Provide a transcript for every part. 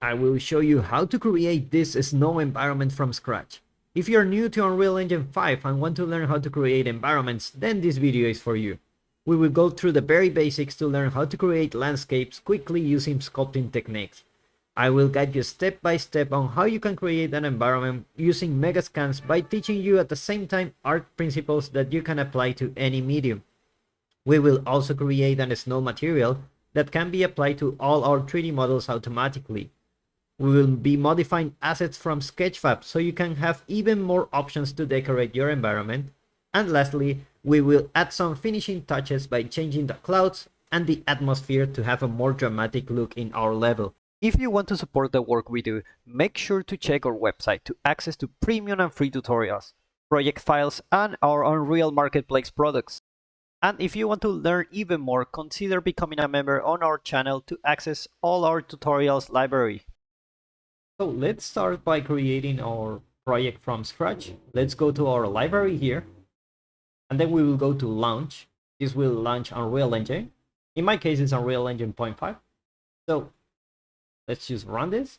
I will show you how to create this snow environment from scratch. If you're new to Unreal Engine 5 and want to learn how to create environments, then this video is for you. We will go through the very basics to learn how to create landscapes quickly using sculpting techniques. I will guide you step by step on how you can create an environment using Megascans by teaching you at the same time art principles that you can apply to any medium. We will also create an snow material that can be applied to all our 3D models automatically. We will be modifying assets from Sketchfab so you can have even more options to decorate your environment. And lastly, we will add some finishing touches by changing the clouds and the atmosphere to have a more dramatic look in our level. If you want to support the work we do, make sure to check our website to access to premium and free tutorials, project files, and our Unreal Marketplace products. And if you want to learn even more, consider becoming a member on our channel to access all our tutorials library. So let's start by creating our project from scratch. Let's go to our library here, and then we will go to launch. This will launch Unreal Engine. In my case, it's Unreal Engine 0.5. So let's just run this.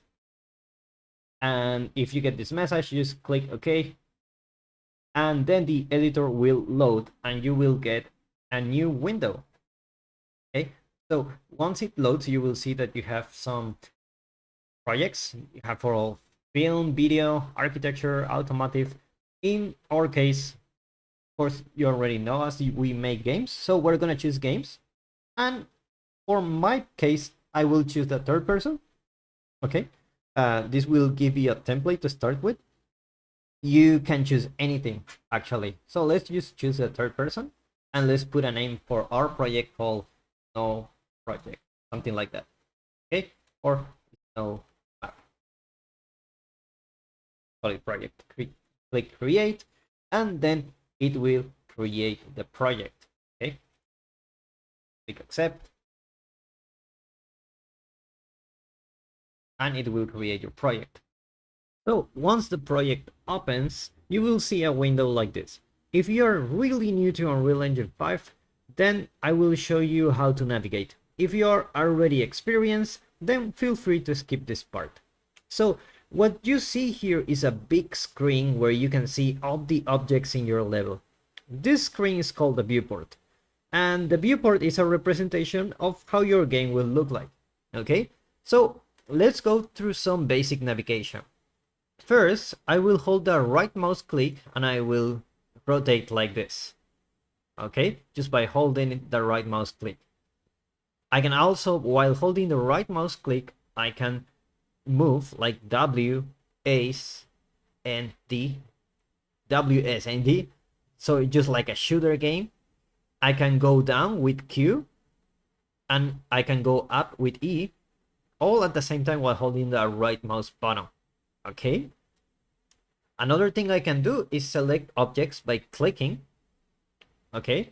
And if you get this message, just click OK. And then the editor will load and you will get a new window. Okay, so once it loads, you will see that you have some projects. You have for all film, video, architecture, automotive. In our case, of course, you already know us, we make games. So we're going to choose games. And for my case, I will choose the third person. Okay, this will give you a template to start with. You can choose anything actually. So let's just choose a third person and let's put a name for our project called Snow Project, something like that. Okay, or Snow Map. Call it project. Click create, and then it will create the project. Okay, click accept. And it will create your project. So once the project opens, you will see a window like this. If you're really new to Unreal Engine 5, then I will show you how to navigate. If you're already experienced, then feel free to skip this part. So what you see here is a big screen where you can see all the objects in your level. This screen is called the viewport. And the viewport is a representation of how your game will look like. Okay, so let's go through some basic navigation. First, I will hold the right mouse click and I will rotate like this. Okay, just by holding the right mouse click. I can also, while holding the right mouse click, I can move like W, S, and D. W, S, and D. So just like a shooter game. I can go down with Q and I can go up with E, all at the same time while holding the right mouse button. Okay, another thing I can do is select objects by clicking. Okay,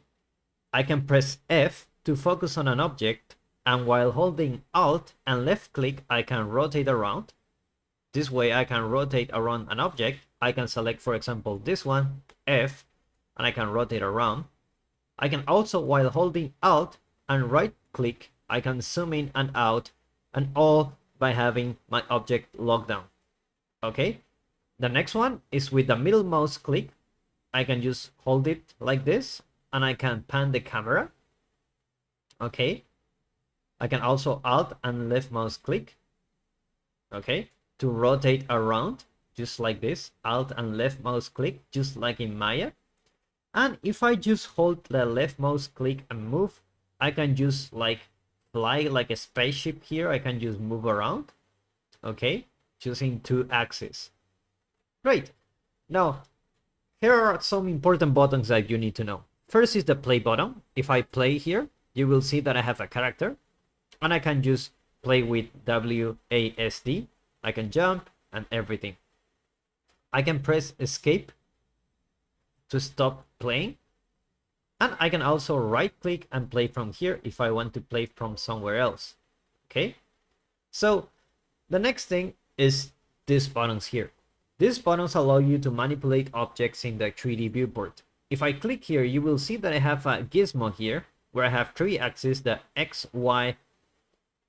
I can press F to focus on an object, and while holding Alt and left click I can rotate around. This way I can rotate around an object. I can select, for example, this one, F, and I can rotate around. I can also, while holding Alt and right click, I can zoom in and out, and all by having my object locked down. Okay, the next one is with the middle mouse click. I can just hold it like this and I can pan the camera. Okay, I can also Alt and left mouse click, okay, to rotate around, just like this. Alt and left mouse click, just like in Maya. And if I just hold the left mouse click and move, I can just like fly like a spaceship here. I can just move around. Okay, choosing 2 axes. Great. Now, here are some important buttons that you need to know. First is the play button. If I play here, you will see that I have a character and I can just play with WASD. I can jump and everything. I can press escape to stop playing. And I can also right click and play from here if I want to play from somewhere else. Okay, so the next thing is these buttons here. These buttons allow you to manipulate objects in the 3D viewport. If I click here, you will see that I have a gizmo here where I have 3 axes, the X, Y,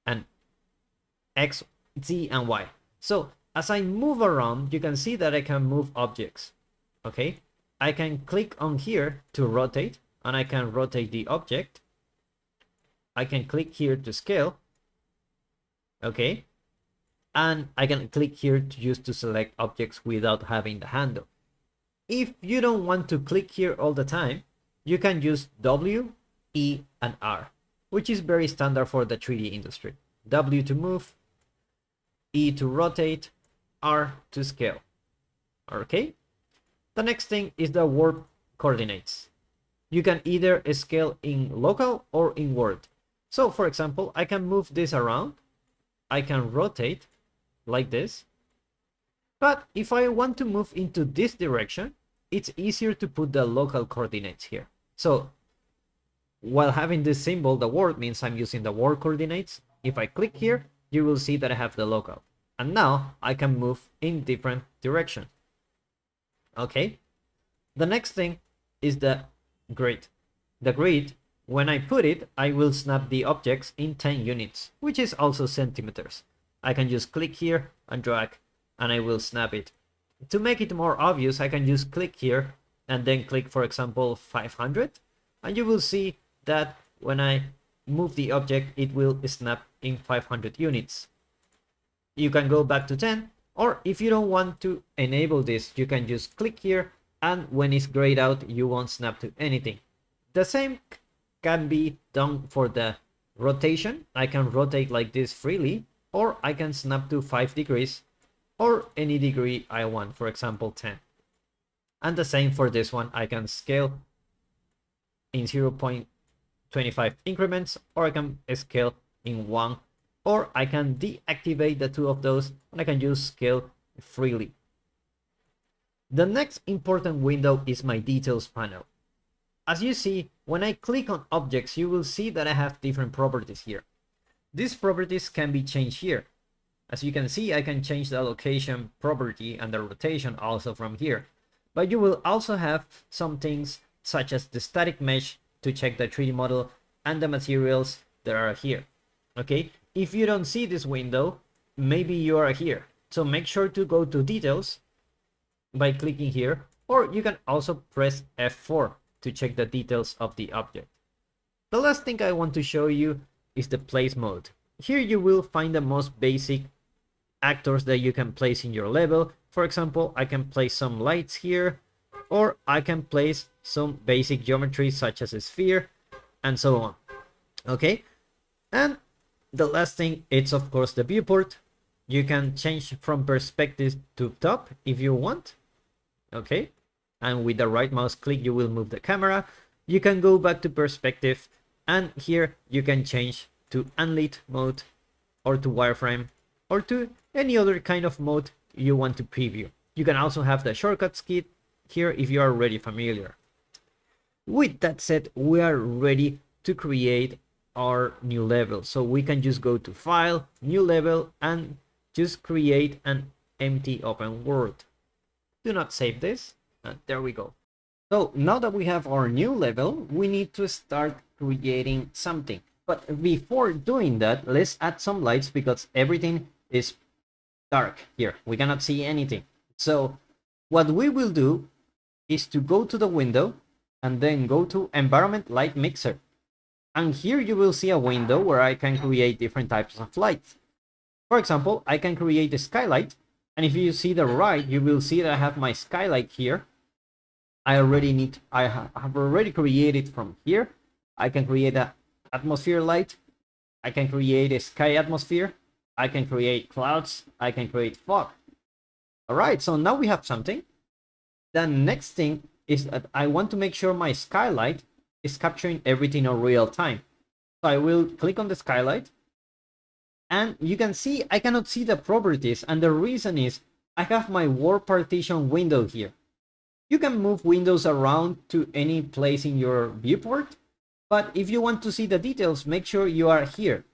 and X Z and Y. So as I move around, you can see that I can move objects. Okay, I can click on here to rotate, and I can rotate the object. I can click here to scale. Okay, and I can click here to select objects without having the handle. If you don't want to click here all the time, you can use W, E, and R, which is very standard for the 3D industry. W to move, E to rotate, R to scale. Okay? The next thing is the warp coordinates. You can either scale in local or in world. So for example, I can move this around. I can rotate like this. But if I want to move into this direction, it's easier to put the local coordinates here. So while having this symbol, the world means I'm using the world coordinates. If I click here, you will see that I have the local. And now I can move in different direction. Okay. The next thing is the grid. The grid, when I put it, I will snap the objects in 10 units, which is also centimeters. I can just click here and drag, and I will snap it. To make it more obvious, I can just click here and then click, for example, 500. And you will see that when I move the object, it will snap in 500 units. You can go back to 10, or if you don't want to enable this, you can just click here, and when it's grayed out, you won't snap to anything. The same can be done for the rotation. I can rotate like this freely, or I can snap to 5 degrees, or any degree I want, for example 10. And the same for this one, I can scale in 0.25 increments, or I can scale in 1, or I can deactivate the two of those, and I can just scale freely. The next important window is my details panel. As you see, when I click on objects, you will see that I have different properties here. These properties can be changed here. As you can see, I can change the location property and the rotation also from here. But you will also have some things such as the static mesh to check the 3D model and the materials that are here. Okay, if you don't see this window, maybe you are here. So make sure to go to details by clicking here, or you can also press F4 to check the details of the object. The last thing I want to show you is the place mode. Here you will find the most basic actors that you can place in your level. For example, I can place some lights here, or I can place some basic geometry such as a sphere and so on. Okay, and the last thing is of course the viewport. You can change from perspective to top if you want. Okay, and with the right mouse click you will move the camera. You can go back to perspective, and here you can change to unlit mode, or to wireframe, or to any other kind of mode you want to preview. You can also have the shortcuts key here if you are already familiar. With that said, we are ready to create our new level. So we can just go to File, New Level, and just create an empty open world. Do not save this. There we go. So now that we have our new level, we need to start creating something. But before doing that, let's add some lights because everything is dark here. We cannot see anything. So what we will do is to go to the window and then go to Environment Light Mixer. And here you will see a window where I can create different types of lights. For example, I can create a skylight. And if you see the right, you will see that I have my skylight here. I have already created from here. I can create an atmosphere light. I can create a sky atmosphere. I can create clouds. I can create fog. All right, so now we have something. The next thing is that I want to make sure my skylight is capturing everything in real time. So I will click on the skylight. And you can see I cannot see the properties, and the reason is I have my world partition window here. You can move windows around to any place in your viewport, but if you want to see the details, make sure you are here.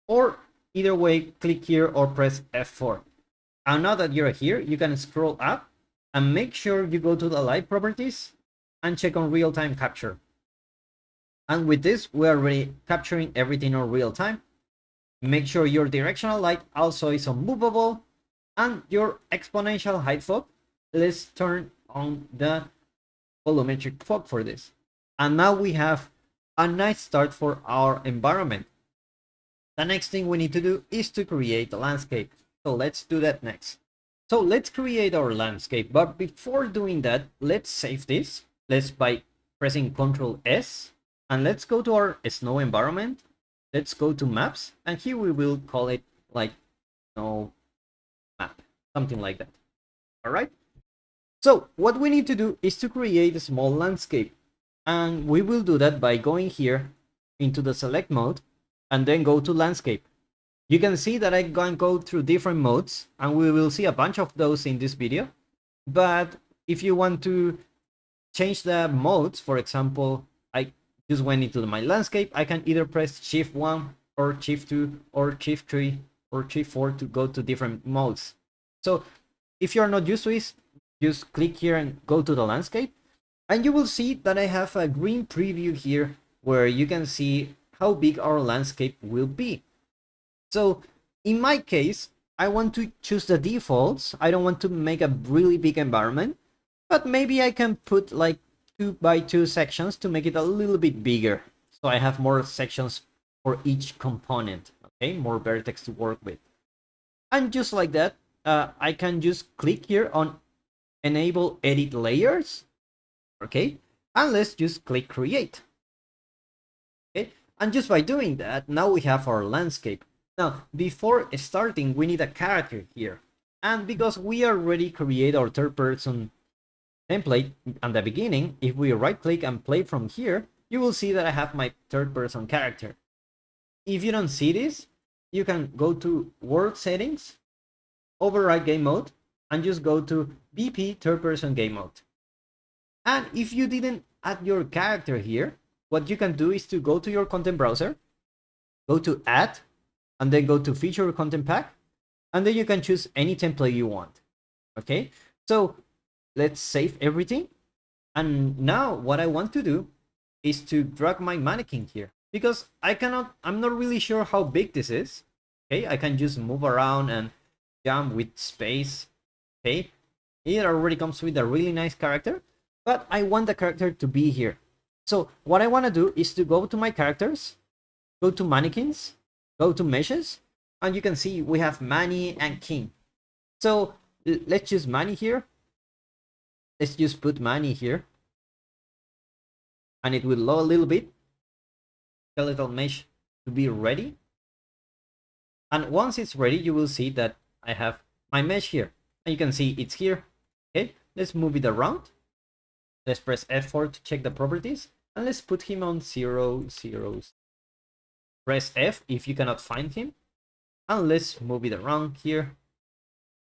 Or either way, click here or press F4. And now that you're here, you can scroll up and make sure you go to the light properties and check on real-time capture. And with this, we are already capturing everything on real time. Make sure your directional light also is unmovable, and your exponential height fog, let's turn on the volumetric fog for this. And now we have a nice start for our environment. The next thing we need to do is to create a landscape. So let's do that next. So let's create our landscape, but before doing that, let's save this. Let's by pressing Ctrl S, and let's go to our snow environment. Let's go to maps, and here we will call it like snow map, something like that. All right. So what we need to do is to create a small landscape, and we will do that by going here into the select mode and then go to landscape. You can see that I can go through different modes, and we will see a bunch of those in this video. But if you want to change the modes, for example, I just went into my landscape, I can either press Shift 1 or Shift 2 or Shift 3 or Shift 4 to go to different modes. So if you're not used to it, just click here and go to the landscape, and you will see that I have a green preview here where you can see how big our landscape will be. So in my case, I want to choose the defaults. I don't want to make a really big environment, but maybe I can put like 2x2 sections to make it a little bit bigger. So I have more sections for each component, okay? More vertex to work with. And just like that, I can just click here on enable edit layers, okay? And let's just click create. Okay, and just by doing that, now we have our landscape. Now, before starting, we need a character here. And because we already create our third person template at the beginning, if we right click and play from here, you will see that I have my third person character. If you don't see this, you can go to world settings, override game mode, and just go to BP third person game mode. And if you didn't add your character here, what you can do is to go to your content browser, go to add, and then go to feature content pack, and then you can choose any template you want. Okay, so let's save everything. And now what I want to do is to drag my mannequin here, because I'm not really sure how big this is. Okay, I can just move around and jump with space. Okay, it already comes with a really nice character, but I want the character to be here. So what I want to do is to go to my characters, go to mannequins, go to meshes, and you can see we have Manny and King. So let's choose Manny here. Let's just put Manny here, and it will load a little bit. Skeletal mesh to be ready. And once it's ready, you will see that I have my mesh here, and you can see it's here. Okay, let's move it around. Let's press F4 to check the properties, and let's put him on 0, 0. Press F if you cannot find him, and let's move it around here.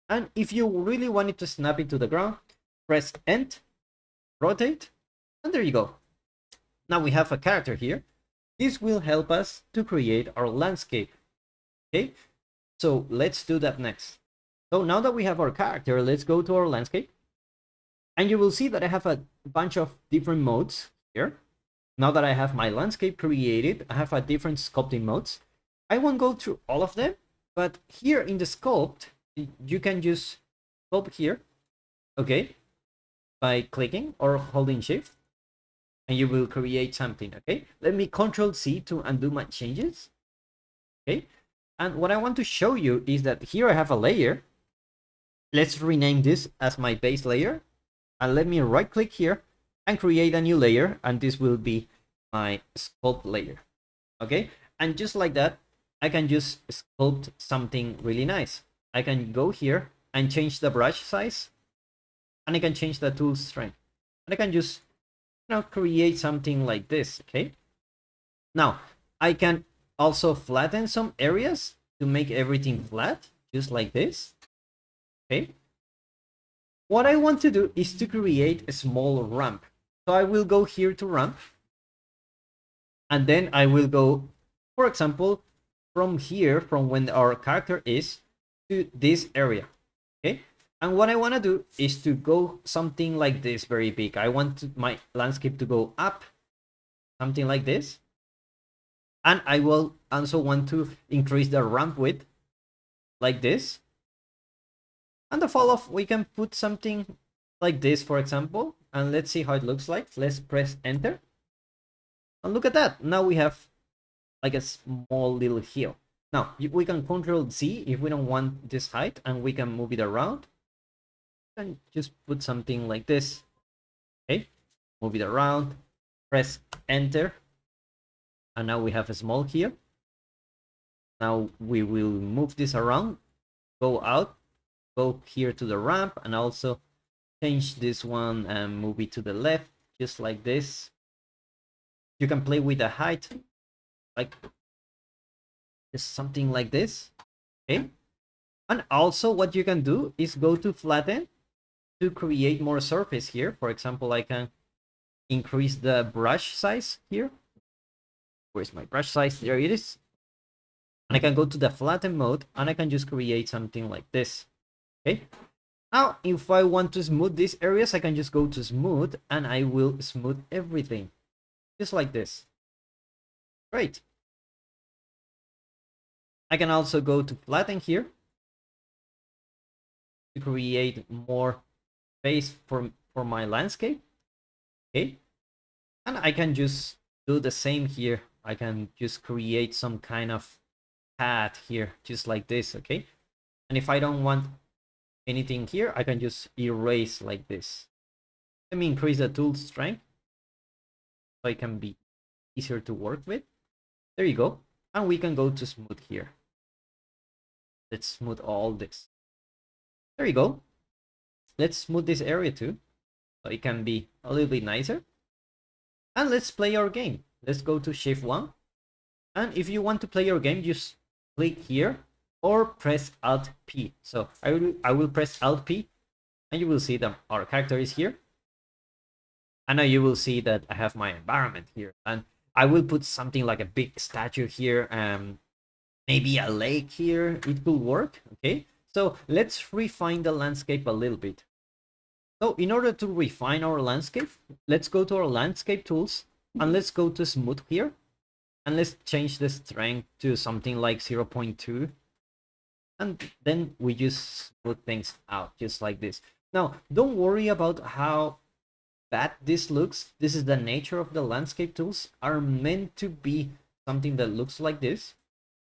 And if you really want it to snap into the ground, press End, rotate, and there you go. Now we have a character here. This will help us to create our landscape. Okay, so let's do that next. So now that we have our character, let's go to our landscape. And you will see that I have a bunch of different modes here. Now that I have my landscape created, I have a different sculpting modes. I won't go through all of them, but here in the sculpt, you can just sculpt here, okay, by clicking or holding shift, and you will create something, okay? Let me Control C to undo my changes, okay? And what I want to show you is that here I have a layer. Let's rename this as my base layer, and let me right click here and create a new layer, and this will be my sculpt layer, okay? And just like that, I can just sculpt something really nice. I can go here and change the brush size, and I can change the tool strength, and I can just, you know, create something like this, okay? Now I can also flatten some areas to make everything flat, just like this, okay? What I want to do is to create a small ramp. So I will go here to ramp, and then I will go, for example, from here, from when our character is, to this area, okay? And what I want to do is to go something like this, very big. I want my landscape to go up, something like this. And I will also want to increase the ramp width like this. And the fall off, we can put something like this, for example. And let's see how it looks like. Let's press enter. And look at that. Now we have like a small little hill. Now we can control Z if we don't want this height, and we can move it around. And just put something like this. Okay, move it around, press enter. And now we have a small here. Now we will move this around, go out, go here to the ramp, and also change this one and move it to the left, just like this. You can play with the height, like just something like this. Okay. And also what you can do is go to flatten to create more surface here. For example, I can increase the brush size here. Where's my brush size? There it is. And I can go to the flatten mode and I can just create something like this. Okay. Now, if I want to smooth these areas, I can just go to smooth and I will smooth everything. Just like this. Great. I can also go to flatten here to create more space for my landscape. Okay. And I can just do the same here. I can just create some kind of path here, just like this. Okay. And if I don't want anything here, I can just erase like this. Let me increase the tool strength so it can be easier to work with. There you go. And we can go to smooth here. Let's smooth all this. There you go. Let's smooth this area too, so it can be a little bit nicer. And let's play our game. Let's go to Shift 1. And if you want to play your game, just click here or press Alt P. So I will press Alt P and you will see that our character is here. And now you will see that I have my environment here. And I will put something like a big statue here, maybe a lake here. It could work. Okay, so let's refine the landscape a little bit. So in order to refine our landscape, let's go to our landscape tools and let's go to smooth here. And let's change the strength to something like 0.2. And then we just smooth things out just like this. Now, don't worry about how bad this looks. This is the nature of the landscape tools, are meant to be something that looks like this.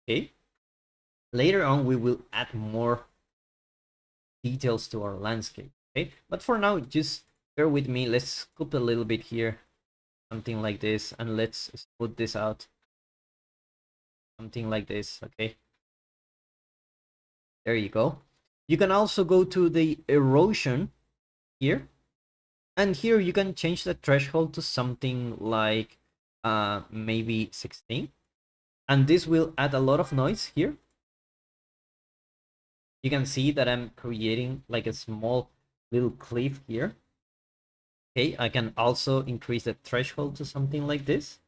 Okay. Later on, we will add more details to our landscape. Okay, but for now, just bear with me. Let's sculpt a little bit here, something like this, and let's smooth this out, something like this. Okay, there you go. You can also go to the erosion here, and here you can change the threshold to something like maybe 16, and this will add a lot of noise here. You can see that I'm creating like a small little cliff here. Okay, I can also increase the threshold to something like this.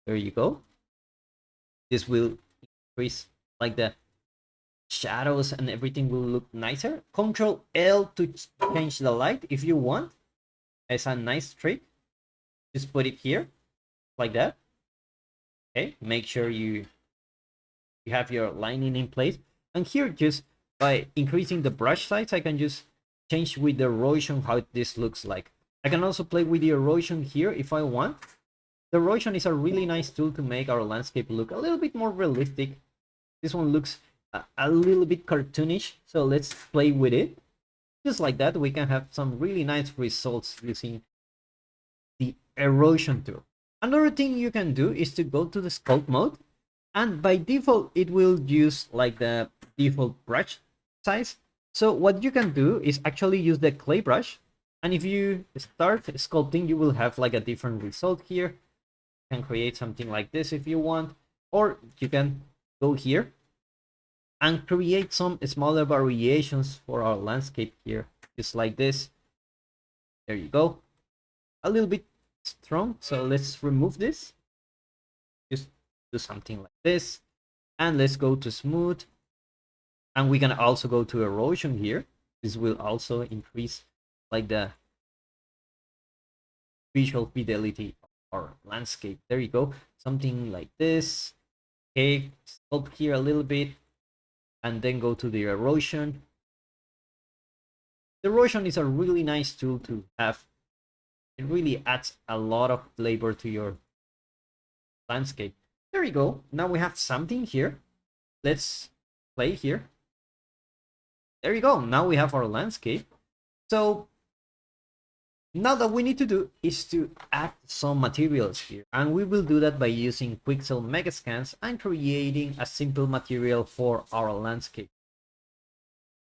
There you go. This will increase like the shadows and everything will look nicer. Control L to change the light if you want. It's a nice trick. Just put it here like that. Okay, make sure you have your lining in place. And here, just by increasing the brush size, I can just change with the erosion how this looks like. I can also play with the erosion here if I want. The erosion is a really nice tool to make our landscape look a little bit more realistic. This one looks a little bit cartoonish, so let's play with it. Just like that, we can have some really nice results using the erosion tool. Another thing you can do is to go to the sculpt mode, and by default it will use like the default brush size. So what you can do is actually use the clay brush, and if you start sculpting, you will have like a different result here. You can create something like this if you want, or you can go here and create some smaller variations for our landscape here, just like this. There you go. A little bit strong, so let's remove this. Just do something like this, and let's go to smooth, and we can also go to erosion here. This will also increase like the visual fidelity of our landscape. There you go. something like this. Okay, sculpt here a little bit, and then go to the erosion. The erosion is a really nice tool to have. It really adds a lot of flavor to your landscape. There you go. Now we have something here. Let's play here. There you go. Now we have our landscape. So now that we need to do is to add some materials here. And we will do that by using Pixel Megascans and creating a simple material for our landscape.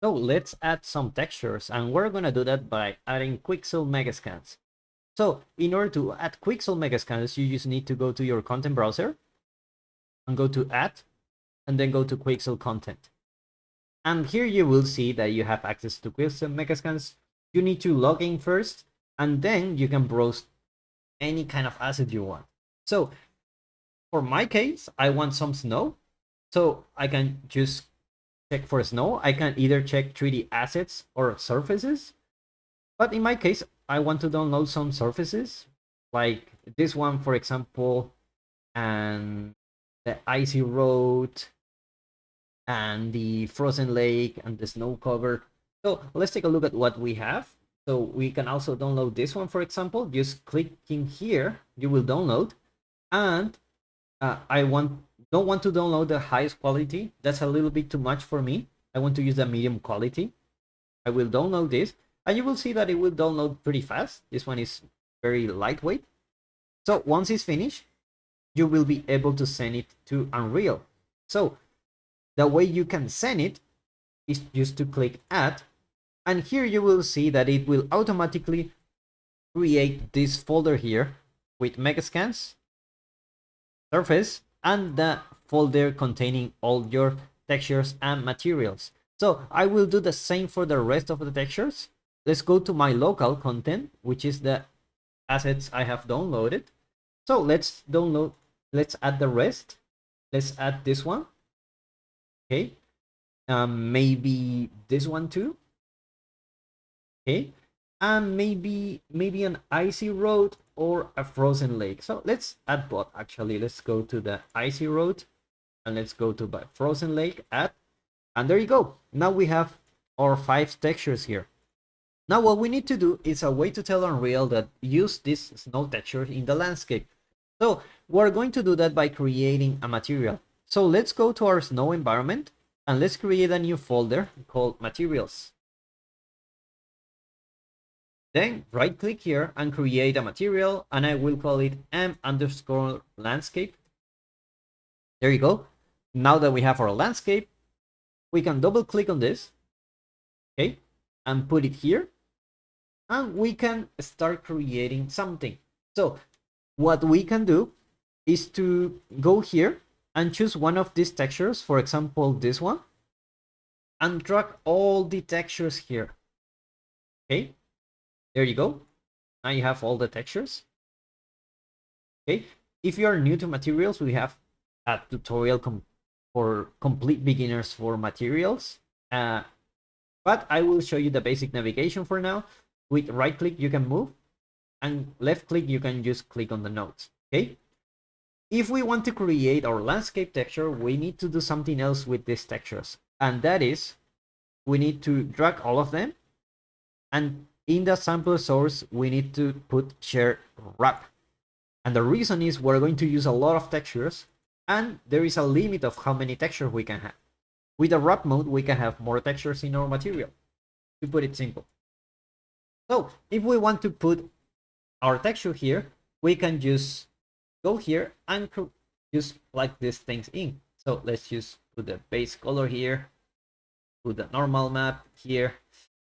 So let's add some textures, and we're gonna do that by adding Quixel Megascans. So in order to add Quixel Megascans, you just need to go to your content browser and go to Add, and then go to Quixel Content. And here you will see that you have access to Quixel Megascans. You need to log in first, and then you can browse any kind of asset you want. So for my case, I want some snow. So I can just check for snow. I can either check 3D assets or surfaces. But in my case, I want to download some surfaces, like this one, for example, and the icy road, and the frozen lake, and the snow cover. So let's take a look at what we have. So we can also download this one, for example. Just clicking here, you will download. And I don't want to download the highest quality. That's a little bit too much for me. I want to use the medium quality. I will download this, and you will see that it will download pretty fast. This one is very lightweight. So once it's finished, you will be able to send it to Unreal. So the way you can send it is just to click Add, and here you will see that it will automatically create this folder here with Megascans, surface, and the folder containing all your textures and materials. So I will do the same for the rest of the textures. Let's go to my local content, which is the assets I have downloaded. So let's add the rest. Let's add this one. Okay. Maybe this one too. Okay. And maybe an icy road or a frozen lake. So let's add both. Actually, let's go to the icy road, and let's go to the frozen lake, add, and there you go. Now we have our 5 textures here. Now what we need to do is a way to tell Unreal that use this snow texture in the landscape. So we're going to do that by creating a material. So let's go to our snow environment, and let's create a new folder called materials. Then right click here and create a material, and I will call it m_landscape. There you go. Now that we have our landscape, we can double click on this, okay, and put it here, and we can start creating something. So what we can do is to go here and choose one of these textures, for example this one, and drag all the textures here. Okay, there you go. Now you have all the textures. Okay, if you are new to materials, we have a tutorial for complete beginners for materials, but I will show you the basic navigation for now. With right click you can move, and left click you can just click on the nodes. Okay, if we want to create our landscape texture, we need to do something else with these textures, and that is we need to drag all of them, and in the sample source we need to put share wrap. And the reason is we're going to use a lot of textures, and there is a limit of how many textures we can have. With the wrap mode, we can have more textures in our material, to put it simple. So if we want to put our texture here, we can just go here and just plug these things in. So let's just put the base color here, put the normal map here,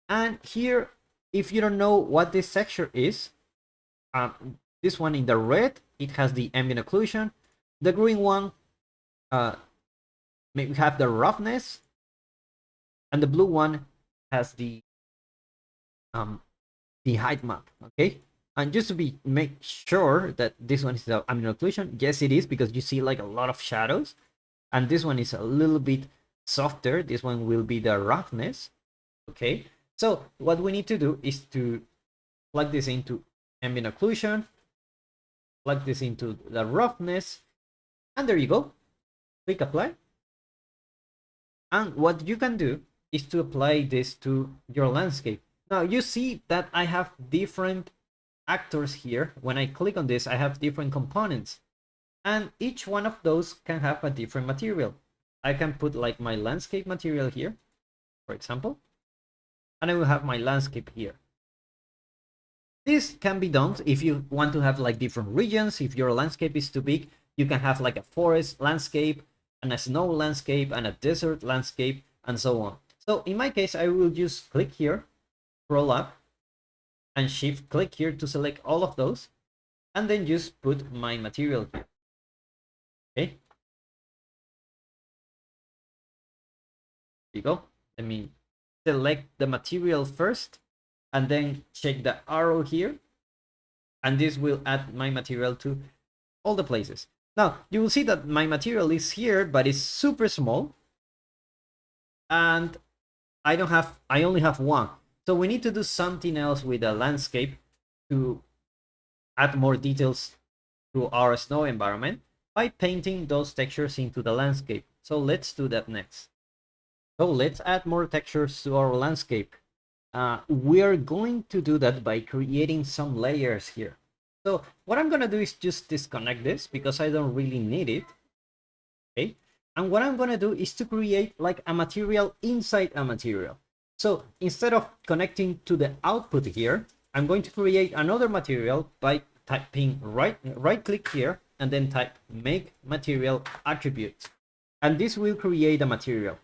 and here, if you don't know what this texture is, this one in the red, it has the ambient occlusion. The green one, we have the roughness, and the blue one has the height map. Okay, and just to make sure that this one is the ambient occlusion, yes it is, because you see like a lot of shadows, and this one is a little bit softer. This one will be the roughness. Okay, so what we need to do is to plug this into ambient occlusion, plug this into the roughness, And there you go. Click apply. And what you can do is to apply this to your landscape. Now you see that I have different actors here. When I click on this, I have different components, and each one of those can have a different material. I can put like my landscape material here, for example, and I will have my landscape here. This can be done if you want to have like different regions. If your landscape is too big, you can have like a forest landscape and a snow landscape and a desert landscape and so on. So in my case, I will just click here, scroll up, and shift click here to select all of those, and then just put my material here. Okay. There you go. Let me select the material first and then check the arrow here, and this will add my material to all the places. Now you will see that my material is here, but it's super small, and I only have one. So we need to do something else with the landscape to add more details to our snow environment by painting those textures into the landscape. So let's do that next. So let's add more textures to our landscape. We are going to do that by creating some layers here. So what I'm gonna do is just disconnect this because I don't really need it. Okay, and what I'm gonna do is to create like a material inside a material. So instead of connecting to the output here, I'm going to create another material by typing right click here and then type make material attributes, and this will create a material.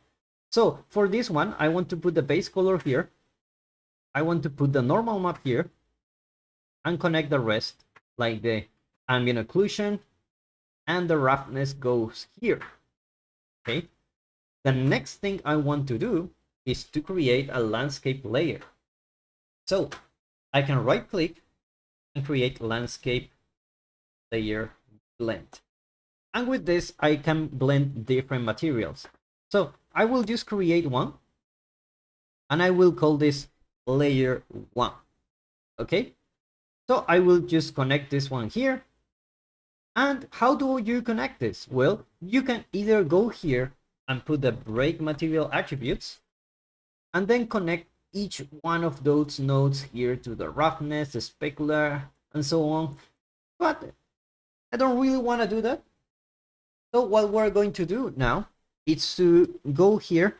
So for this one, I want to put the base color here. I want to put the normal map here and connect the rest, like the ambient occlusion and the roughness goes here. Okay. The next thing I want to do is to create a landscape layer. So I can right click and create landscape layer blend. And with this, I can blend different materials. So I will just create one and I will call this layer 1. Okay, so I will just connect this one here. And how do you connect this? Well, you can either go here and put the break material attributes and then connect each one of those nodes here to the roughness, the specular, and so on. But I don't really want to do that. So what we're going to do now is to go here,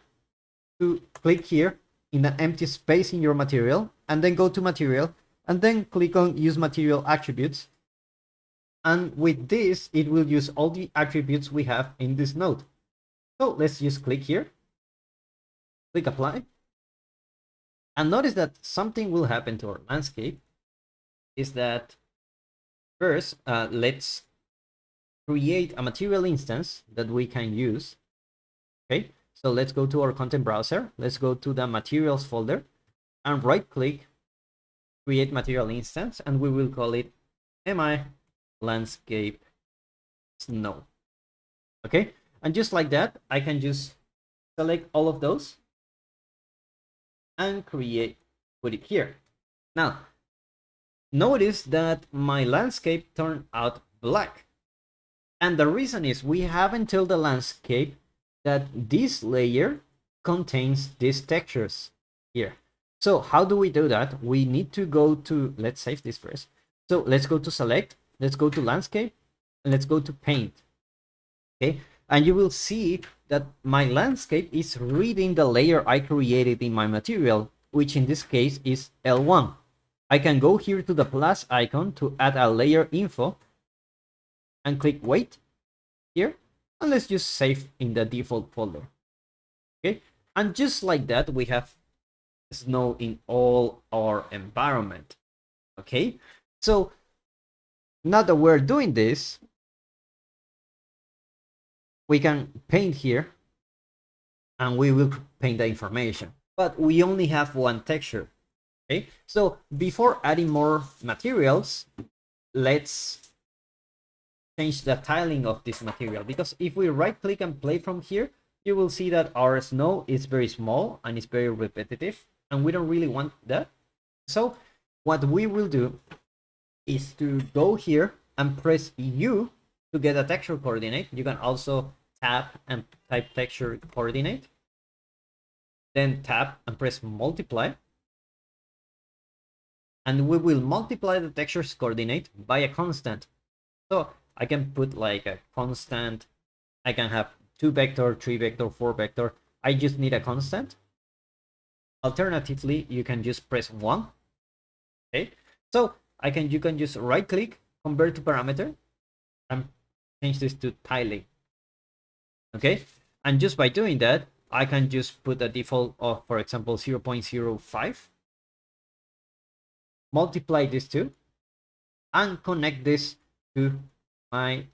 to click here in an empty space in your material, and then go to material, and then click on use material attributes. And with this, it will use all the attributes we have in this node. So let's just click here, click apply. And notice that something will happen to our landscape is that first, let's create a material instance that we can use. Okay, so let's go to our content browser. Let's go to the materials folder and right click, create material instance, and we will call it mi landscape snow. Okay, and just like that, I can just select all of those and put it here. Now, notice that my landscape turned out black. And the reason is we haven't told the landscape that this layer contains these textures here. So how do we do that? We need to go to, let's save this first. So let's go to select, let's go to landscape, and let's go to paint. Okay, and you will see that my landscape is reading the layer I created in my material, which in this case is L1. I can go here to the plus icon to add a layer info and click wait here, and let's just save in the default folder. Okay, and just like that, we have snow in all our environment. Okay, so now that we're doing this, we can paint here and we will paint the information, but we only have one texture. Okay, so before adding more materials, let's change the tiling of this material, because if we right click and play from here, you will see that our snow is very small and it's very repetitive, and we don't really want that. So what we will do is to go here and press U To get a texture coordinate, you can also tap and type texture coordinate, then tap and press multiply, and we will multiply the texture's coordinate by a constant. So I can put like a constant, I can have 2 vector, 3 vector, 4 vector. I just need a constant. Alternatively, you can just press 1. Okay, so you can just right click, convert to parameter, and change this to tiling. Okay, and just by doing that, I can just put a default of, for example, 0.05, multiply these two, and connect this to my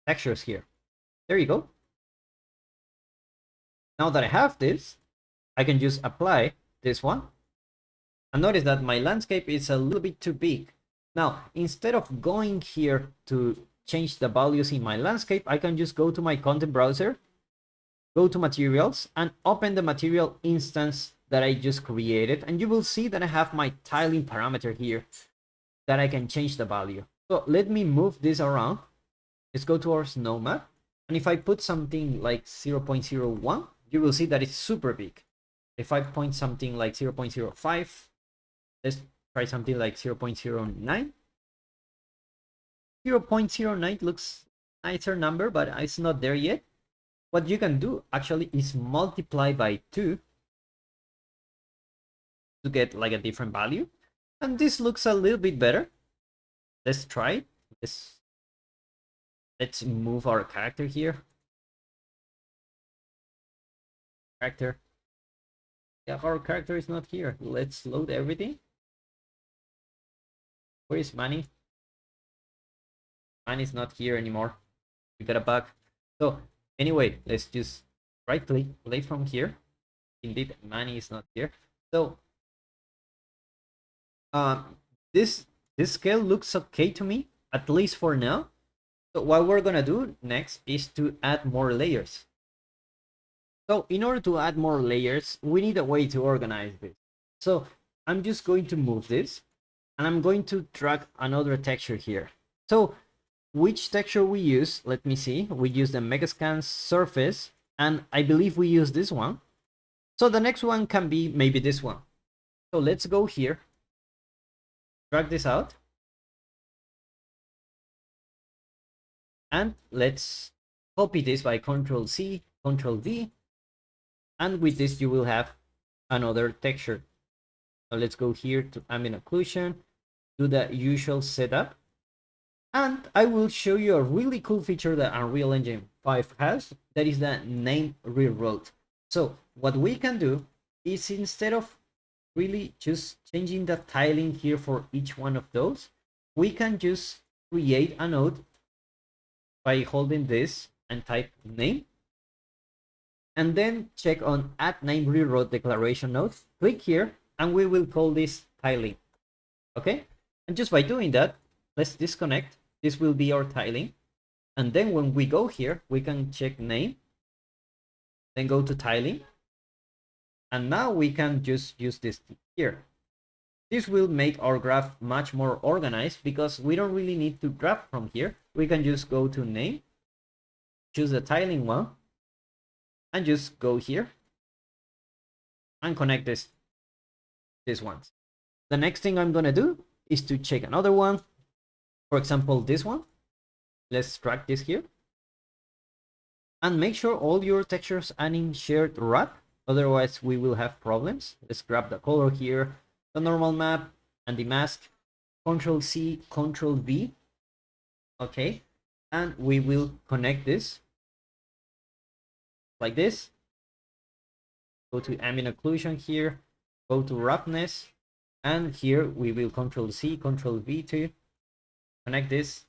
textures here. There you go. Now that I have this, I can just apply this one. And notice that my landscape is a little bit too big. Now, instead of going here to change the values in my landscape, I can just go to my content browser, go to materials, and open the material instance that I just created. And you will see that I have my tiling parameter here that I can change the value. So let me move this around. Let's go to our snow map. And if I put something like 0.01, you will see that it's super big. If I point something like 0.05, let's try something like 0.09. 0.09 looks nicer number, but it's not there yet. What you can do actually is multiply by 2 to get like a different value. And this looks a little bit better. Let's try it. Let's move our character here. Character. Yeah, our character is not here. Let's load everything. Where is Manny? Manny's not here anymore. We got a bug. So anyway, let's just right click, play from here. Indeed, Manny is not here. So this scale looks okay to me, at least for now. So what we're gonna do next is to add more layers. So in order to add more layers, we need a way to organize this. So I'm just going to move this, and I'm going to drag another texture here. So which texture we use, let me see. We use the Megascans surface, and I believe we use this one. So the next one can be maybe this one. So let's go here, drag this out, and let's copy this by Ctrl C, Ctrl V, and with this you will have another texture. So let's go here to ambient occlusion, do the usual setup, and I will show you a really cool feature that Unreal Engine 5 has, that is the name rewrote. So what we can do is, instead of really just changing the tiling here for each one of those, we can just create a node by holding this and type name, and then check on add name rewrote declaration node. Click here, and we will call this tiling. Okay, and just by doing that, let's disconnect. This will be our tiling, and then when we go here, we can check name, then go to tiling, and now we can just use this here. This will make our graph much more organized because we don't really need to grab from here. We can just go to name, choose the tiling one, and just go here and connect these ones. The next thing I'm gonna do is to check another one. For example, this one. Let's drag this here. And make sure all your textures are in shared wrap. Otherwise, we will have problems. Let's grab the color here, the normal map, and the mask. Ctrl C, Ctrl V. Okay. And we will connect this like this. Go to ambient occlusion here. Go to roughness. And here we will Ctrl C, Ctrl V to connect this.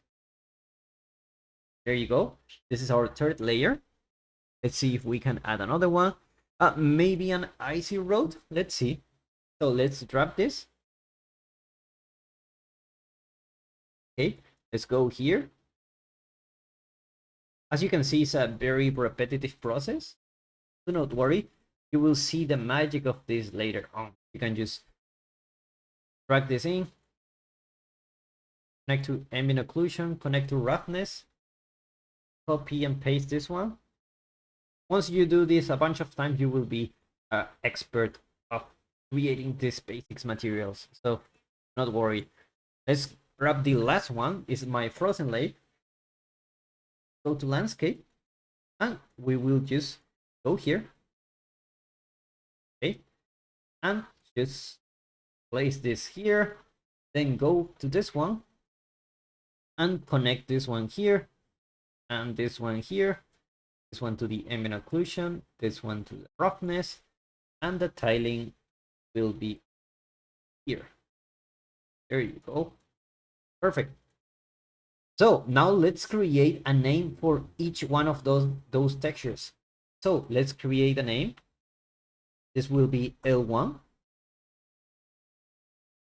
There you go. This is our third layer. Let's see if we can add another one. Maybe an icy road. Let's see. So let's drop this. Okay, let's go here. As you can see, it's a very repetitive process. Do not worry. You will see the magic of this later on. You can just drag this in. connect to ambient occlusion, connect to roughness, copy and paste this one. Once you do this a bunch of times, you will be an expert of creating these basics materials. So not worried. Let's grab the last one. Is my frozen lake. Go to landscape, and we will just go here. Okay, and just place this here. Then go to this one and connect this one here and this one here. This one to the ambient occlusion, this one to the roughness, and the tiling will be here. There you go. Perfect. So now let's create a name for each one of those textures. So let's create a name. This will be L1,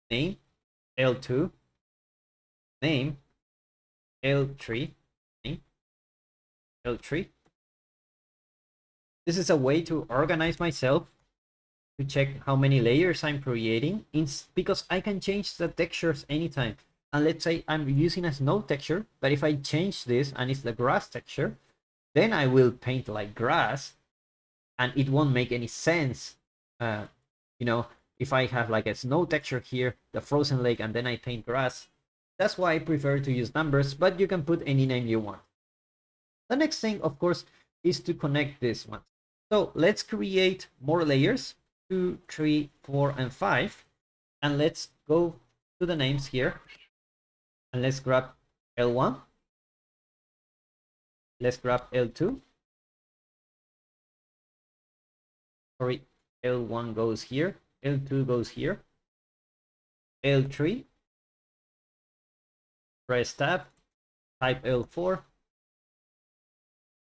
name, L2, name, L3, name, L3. This is a way to organize myself, to check how many layers I'm creating, because I can change the textures anytime. And let's say I'm using a snow texture, but if I change this and it's the grass texture, then I will paint like grass, and it won't make any sense. You know, if I have like a snow texture here, the frozen lake, and then I paint grass. That's why I prefer to use numbers, but you can put any name you want. The next thing, of course, is to connect this one. So let's create more layers, 2, 3, 4, and 5. And let's go to the names here. And let's grab L1. Let's grab L2. Sorry, L1 goes here. L2 goes here. L3. Press tab. Type L4.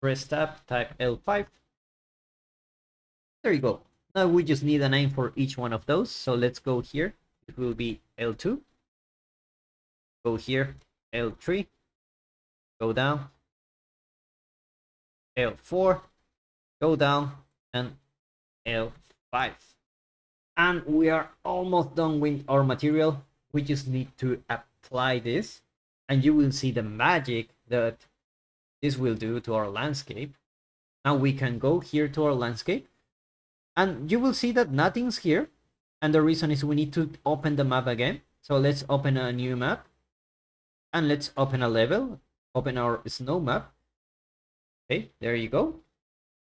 Press tab. Type L5. There you go. Now we just need a name for each one of those. So let's go here. It will be L2. Go here, L3. Go down, L4. Go down, and L5. And we are almost done with our material. We just need to apply this, and you will see the magic that this will do to our landscape. Now we can go here to our landscape, and you will see that nothing's here. And the reason is we need to open the map again. So let's open a new map. And let's open a level, open our snow map. Okay, there you go.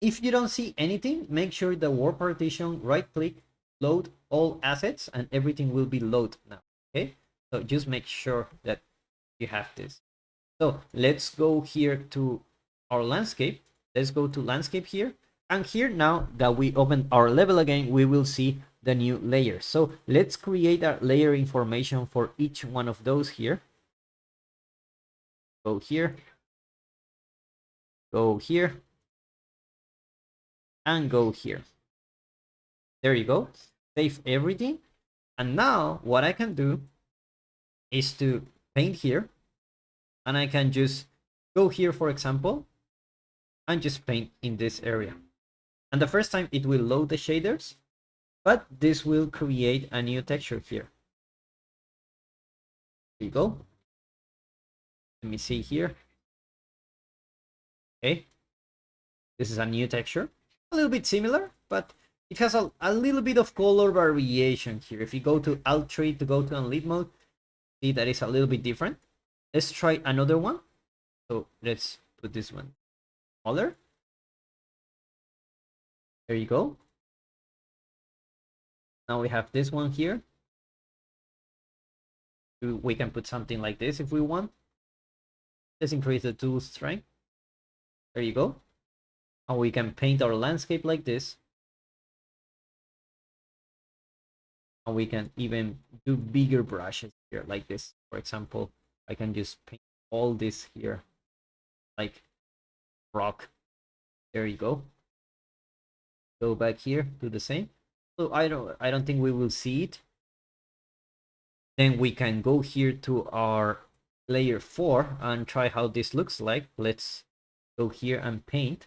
If you don't see anything, make sure the world partition, right click, load all assets, and everything will be loaded now. Okay, so just make sure that you have this. So let's go here to our landscape. Let's go to landscape here. And here, now that we open our level again, we will see the new layer. So let's create a layer information for each one of those here. Go here, go here, and go here. There you go. Save everything. And now what I can do is to paint here, and I can just go here, for example, and just paint in this area. And the first time it will load the shaders, but this will create a new texture here. There you go. Let me see here. Okay, this is a new texture, a little bit similar, but it has a little bit of color variation here. If you go to Alt-3 to go to unlit mode, see that it's a little bit different. Let's try another one. So let's put this one smaller. There you go. Now we have this one here. We can put something like this if we want. Let's increase the tool strength. There you go. And we can paint our landscape like this. And we can even do bigger brushes here like this. For example, I can just paint all this here like rock. There you go. Go back here, do the same. So I don't think we will see it. Then we can go here to our layer 4 and try how this looks like. Let's go here and paint.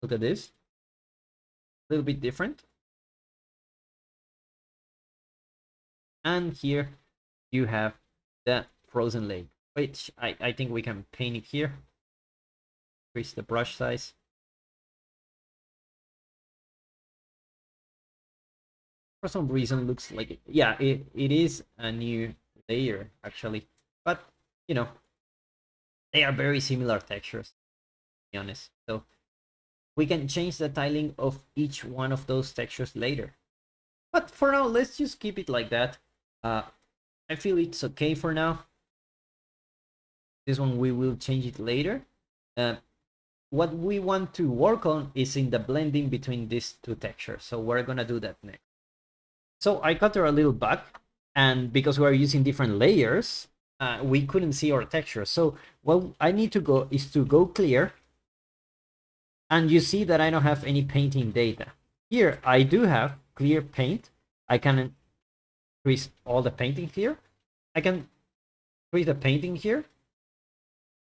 Look at this. A little bit different. And here you have the frozen lake, which I think we can paint it here. Increase the brush size. For some reason looks like it. Yeah, it is a new layer actually, but you know, they are very similar textures, to be honest. So we can change the tiling of each one of those textures later. But for now, let's just keep it like that. I feel it's okay for now. This one we will change it later. What we want to work on is in the blending between these two textures. So we're gonna do that next. So I cut her a little back, and because we're using different layers, we couldn't see our texture. So what I need to go is to go clear, and you see that I don't have any painting data. Here I do have clear paint. I can increase all the painting here. I can increase the painting here.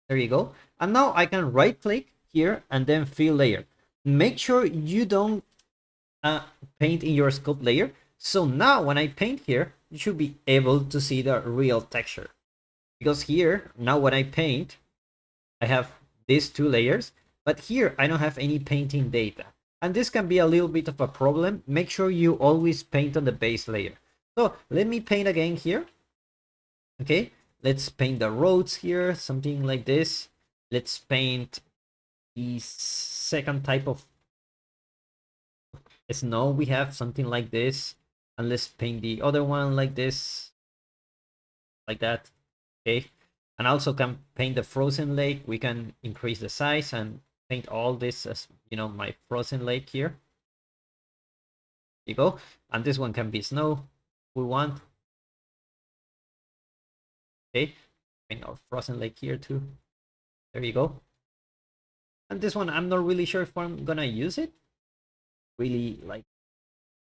There you go. And now I can right click here and then fill layer. Make sure you don't paint in your sculpt layer. So now when I paint here, you should be able to see the real texture. Because here, now when I paint, I have these two layers, but here I don't have any painting data. And this can be a little bit of a problem. Make sure you always paint on the base layer. So let me paint again here. Okay, let's paint the roads here, something like this. Let's paint the second type of snow we have, something like this. And let's paint the other one like this, like that. Okay, and also can paint the frozen lake. We can increase the size and paint all this as, you know, my frozen lake here. There you go. And this one can be snow we want. Okay, paint our frozen lake here too. There you go. And this one, I'm not really sure if I'm gonna use it. Really, like,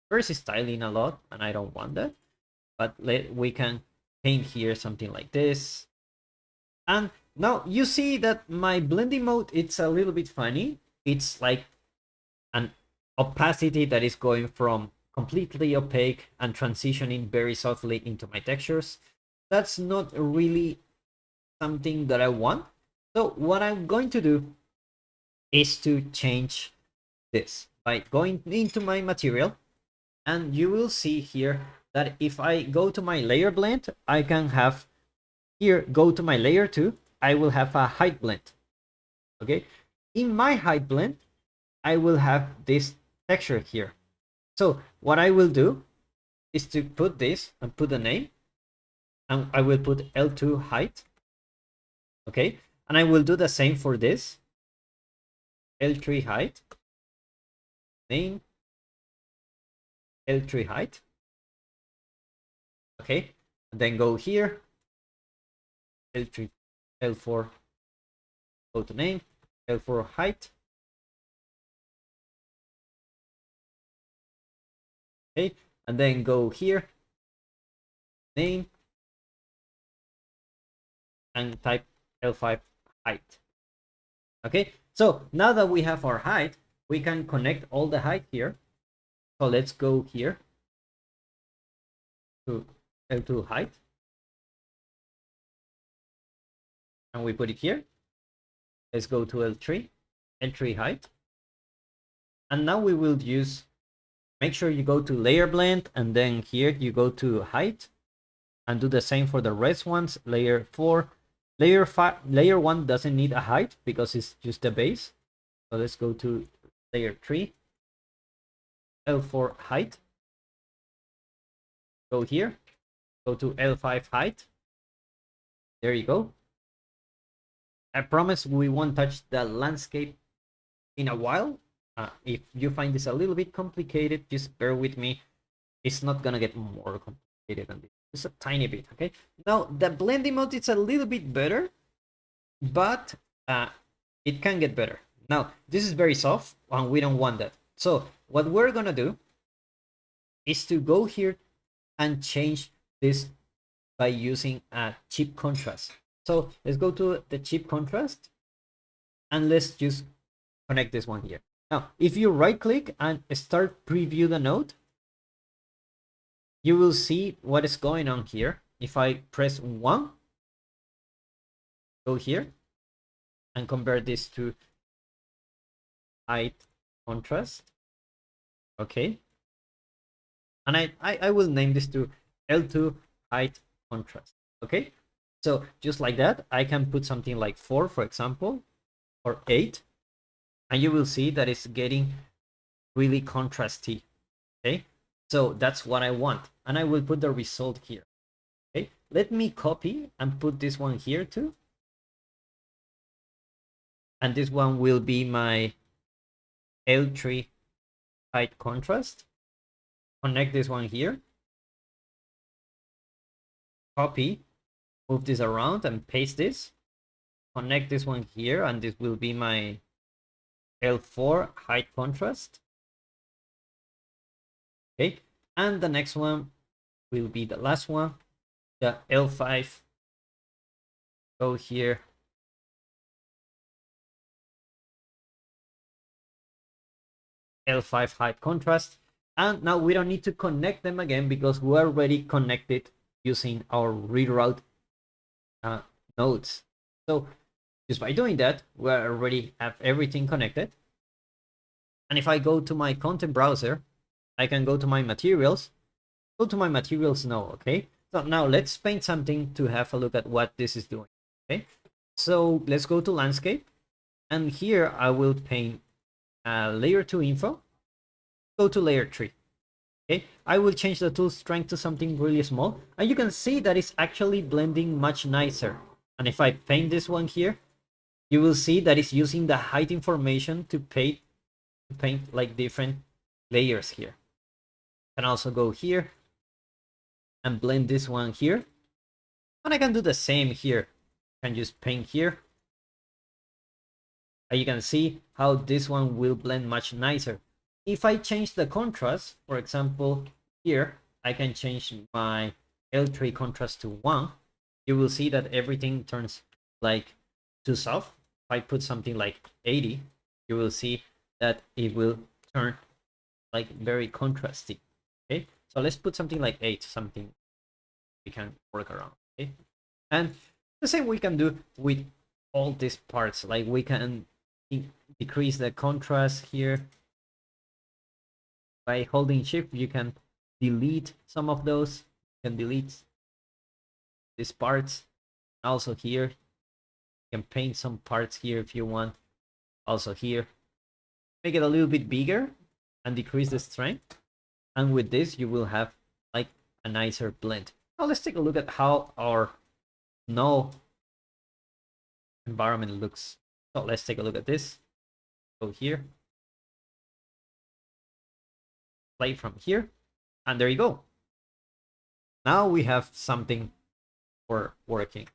first is styling a lot, and I don't want that. But we can paint here something like this. And now you see that my blending mode, it's a little bit funny. It's like an opacity that is going from completely opaque and transitioning very softly into my textures. That's not really something that I want. So what I'm going to do is to change this by going into my material, and you will see here that if I go to my layer blend, I can have here, go to my layer 2, I will have a height blend. Okay, in my height blend, I will have this texture here. So what I will do is to put this and put the name, and I will put L2 height. Okay, and I will do the same for this. L3 height, name, L3 height. Okay, and then go here, L3, L4, go to name, L4 height. Okay, and then go here, name, and type L5 height. Okay, so now that we have our height, we can connect all the height here. So let's go here to L2 height, and we put it here. Let's go to L3 height, and now we will use, make sure you go to layer blend, and then here you go to height, and do the same for the rest ones. Layer 4, layer 5, layer 1 doesn't need a height because it's just the base. So let's go to layer 3, L4 height, go here, go to L5 height. There you go. I promise we won't touch the landscape in a while. If you find this a little bit complicated, just bear with me. It's not gonna get more complicated than this. Just a tiny bit, okay? Now, the blending mode is a little bit better, but it can get better. Now, this is very soft, and we don't want that. So, what we're gonna do is to go here and change this by using a cheap contrast. So, let's go to the cheap contrast, and let's just connect this one here. Now, if you right click and start preview the node, you will see what is going on here. If I press 1, go here and convert this to height contrast. Okay. And I will name this to L2 height contrast. Okay. So just like that, I can put something like 4, for example, or 8. And you will see that it's getting really contrasty. Okay. So that's what I want. And I will put the result here. Okay. Let me copy and put this one here too. And this one will be my L3 height contrast. Connect this one here. Copy, move this around and paste this. Connect this one here, and this will be my L4 height contrast. Okay, and the next one will be the last one, the L5. Go here. L5 height contrast. And now we don't need to connect them again because we're already connected using our reroute nodes. So just by doing that, we already have everything connected. And if I go to my content browser, I can go to my materials, go to my materials now, okay? So now let's paint something to have a look at what this is doing, okay? So let's go to landscape, and here I will paint layer 2 info, go to layer 3. Okay, I will change the tool strength to something really small, and you can see that it's actually blending much nicer. And if I paint this one here, you will see that it's using the height information to paint like different layers here. I can also go here and blend this one here, and I can do the same here. I can just paint here, and you can see how this one will blend much nicer. If I change the contrast, for example, here, I can change my L3 contrast to 1. You will see that everything turns like too soft. If I put something like 80, you will see that it will turn like very contrasty. Okay, so let's put something like 8, something we can work around. Okay, and the same we can do with all these parts. Like we can decrease the contrast here. By holding shift, you can delete some of those. You can delete these parts. Also here, you can paint some parts here if you want. Also here, make it a little bit bigger and decrease the strength. And with this, you will have like a nicer blend. Now let's take a look at how our snow environment looks. So let's take a look at this. Go here. Play from here, and there you go. Now we have something for working.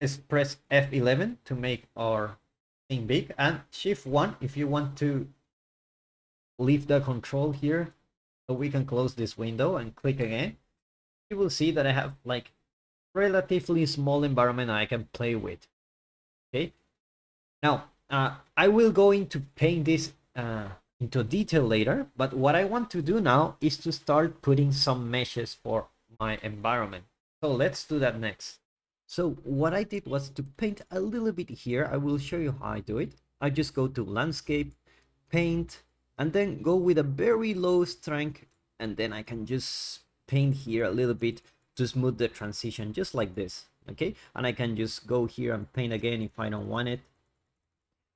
Let's press F11 to make our thing big, and Shift 1 if you want to leave the control here, so we can close this window and click again. You will see that I have like relatively small environment I can play with. Okay, now I will go into paint this into detail later, but what I want to do now is to start putting some meshes for my environment. So let's do that next. So what I did was to paint a little bit here. I will show you how I do it. I just go to landscape, paint, and then go with a very low strength, and then I can just paint here a little bit to smooth the transition, just like this. Okay, and I can just go here and paint again if I don't want it,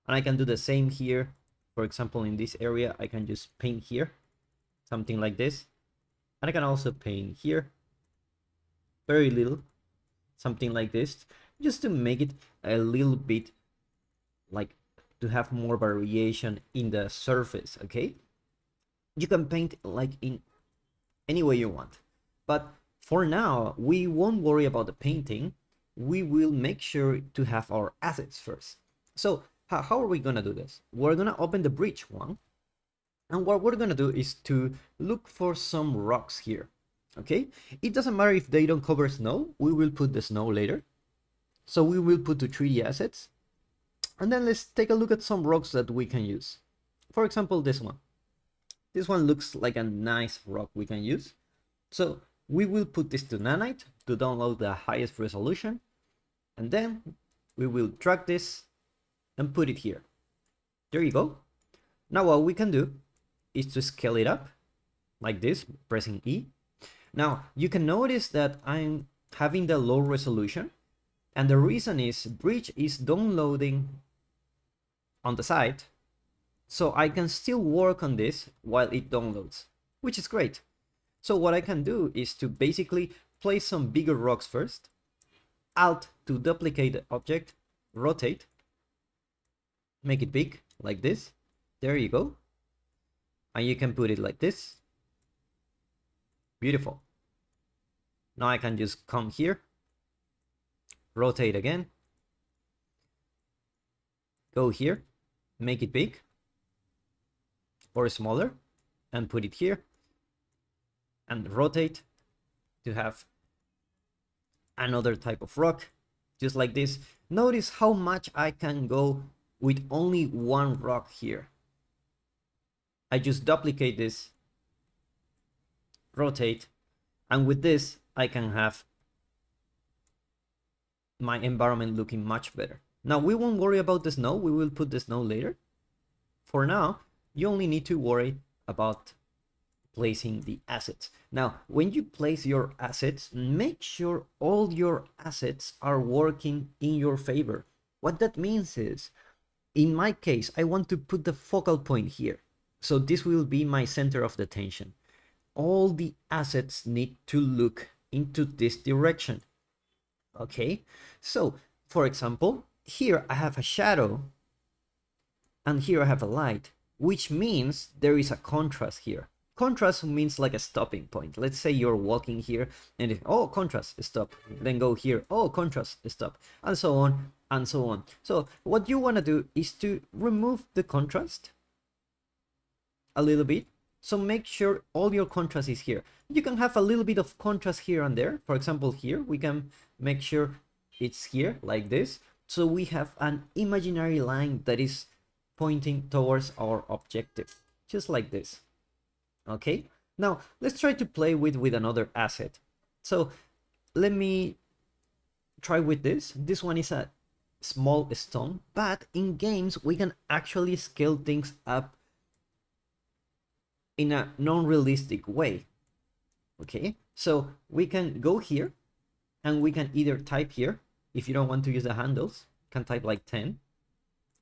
and I can do the same here. For example, in this area, I can just paint here, something like this. And I can also paint here, very little, something like this, just to make it a little bit like to have more variation in the surface, okay? You can paint like in any way you want. But for now, we won't worry about the painting. We will make sure to have our assets first. So how are we gonna do this? We're gonna open the bridge one, and what we're gonna do is to look for some rocks here. Okay, it doesn't matter if they don't cover snow, we will put the snow later. So we will put the 3D assets, and then let's take a look at some rocks that we can use. For example, this one. This one looks like a nice rock we can use. So we will put this to Nanite to download the highest resolution, and then we will drag this and put it here. There you go. Now what we can do is to scale it up like this, pressing E. Now you can notice that I'm having the low resolution, and the reason is Bridge is downloading on the side, so I can still work on this while it downloads, which is great. So what I can do is to basically place some bigger rocks first, Alt to duplicate the object, rotate, make it big like this. There you go. And you can put it like this. Beautiful. Now I can just come here, rotate again, go here, make it big or smaller, and put it here, and rotate to have another type of rock, just like this. Notice how much I can go with only one rock here. I just duplicate this, rotate, and with this I can have my environment looking much better. Now we won't worry about the snow, we will put the snow later. For now, you only need to worry about placing the assets. Now, when you place your assets, make sure all your assets are working in your favor. What that means is, in my case, I want to put the focal point here. So this will be my center of the tension. All the assets need to look into this direction. Okay, so for example, here I have a shadow and here I have a light, which means there is a contrast here. Contrast means like a stopping point. Let's say you're walking here and oh, contrast, stop. Then go here, oh, contrast, stop, and so on and so on. So what you want to do is to remove the contrast a little bit. So make sure all your contrast is here. You can have a little bit of contrast here and there. For example, here we can make sure it's here like this. So we have an imaginary line that is pointing towards our objective, just like this. Okay, now let's try to play with another asset. So let me try with this. This one is a small stone, but in games we can actually scale things up in a non-realistic way. Okay, so we can go here and we can either type here, if you don't want to use the handles, you can type like 10.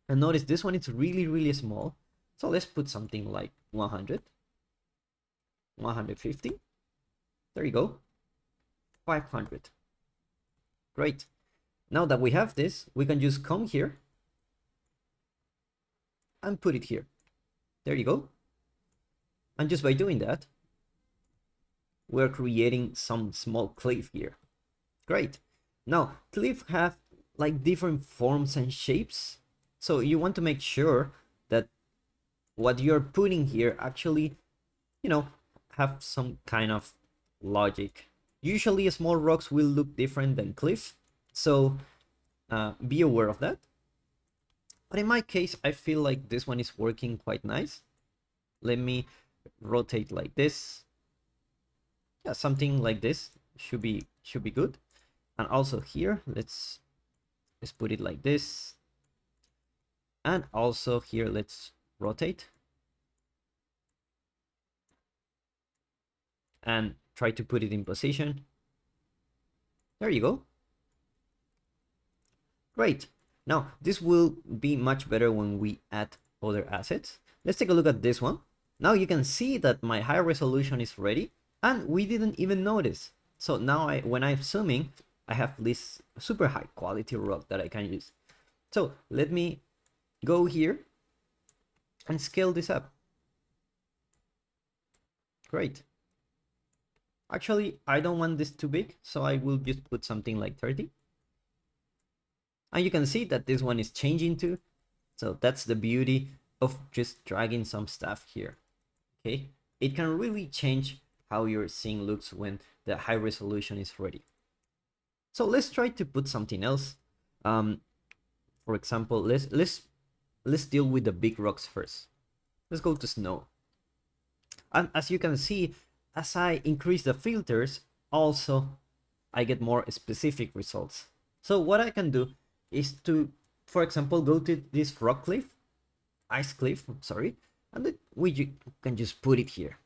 And notice this one is really small. So let's put something like 100, 150. There you go. 500. Great. Now that we have this, we can just come here and put it here. There you go. And just by doing that, we're creating some small cliff here. Great. Now, cliff have like different forms and shapes. So you want to make sure that what you're putting here actually, you know, have some kind of logic. Usually small rocks will look different than cliff. So be aware of that. But in my case, I feel like this one is working quite nice. Let me rotate like this. Yeah, something like this should be good. And also here, let's put it like this. And also here, let's rotate and try to put it in position. There you go. Great. Now this will be much better when we add other assets. Let's take a look at this one. Now you can see that my high resolution is ready and we didn't even notice. So now when I'm zooming, I have this super high quality rock that I can use. So let me go here and scale this up. Great. Actually, I don't want this too big, so I will just put something like 30. And you can see that this one is changing too. So that's the beauty of just dragging some stuff here. Okay, it can really change how your scene looks when the high resolution is ready. So let's try to put something else. For example, let's deal with the big rocks first. Let's go to snow. And as you can see, as I increase the filters, also I get more specific results. So what I can do is to, for example, go to this rock cliff, ice cliff, sorry, and then we can just put it here.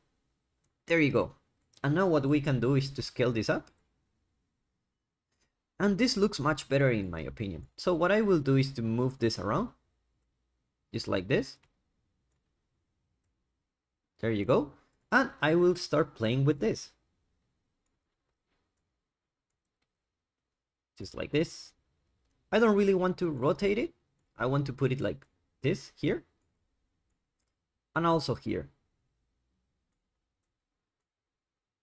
There you go. And now what we can do is to scale this up. And this looks much better in my opinion. So what I will do is to move this around, just like this. There you go. And I will start playing with this. Just like this. I don't really want to rotate it. I want to put it like this here. And also here.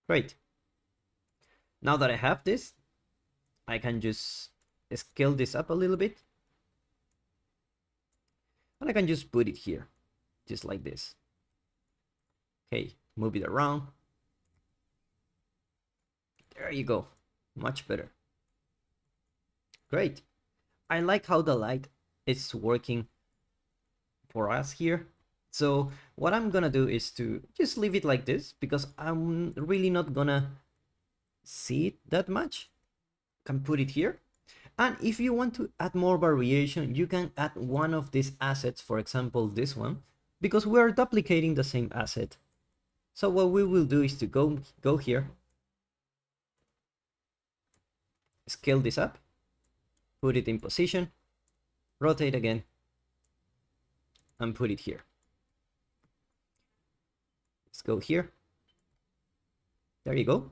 Great. Now that I have this, I can just scale this up a little bit. And I can just put it here, just like this. Okay, move it around. There you go, much better. Great. I like how the light is working for us here. So what I'm gonna do is to just leave it like this, because I'm really not gonna see it that much. Can put it here. And if you want to add more variation, you can add one of these assets, for example this one, because we are duplicating the same asset. So what we will do is to go here, scale this up, put it in position, rotate again, and put it here. Let's go here. There you go.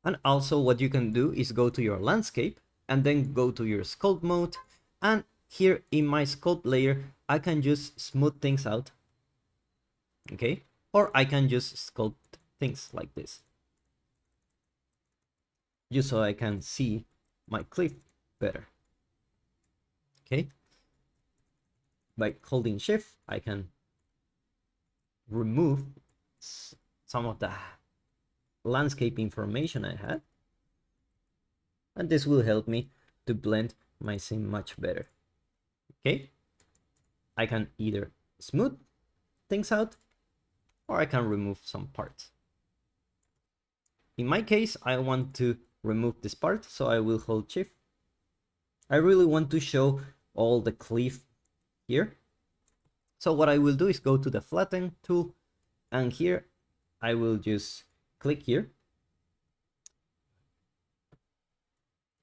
And also what you can do is go to your landscape and then go to your sculpt mode. And here in my sculpt layer, I can just smooth things out. Okay. Or I can just sculpt things like this. Just so I can see my cliff better. Okay. By holding shift, I can remove some of the landscape information I had, and this will help me to blend my scene much better. Okay, I can either smooth things out or I can remove some parts. In my case, I want to remove this part, so I will hold shift. I really want to show all the cliff here, so what I will do is go to the flatten tool, and here I will just click here.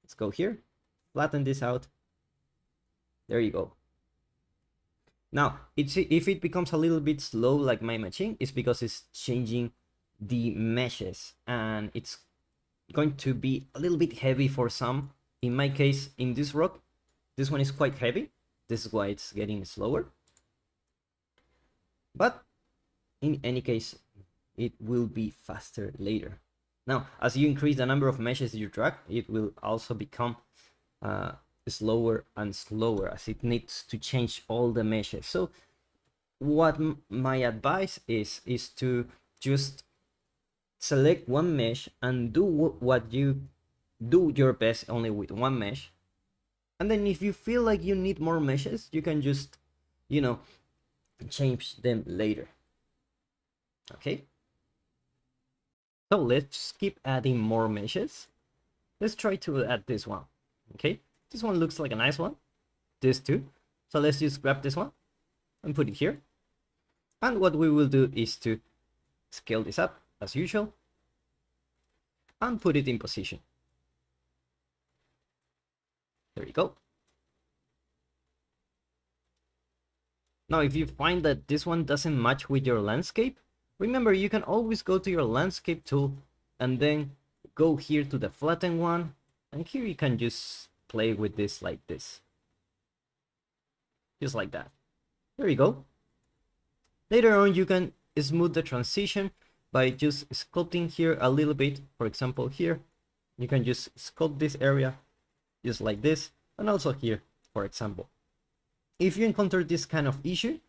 Let's go here, flatten this out. There you go. Now, if it becomes a little bit slow like my machine, it's because it's changing the meshes and it's going to be a little bit heavy for some. In my case, in this rock, this one is quite heavy. This is why it's getting slower. But in any case, it will be faster later. Now, as you increase the number of meshes you drag, it will also become slower and slower, as it needs to change all the meshes. So what my advice is to just select one mesh and do what you do your best only with one mesh. And then if you feel like you need more meshes, you can just, you know, change them later. Okay. So let's keep adding more meshes. Let's try to add this one. Okay, this one looks like a nice one. This too. So let's just grab this one and put it here. And what we will do is to scale this up as usual and put it in position. There you go. Now, if you find that this one doesn't match with your landscape, remember, you can always go to your landscape tool and then go here to the flatten one. And here you can just play with this like this. Just like that. There you go. Later on, you can smooth the transition by just sculpting here a little bit. For example, here, you can just sculpt this area just like this. And also here, for example. If you encounter this kind of issue,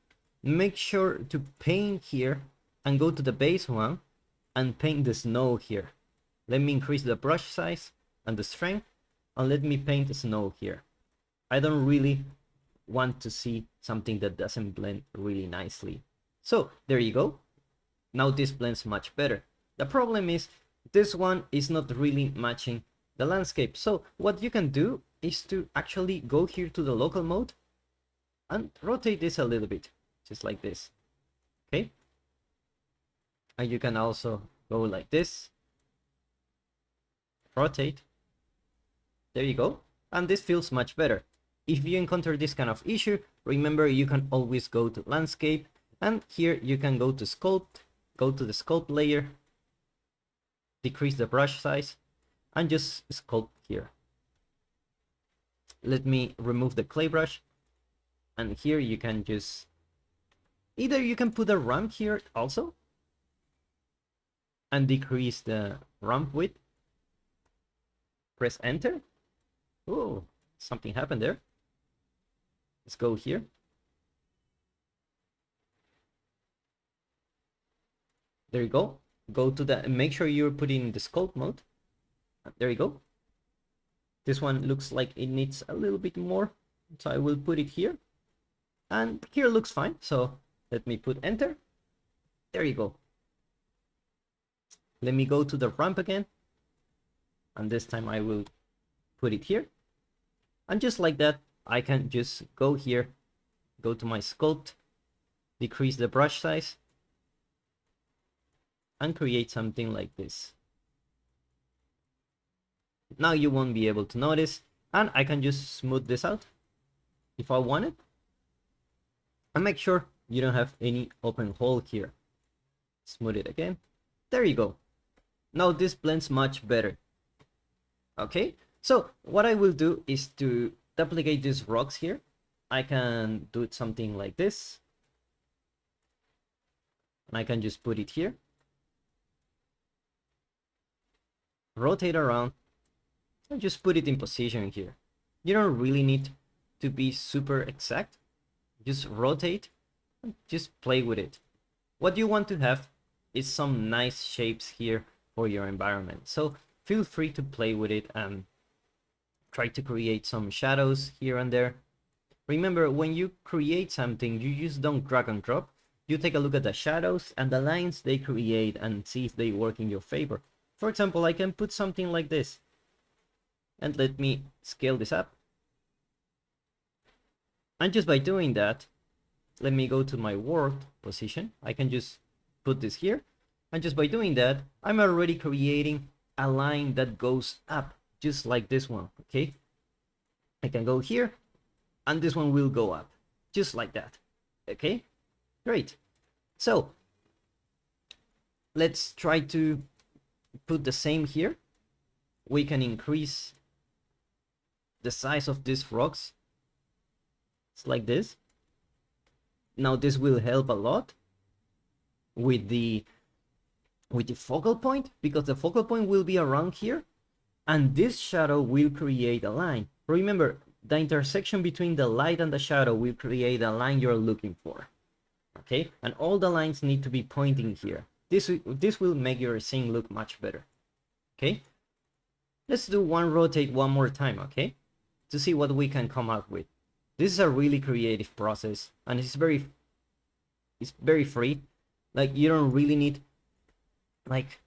make sure to paint here and go to the base one and paint the snow here. Let me increase the brush size and the strength, and let me paint the snow here. I don't really want to see something that doesn't blend really nicely. So there you go. Now this blends much better. The problem is this one is not really matching the landscape. So what you can do is to actually go here to the local mode and rotate this a little bit, just like this. Okay? And you can also go like this. Rotate. There you go. And this feels much better. If you encounter this kind of issue, remember you can always go to landscape, and here you can go to sculpt, go to the sculpt layer, decrease the brush size, and just sculpt here. Let me remove the clay brush, and here you can just, either you can put a ramp here also, and decrease the ramp width. Press enter. Oh, something happened there. Let's go here. There you go. Go to the, make sure you're putting the sculpt mode. There you go. This one looks like it needs a little bit more, so I will put it here. And here looks fine, so let me put enter. There you go. Let me go to the ramp again, and this time I will put it here. And just like that, I can just go here, go to my sculpt, decrease the brush size, and create something like this. Now you won't be able to notice, and I can just smooth this out if I want it. And make sure you don't have any open hole here. Smooth it again. There you go. Now this blends much better. Okay, so what I will do is to duplicate these rocks here. I can do it something like this. And I can just put it here. Rotate around. And just put it in position here. You don't really need to be super exact. Just rotate and just play with it. What you want to have is some nice shapes here for your environment. So feel free to play with it and try to create some shadows here and there. Remember, when you create something, you just don't drag and drop. You take a look at the shadows and the lines they create and see if they work in your favor. For example, I can put something like this. And let me scale this up. And just by doing that, let me go to my world position. I can just put this here. And just by doing that, I'm already creating a line that goes up, just like this one, okay? I can go here, and this one will go up, just like that, okay? Great. So, let's try to put the same here. We can increase the size of these rocks. It's like this. Now this will help a lot with the focal point, because the focal point will be around here, and this shadow will create a line. Remember, the intersection between the light and the shadow will create a line you're looking for. Okay, and all the lines need to be pointing here. This will make your scene look much better. Okay, let's do one rotate one more time, okay, to see what we can come up with. This is a really creative process, and it's very free. Like, you don't really need, like,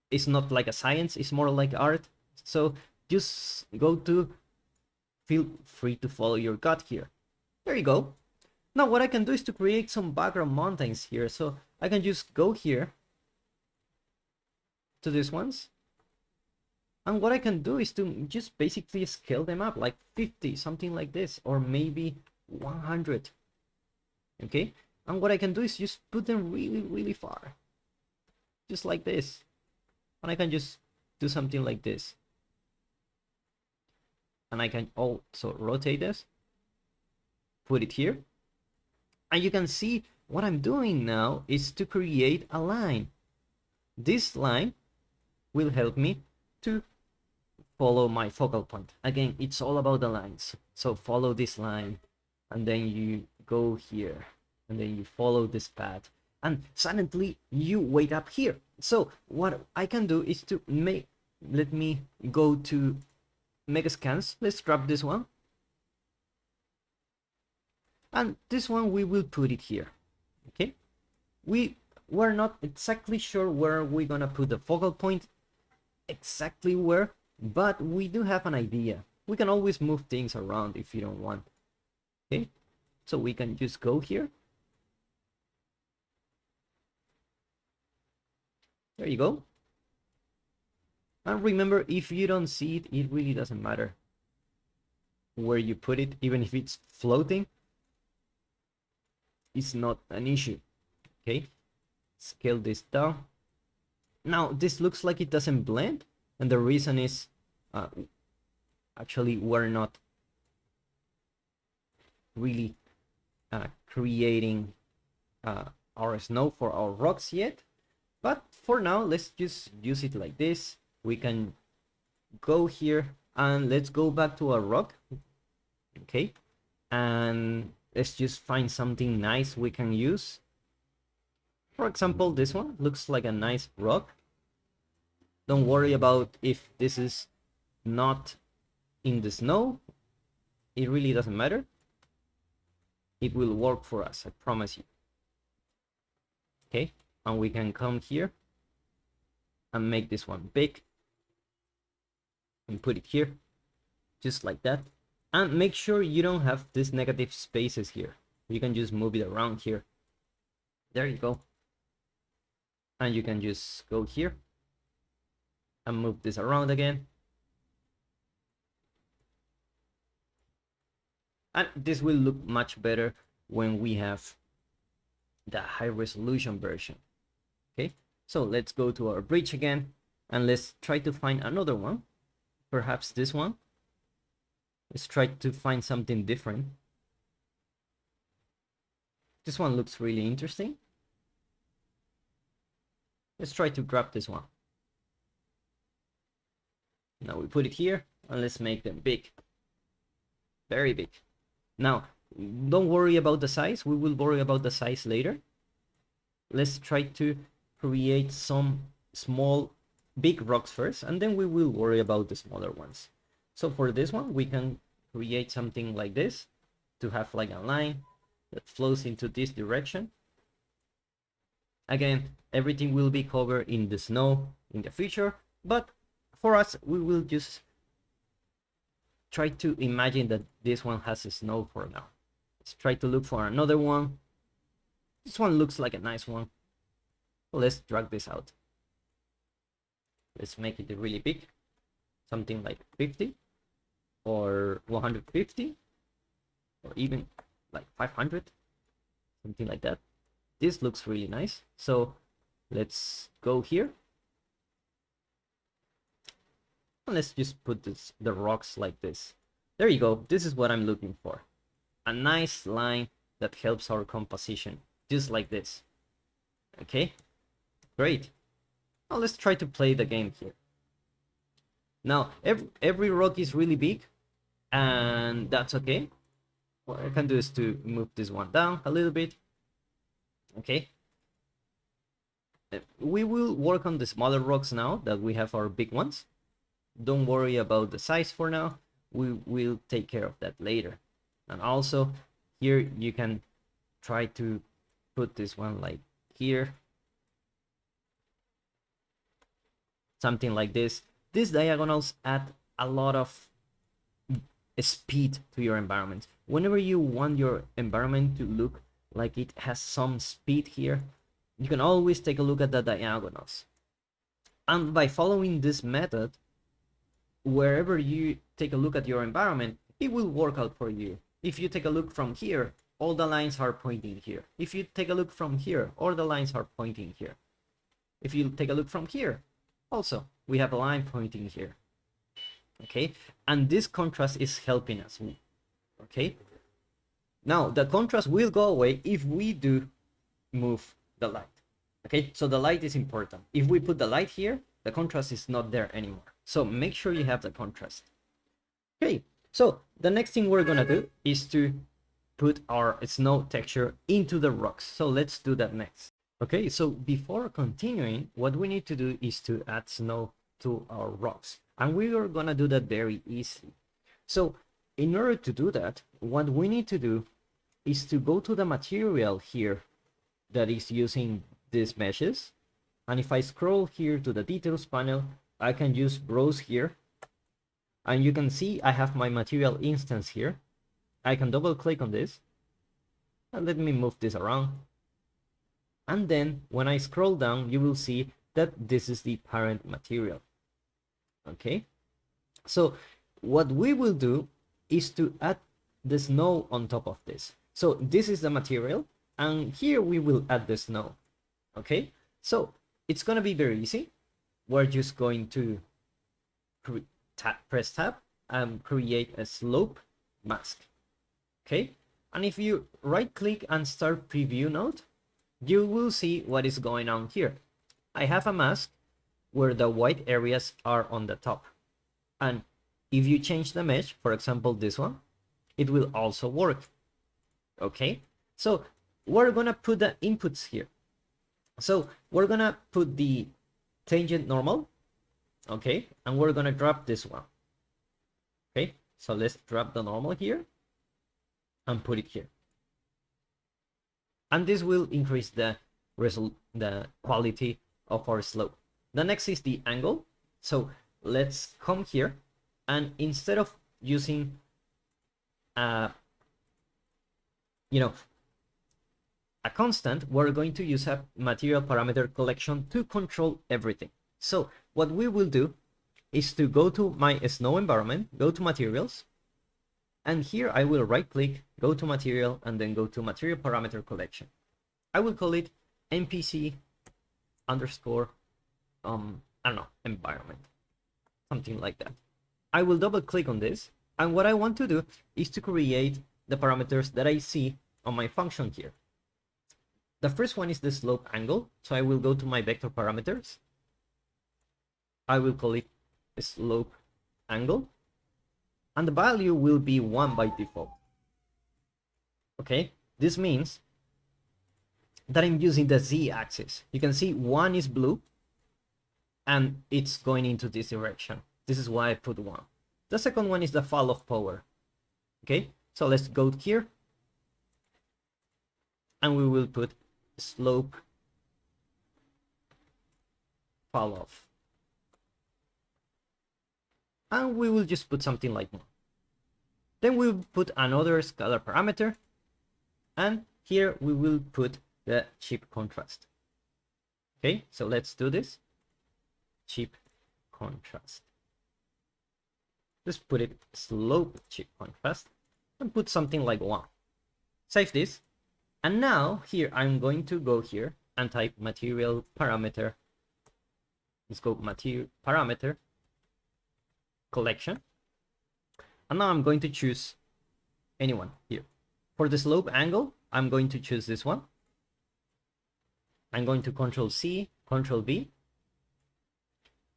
it's not like a science, it's more like art. So just feel free to follow your gut here. There you go. Now what I can do is to create some background mountains here. So I can just go here to these ones. And what I can do is to just basically scale them up, like 50, something like this, or maybe 100. Okay? And what I can do is just put them really, really far. Just like this. And I can just do something like this. And I can also rotate this. Put it here. And you can see what I'm doing now is to create a line. This line will help me to follow my focal point. Again, it's all about the lines. So follow this line, and then you go here, and then you follow this path, and suddenly you wake up here. So what I can do is to let me go to Megascans. Let's grab this one. And this one we will put it here. Okay? we're not exactly sure where we're gonna put the focal point, exactly where, but we do have an idea. We can always move things around if you don't want. Okay, so we can just go here. There you go. And remember, if you don't see it, it really doesn't matter where you put it, even if it's floating. It's not an issue. Okay, scale this down. Now this looks like it doesn't blend, and the reason is actually we're not really creating our snow for our rocks yet, but for now let's just use it like this. We can go here and let's go back to our rock. Okay, and let's just find something nice we can use. For example, this one looks like a nice rock. Don't worry about if this is not in the snow. It really doesn't matter. It will work for us, I promise you. Okay, and we can come here and make this one big and put it here, just like that. And make sure you don't have these negative spaces here. You can just move it around here. There you go. And you can just go here and move this around again. And this will look much better when we have the high resolution version. Okay, so let's go to our bridge again and let's try to find another one. Perhaps this one. Let's try to find something different. This one looks really interesting. Let's try to grab this one. Now we put it here and let's make them big. Very big. Now, don't worry about the size. We will worry about the size later. Let's try to create some big rocks first, and then we will worry about the smaller ones. So for this one, we can create something like this to have like a line that flows into this direction. Again, everything will be covered in the snow in the future, but for us, we will just try to imagine that this one has snow for now. Let's try to look for another one. This one looks like a nice one. Let's drag this out. Let's make it really big. Something like 50 or 150 or even like 500. Something like that. This looks really nice. So let's go here. And let's just put the rocks like this. There you go. This is what I'm looking for. A nice line that helps our composition. Just like this. Okay? Great. Now let's try to play the game here. Now, every rock is really big. And that's okay. What I can do is to move this one down a little bit. Okay? We will work on the smaller rocks now that we have our big ones. Don't worry about the size for now. We will take care of that later. And also here you can try to put this one like here. Something like this. These diagonals add a lot of speed to your environment. Whenever you want your environment to look like it has some speed here, you can always take a look at the diagonals. And by following this method, wherever you take a look at your environment, it will work out for you. If you take a look from here, all the lines are pointing here. If you take a look from here, all the lines are pointing here. If you take a look from here, also, we have a line pointing here. Okay, and this contrast is helping us. Okay, now the contrast will go away if we do move the light. Okay, so the light is important. If we put the light here, the contrast is not there anymore. So make sure you have the contrast. Okay, so the next thing we're gonna do is to put our snow texture into the rocks. So let's do that next. Okay, so before continuing, what we need to do is to add snow to our rocks. And we are gonna do that very easily. So in order to do that, what we need to do is to go to the material here that is using these meshes. And if I scroll here to the details panel, I can just browse here. And you can see I have my material instance here. I can double click on this. And let me move this around. And then when I scroll down, you will see that this is the parent material. Okay. So what we will do is to add the snow on top of this. So this is the material. And here we will add the snow. Okay. So it's going to be very easy. We're just going to press tab and create a slope mask. Okay. And if you right click and start preview node, you will see what is going on here. I have a mask where the white areas are on the top. And if you change the mesh, for example, this one, it will also work. Okay. So we're going to put the inputs here. So we're going to put the tangent normal. Okay. And we're going to drop this one. Okay. So let's drop the normal here and put it here. And this will increase the quality of our slope. The next is the angle. So let's come here, and instead of using a constant, we're going to use a material parameter collection to control everything. So what we will do is to go to my snow environment, go to materials, and here I will right click, go to material, and then go to material parameter collection. I will call it NPC underscore, I don't know, environment, something like that. I will double click on this. And what I want to do is to create the parameters that I see on my function here. The first one is the slope angle. So I will go to my vector parameters. I will call it slope angle. And the value will be 1 by default. Okay, this means that I'm using the z-axis. You can see 1 is blue and it's going into this direction. This is why I put 1. The second one is the fall of power. Okay, so let's go here and we will put slope fall off. And we will just put something like 1. Then we'll put another scalar parameter, and here we will put the chip contrast. Okay, so let's do this. Chip contrast. Let's put it slope chip contrast and put something like 1. Save this. And now here I'm going to go here and type material parameter. Let's go material parameter collection. And now I'm going to choose anyone here. For the slope angle, I'm going to choose this one. I'm going to Control C, Control V.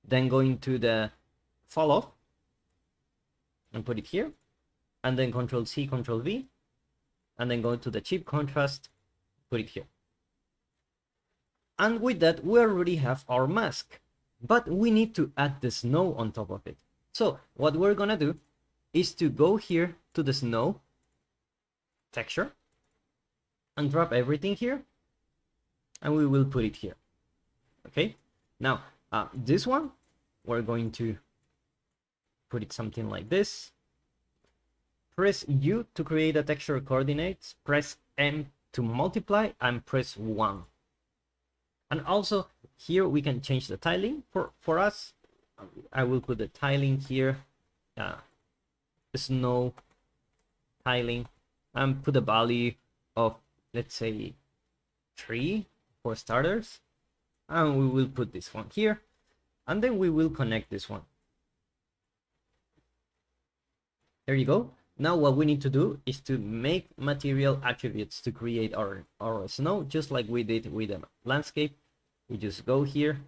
Then going to the fall off and put it here. And then Control C, Control V. And then go to the chip contrast, put it here. And with that, we already have our mask. But we need to add the snow on top of it. So what we're gonna do is to go here to the snow texture and drop everything here, and we will put it here. Okay, now this one we're going to put it something like this. Press U to create a texture coordinates, press M to multiply, and press 1. And also here we can change the tiling. For us, I will put the tiling here, snow tiling, and put a value of, let's say, 3 for starters. And we will put this one here, and then we will connect this one. There you go. Now what we need to do is to make material attributes to create our snow, just like we did with the landscape. We just go here,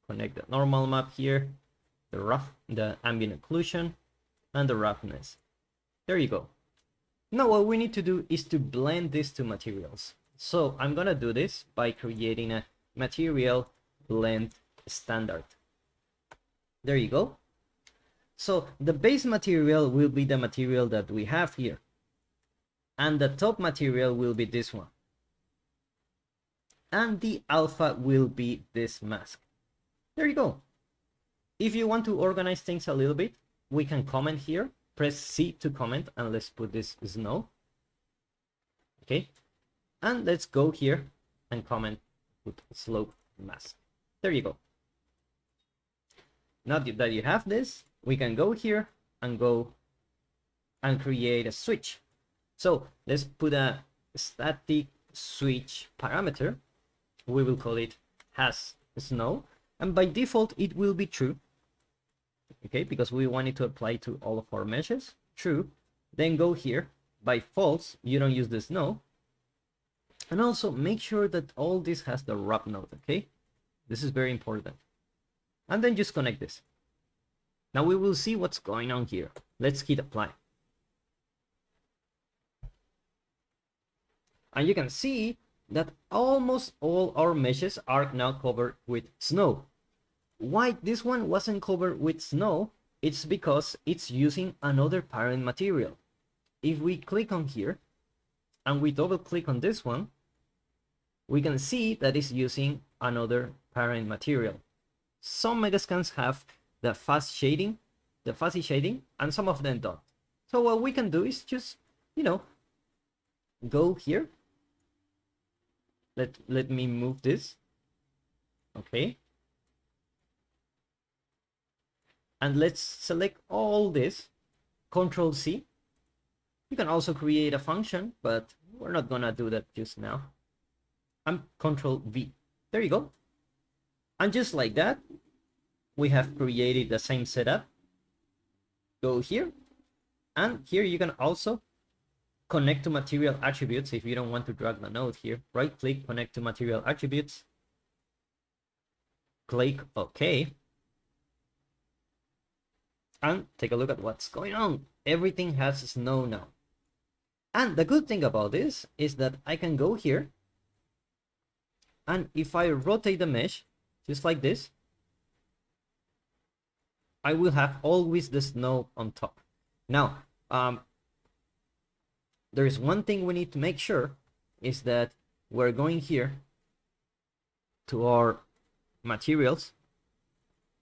connect the normal map here, the ambient occlusion, and the roughness. There you go. Now what we need to do is to blend these two materials. So I'm gonna do this by creating a material blend standard. There you go. So the base material will be the material that we have here, and the top material will be this one. and the alpha will be this mask. There you go. If you want to organize things a little bit, we can comment here. Press C to comment, and let's put this snow. Okay, and let's go here and comment with slope mask. There you go. Now that you have this, we can go here and go and create a switch. So let's put a static switch parameter. We will call it has snow, and by default it will be true. Okay, because we want it to apply to all of our meshes. True. Then go here. By false, you don't use the snow. And also make sure that all this has the wrap node. Okay, this is very important. And then just connect this. Now we will see what's going on here. Let's hit apply. And you can see that almost all our meshes are now covered with snow. Why this one wasn't covered with snow? It's because it's using another parent material. If we click on here and we double click on this one, we can see that it's using another parent material. Some Megascans have the fuzzy shading, and some of them don't. So what we can do is just, go here. Let me move this. Okay. And let's select all this, Control C. You can also create a function, but we're not gonna do that just now. And Control V. There you go. And just like that, we have created the same setup. Go here, and here you can also connect to material attributes if you don't want to drag the node here. Right click, connect to material attributes. Click OK. And take a look at what's going on. Everything has snow now. And the good thing about this is that I can go here, and if I rotate the mesh just like this, I will have always the snow on top. Now, there is one thing we need to make sure is that we're going here to our materials,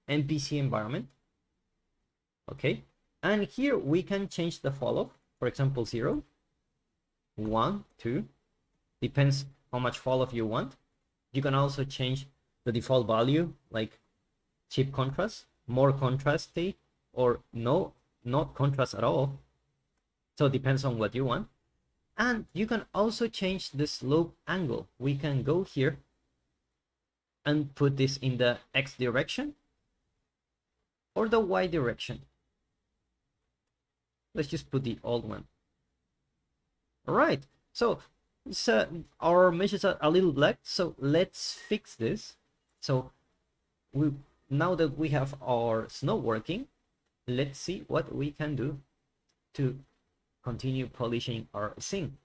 NPC environment. Okay, and here we can change the follow, for example 0, 1, 2, depends how much follow you want. You can also change the default value, like cheap contrast, more contrasty, or no, not contrast at all. So it depends on what you want. And you can also change the slope angle. We can go here and put this in the X direction or the Y direction. Let's just put the old one. All right, so our meshes are a little black, so let's fix this. So now that we have our snow working, let's see what we can do to continue polishing our scene.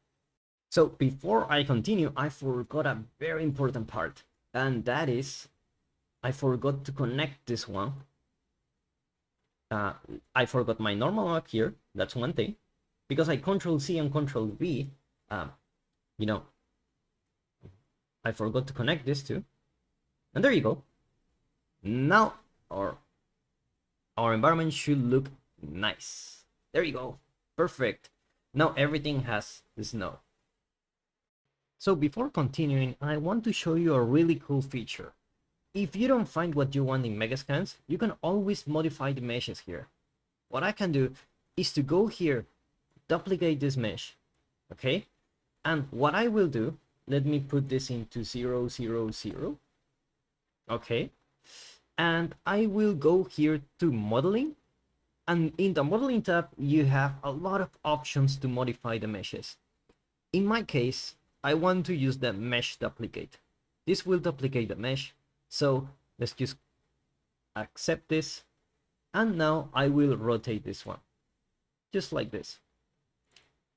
So before I continue, I forgot a very important part, and that is I forgot to connect this one. I forgot my normal map here. That's one thing, because I Control C and Control V. I forgot to connect this two, and there you go. Now our environment should look nice. There you go. Perfect. Now everything has the snow. So before continuing, I want to show you a really cool feature. If you don't find what you want in Megascans, you can always modify the meshes here. What I can do is to go here, duplicate this mesh, okay? And what I will do, let me put this into 0, 0, 0, okay? And I will go here to modeling, and in the modeling tab, you have a lot of options to modify the meshes. In my case, I want to use the mesh duplicate. This will duplicate the mesh. So let's just accept this, and now I will rotate this one just like this.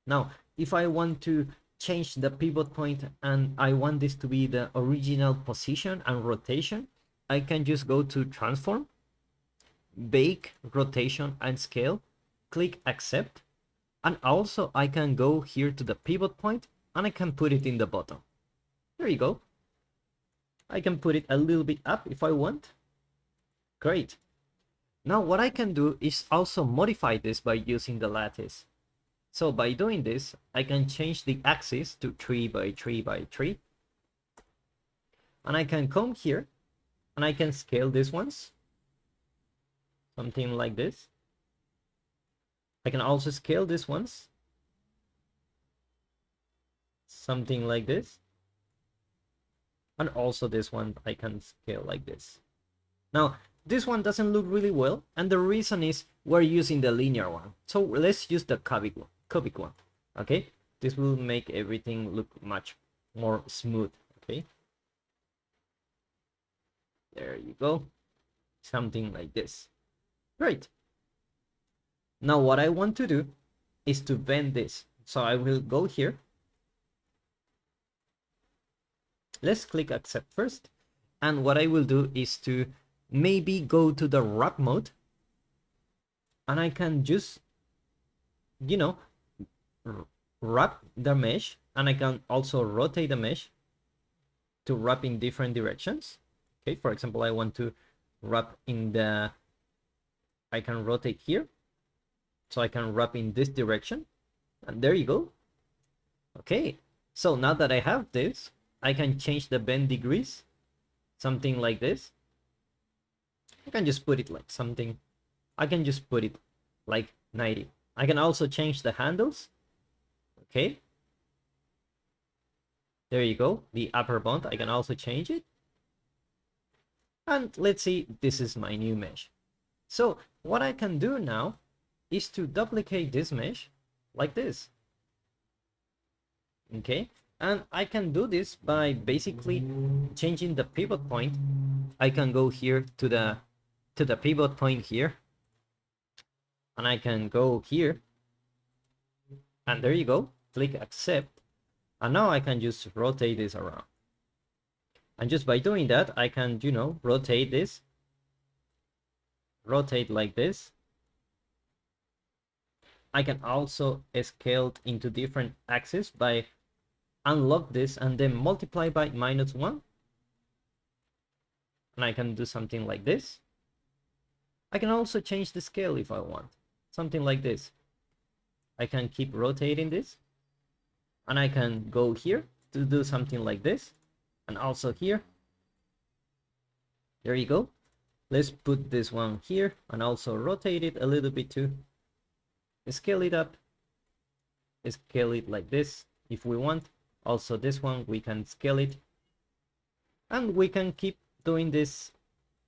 Now if I want to change the pivot point and I want this to be the original position and rotation, I can just go to transform, bake, rotation and scale, click accept, and also I can go here to the pivot point and I can put it in the bottom. There you go. I can put it a little bit up if I want. Great. Now what I can do is also modify this by using the lattice. So by doing this, I can change the axis to 3 by 3 by 3. And I can come here and I can scale these ones. Something like this. I can also scale these ones. Something like this. And also this one I can scale like this. Now, this one doesn't look really well, and the reason is we're using the linear one. So let's use the cubic one. Okay? This will make everything look much more smooth. Okay? There you go. Something like this. Great. Now what I want to do is to bend this. So I will go here. Let's click accept first. And what I will do is to maybe go to the wrap mode. And I can just, you know, wrap the mesh. And I can also rotate the mesh to wrap in different directions. Okay, for example, I want to wrap in the, I can rotate here. So I can wrap in this direction. And there you go. Okay, so now that I have this, I can change the bend degrees. Something like this. I can just put it like something. I can just put it like 90. I can also change the handles. Okay. There you go. The upper bound, I can also change it. And let's see, this is my new mesh. So what I can do now is to duplicate this mesh like this. Okay. And I can do this by basically changing the pivot point. I can go here to the pivot point here. And I can go here. And there you go. Click accept. And now I can just rotate this around. And just by doing that, I can, you know, rotate this. Rotate like this. I can also scale it into different axes by unlock this and then multiply by -1. And I can do something like this. I can also change the scale if I want. Something like this. I can keep rotating this. And I can go here to do something like this. And also here. There you go. Let's put this one here and also rotate it a little bit too. Scale it up. Scale it like this if we want. Also this one, we can scale it. And we can keep doing this.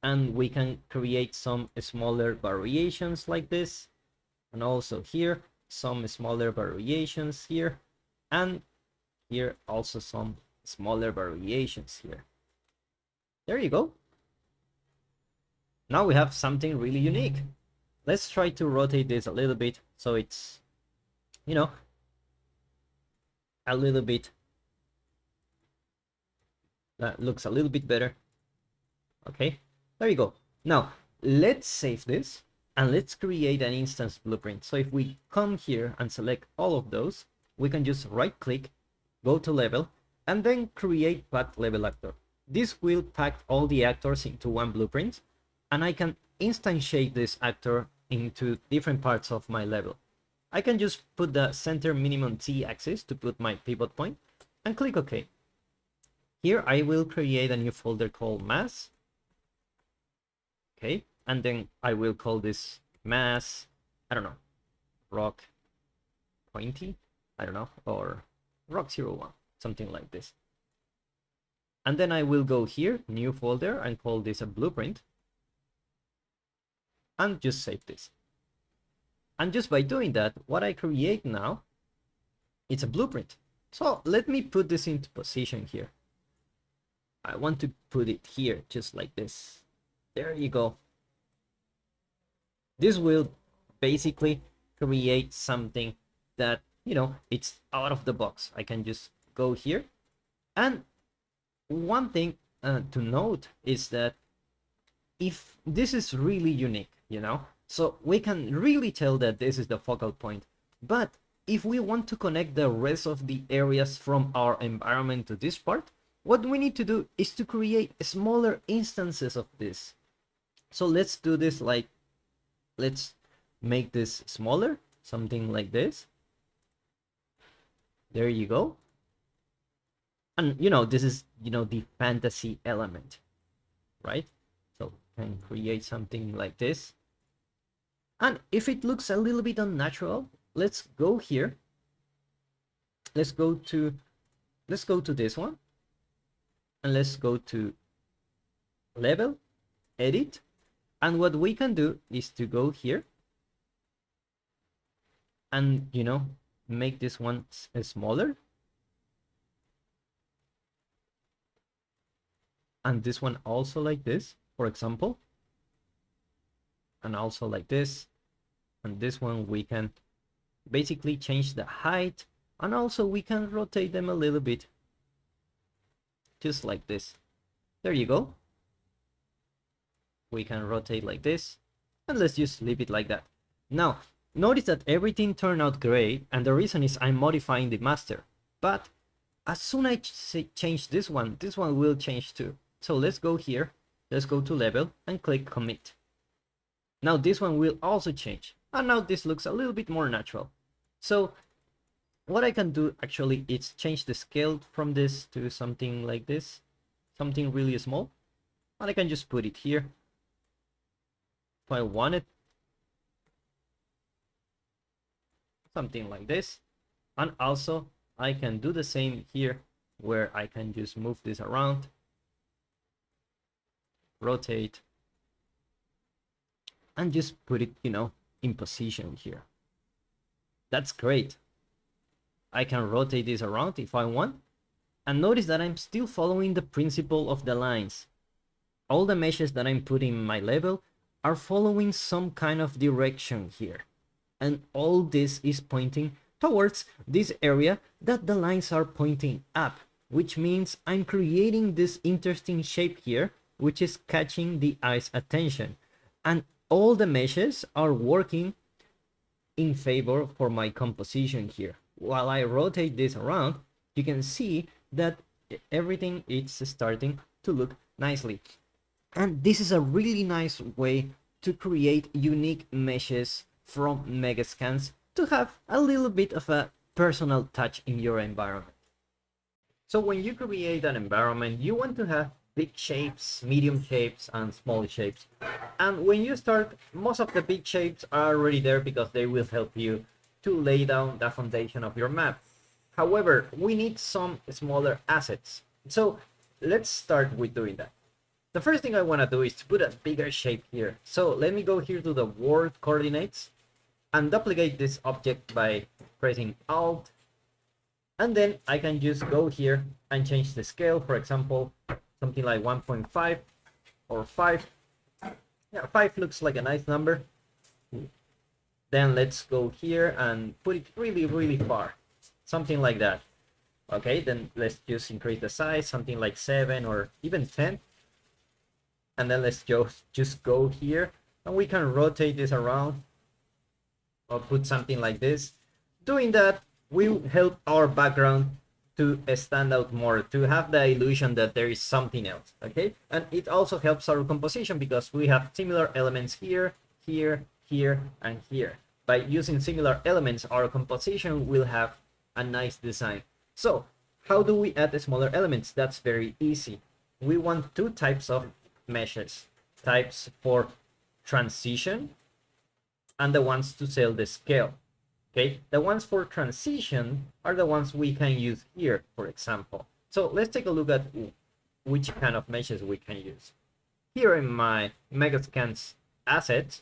And we can create some smaller variations like this. And also here, some smaller variations here. And here also some smaller variations here. There you go. Now we have something really unique. Let's try to rotate this a little bit so it's, you know, a little bit, that looks a little bit better. Okay, there you go. Now let's save this and let's create an instance blueprint. So if we come here and select all of those, we can just right click, go to level, and then create path level actor. This will pack all the actors into one blueprint, and I can instantiate this actor into different parts of my level. I can just put the center minimum T axis to put my pivot point and click OK. Here I will create a new folder called mass. Okay, and then I will call this mass, I don't know, rock pointy, I don't know, or rock 01, something like this. And then I will go here, new folder, and call this a blueprint. And just save this. And just by doing that, what I create now, it's a blueprint. So let me put this into position here. I want to put it here, just like this. There you go. This will basically create something that, you know, it's out of the box. I can just go here. And one thing to note is that if this is really unique, you know, so we can really tell that this is the focal point. But if we want to connect the rest of the areas from our environment to this part, what we need to do is to create smaller instances of this. So let's do this like, let's make this smaller, something like this. There you go. And this is the fantasy element, right? So can create something like this. And if it looks a little bit unnatural, let's go here. Let's go to this one, and let's go to level, edit, and what we can do is to go here and make this one smaller, and this one also like this, for example, and also like this, and this one we can basically change the height, and also we can rotate them a little bit, just like this. There you go. We can rotate like this, and let's just leave it like that. Now notice that everything turned out great, and the reason is I'm modifying the master, but as soon as I change this one will change too. So let's go here, let's go to level and click commit. Now this one will also change, and now this looks a little bit more natural. So what I can do actually is change the scale from this to something like this, something really small, and I can just put it here if I want it, something like this. And also I can do the same here, where I can just move this around, rotate, and just put it in position here. That's great. I can rotate this around if I want, and notice that I'm still following the principle of the lines. All the meshes that I'm putting in my level are following some kind of direction here, and all this is pointing towards this area that the lines are pointing up, which means I'm creating this interesting shape here, which is catching the eye's attention, and all the meshes are working in favor for my composition here. While I rotate this around, you can see that everything is starting to look nicely. And this is a really nice way to create unique meshes from Megascans to have a little bit of a personal touch in your environment. So when you create an environment, you want to have big shapes, medium shapes, and small shapes. And when you start, most of the big shapes are already there because they will help you to lay down the foundation of your map. However, we need some smaller assets. So let's start with doing that. The first thing I want to do is to put a bigger shape here. So let me go here to the world coordinates and duplicate this object by pressing Alt. And then I can just go here and change the scale, for example, something like 1.5 or 5. Yeah, 5 looks like a nice number. Then let's go here and put it really, really far. Something like that. Okay, then let's just increase the size, something like 7 or even 10. And then let's just go here and we can rotate this around or put something like this. Doing that will help our background to stand out more, to have the illusion that there is something else. Okay, and it also helps our composition because we have similar elements here, here, here, and here. By using similar elements, our composition will have a nice design. So how do we add the smaller elements? That's very easy. We want two types of meshes, types for transition and the ones to sell the scale. Okay, the ones for transition are the ones we can use here, for example. So let's take a look at which kind of meshes we can use. Here in my Megascans assets,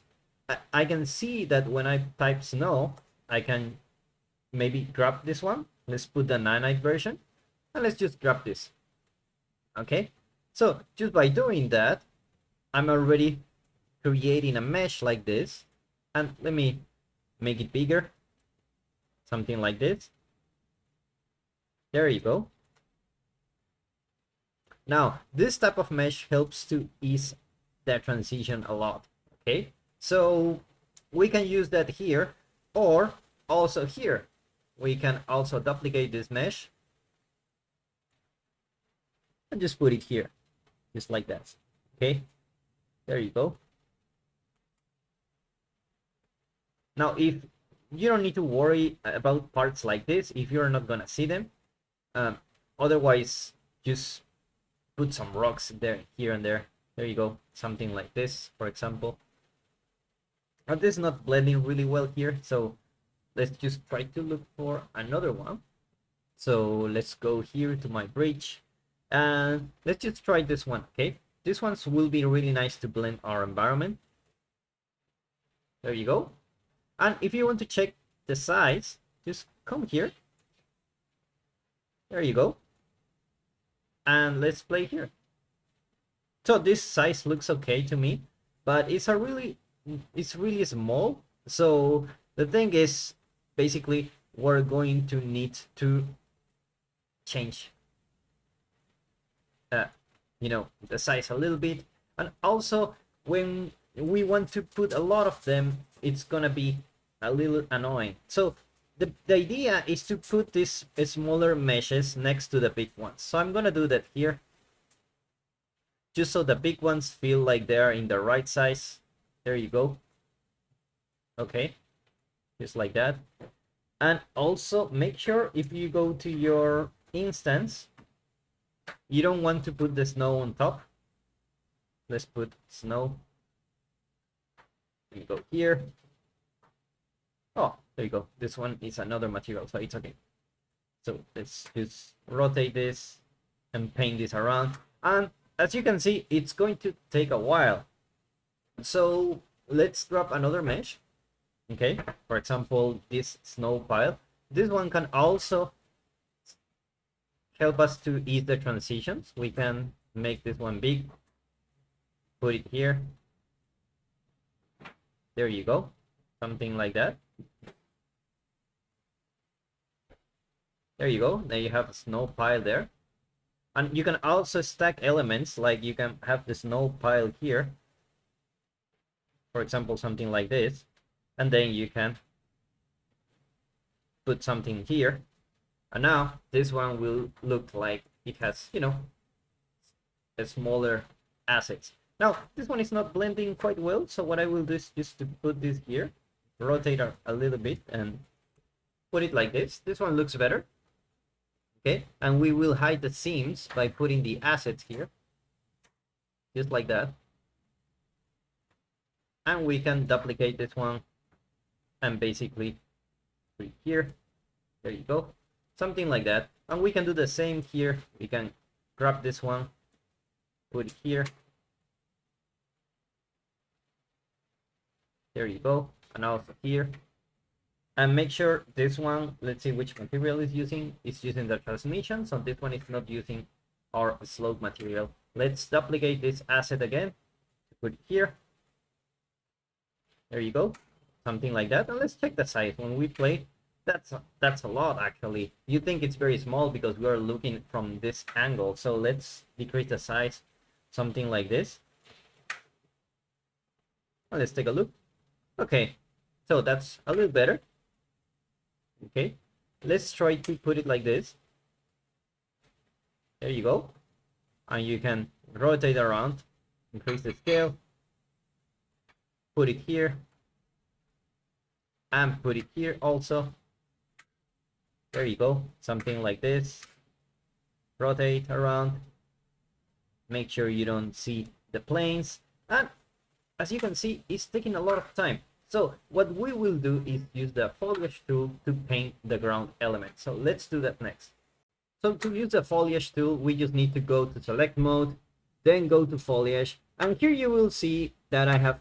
I can see that when I type snow, I can maybe grab this one. Let's put the nanite version and let's just grab this. Okay, so just by doing that, I'm already creating a mesh like this. And let me make it bigger, something like this. There you go. Now this type of mesh helps to ease the transition a lot. Okay, so we can use that here, or also here we can also duplicate this mesh and just put it here, just like that. Okay, there you go. Now, if you don't need to worry about parts like this, if you're not gonna see them, otherwise just put some rocks there, here and there. There you go, something like this, for example. Now, this is not blending really well here, so let's just try to look for another one. So let's go here to my bridge, and let's just try this one. Okay, this one will be really nice to blend our environment. There you go. And if you want to check the size, just come here. There you go. And let's play here. So this size looks okay to me, but it's really small. So the thing is, basically, we're going to need to change the size a little bit. And also, when we want to put a lot of them, it's gonna be a little annoying. So the idea is to put these smaller meshes next to the big ones. So I'm gonna do that here, just so the big ones feel like they're in the right size. There you go. Okay, just like that. And also make sure, if you go to your instance, you don't want to put the snow on top. Let's put snow. You go here. Oh, there you go. This one is another material, so it's okay. So let's just rotate this and paint this around. And as you can see, it's going to take a while. So let's grab another mesh. Okay, for example, this snow pile. This one can also help us to ease the transitions. We can make this one big, put it here. There you go, something like that. There you go. Now you have a snow pile there. And you can also stack elements, like you can have the snow pile here. For example, something like this. And then you can put something here. And now this one will look like it has, a smaller assets. Now, this one is not blending quite well. So what I will do is just to put this here, rotate a little bit and put it like this. This one looks better. Okay, and we will hide the seams by putting the assets here, just like that. And we can duplicate this one and basically put it here. There you go, something like that. And we can do the same here. We can grab this one, put it here. There you go, and also here. And make sure this one, let's see which material is using. It's using the transmission, so this one is not using our slope material. Let's duplicate this asset again, put it here. There you go, something like that. And let's check the size. When we play, that's a lot actually. You think it's very small because we are looking from this angle. So let's decrease the size, something like this. And let's take a look. Okay, so that's a little better. Okay, let's try to put it like this. There you go. And you can rotate around, increase the scale, put it here, and put it here also. There you go, something like this. Rotate around, make sure you don't see the planes. And as you can see, it's taking a lot of time. So what we will do is use the foliage tool to paint the ground element. So let's do that next. So to use the foliage tool, we just need to go to select mode, then go to foliage. And here you will see that I have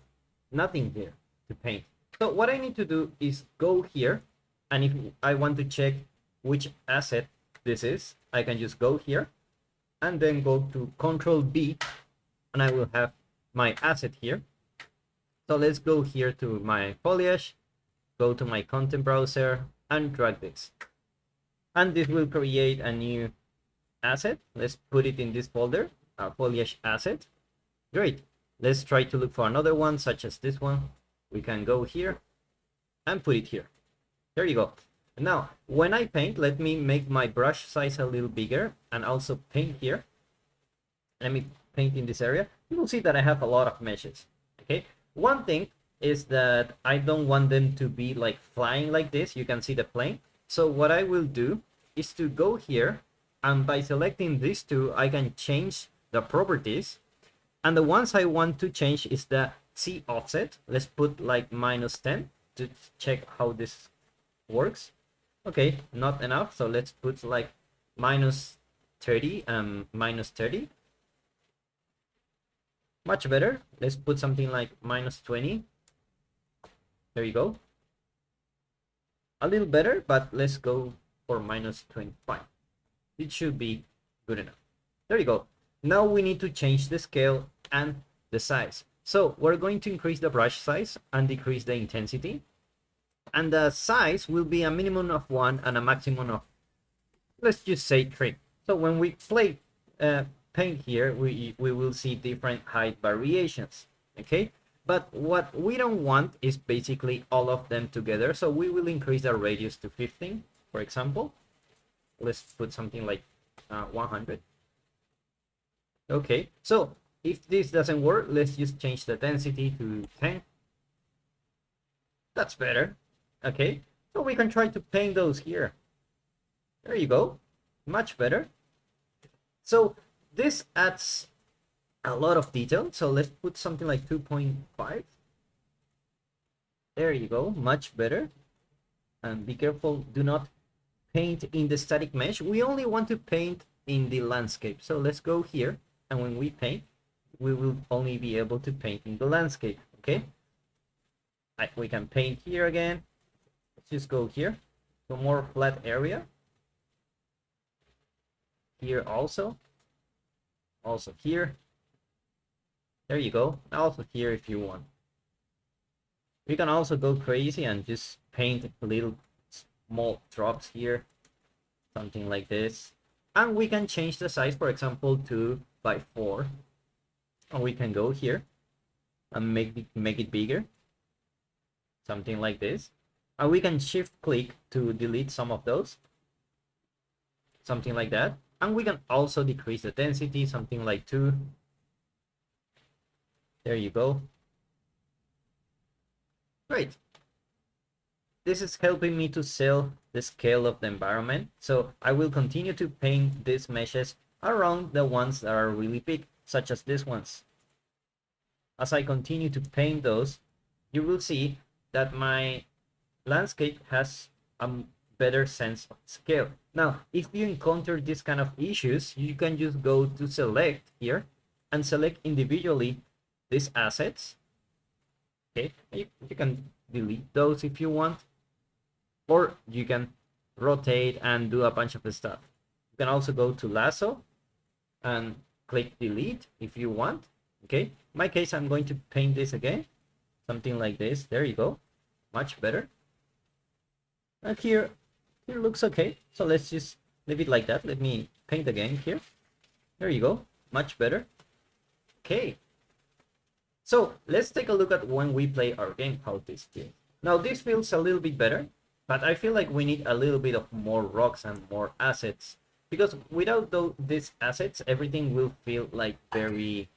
nothing here to paint. So what I need to do is go here. And if I want to check which asset this is, I can just go here and then go to Control B, and I will have my asset here. So let's go here to my foliage, go to my content browser and drag this. And this will create a new asset. Let's put it in this folder, foliage asset. Great. Let's try to look for another one, such as this one. We can go here and put it here. There you go. Now, when I paint, let me make my brush size a little bigger and also paint here. let me paint in this area, you will see that I have a lot of meshes. Okay, one thing is that I don't want them to be like flying like this. You can see the plane. So what I will do is to go here, and by selecting these two, I can change the properties. And the ones I want to change is the Z offset. Let's put like -10 to check how this works. Okay, not enough, so let's put like -30 and -30. Much better. Let's put something like -20. There you go. A little better, but let's go for -25. It should be good enough. There you go. Now we need to change the scale and the size. So we're going to increase the brush size and decrease the intensity. And the size will be a minimum of 1 and a maximum of, let's just say, 3. So when we play paint here, we will see different height variations. Okay, but what we don't want is basically all of them together. So we will increase the radius to 15, for example. Let's put something like 100. Okay, so if this doesn't work, let's just change the density to 10. That's better. Okay, so we can try to paint those here. There you go, much better. So this adds a lot of detail. So let's put something like 2.5. There you go, much better. And be careful, do not paint in the static mesh. We only want to paint in the landscape. So let's go here, and when we paint, we will only be able to paint in the landscape. Okay, we can paint here again. Let's just go here to a more flat area. Here also here. There you go. Also here if you want. We can also go crazy and just paint little small drops here, something like this. And we can change the size, for example, 2x4. And we can go here and make it bigger, something like this. And we can shift click to delete some of those, something like that. And we can also decrease the density, something like 2. There you go. Great. This is helping me to sell the scale of the environment. So I will continue to paint these meshes around the ones that are really big, such as these ones. As I continue to paint those, you will see that my landscape has a better sense of scale. Now, if you encounter this kind of issues, you can just go to select here and select individually these assets. Okay, you can delete those if you want, or you can rotate and do a bunch of stuff. You can also go to lasso and click delete if you want. Okay, in my case, I'm going to paint this again, something like this. There you go, much better. And here looks okay, so let's just leave it like that. Let me paint again here. There you go, much better. Okay, so let's take a look at when we play our game, how this feels. Now this feels a little bit better, but I feel like we need a little bit of more rocks and more assets, because without these assets, everything will feel like very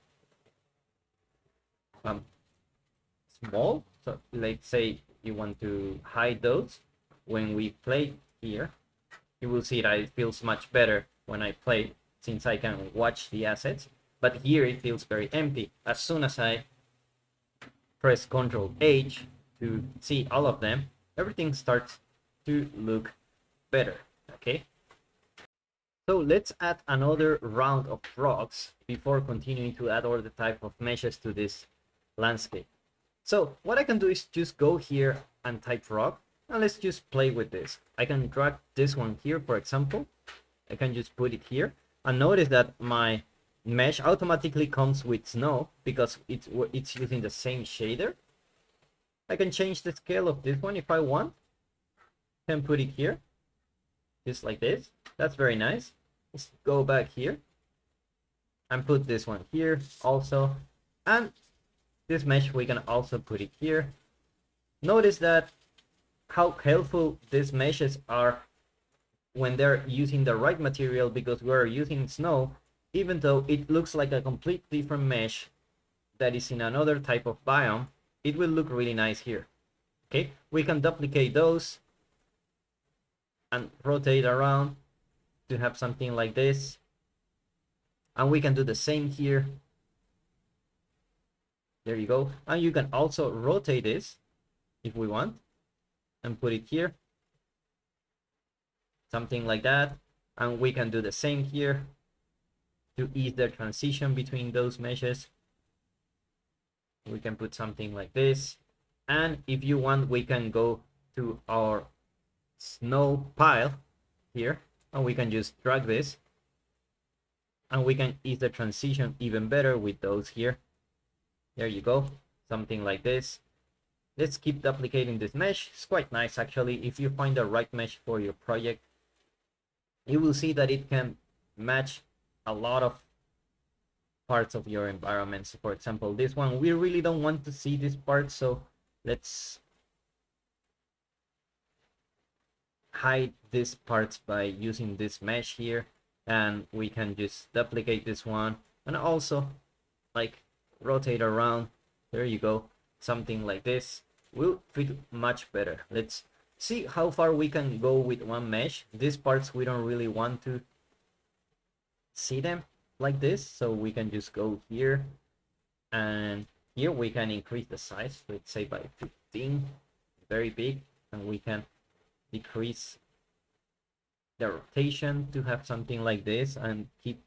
small. So let's say you want to hide those. When we play here, you will see that it feels much better when I play, since I can watch the assets. But here it feels very empty. As soon as I press Ctrl H to see all of them, everything starts to look better. Okay, so let's add another round of rocks before continuing to add all the type of meshes to this landscape. So what I can do is just go here and type rock, and let's just play with this. I can drag this one here, for example. I can just put it here, and notice that my mesh automatically comes with snow because it's using the same shader. I can change the scale of this one if I want. I can put it here, just like this. That's very nice. Let's go back here and put this one here also, and this mesh we can also put it here. Notice that how helpful these meshes are when they're using the right material, because we're using snow. even though it looks like a complete different mesh that is in another type of biome, it will look really nice here. Okay, we can duplicate those and rotate around to have something like this. And we can do the same here. There you go. And you can also rotate this if we want and put it here. Something like that. And we can do the same here to ease the transition between those meshes. We can put something like this. And if you want, we can go to our snow pile here, and we can just drag this, and we can ease the transition even better with those here. There you go, something like this. Let's keep duplicating this mesh. It's quite nice actually. If you find the right mesh for your project, you will see that it can match a lot of parts of your environment. So for example, this one, we really don't want to see this part, so let's hide these parts by using this mesh here, and we can just duplicate this one and also like rotate around. There you go, something like this will fit much better. Let's see how far we can go with one mesh. These parts we don't really want to see them like this, so we can just go here, and here we can increase the size, let's say by 15, very big, and we can decrease the rotation to have something like this and keep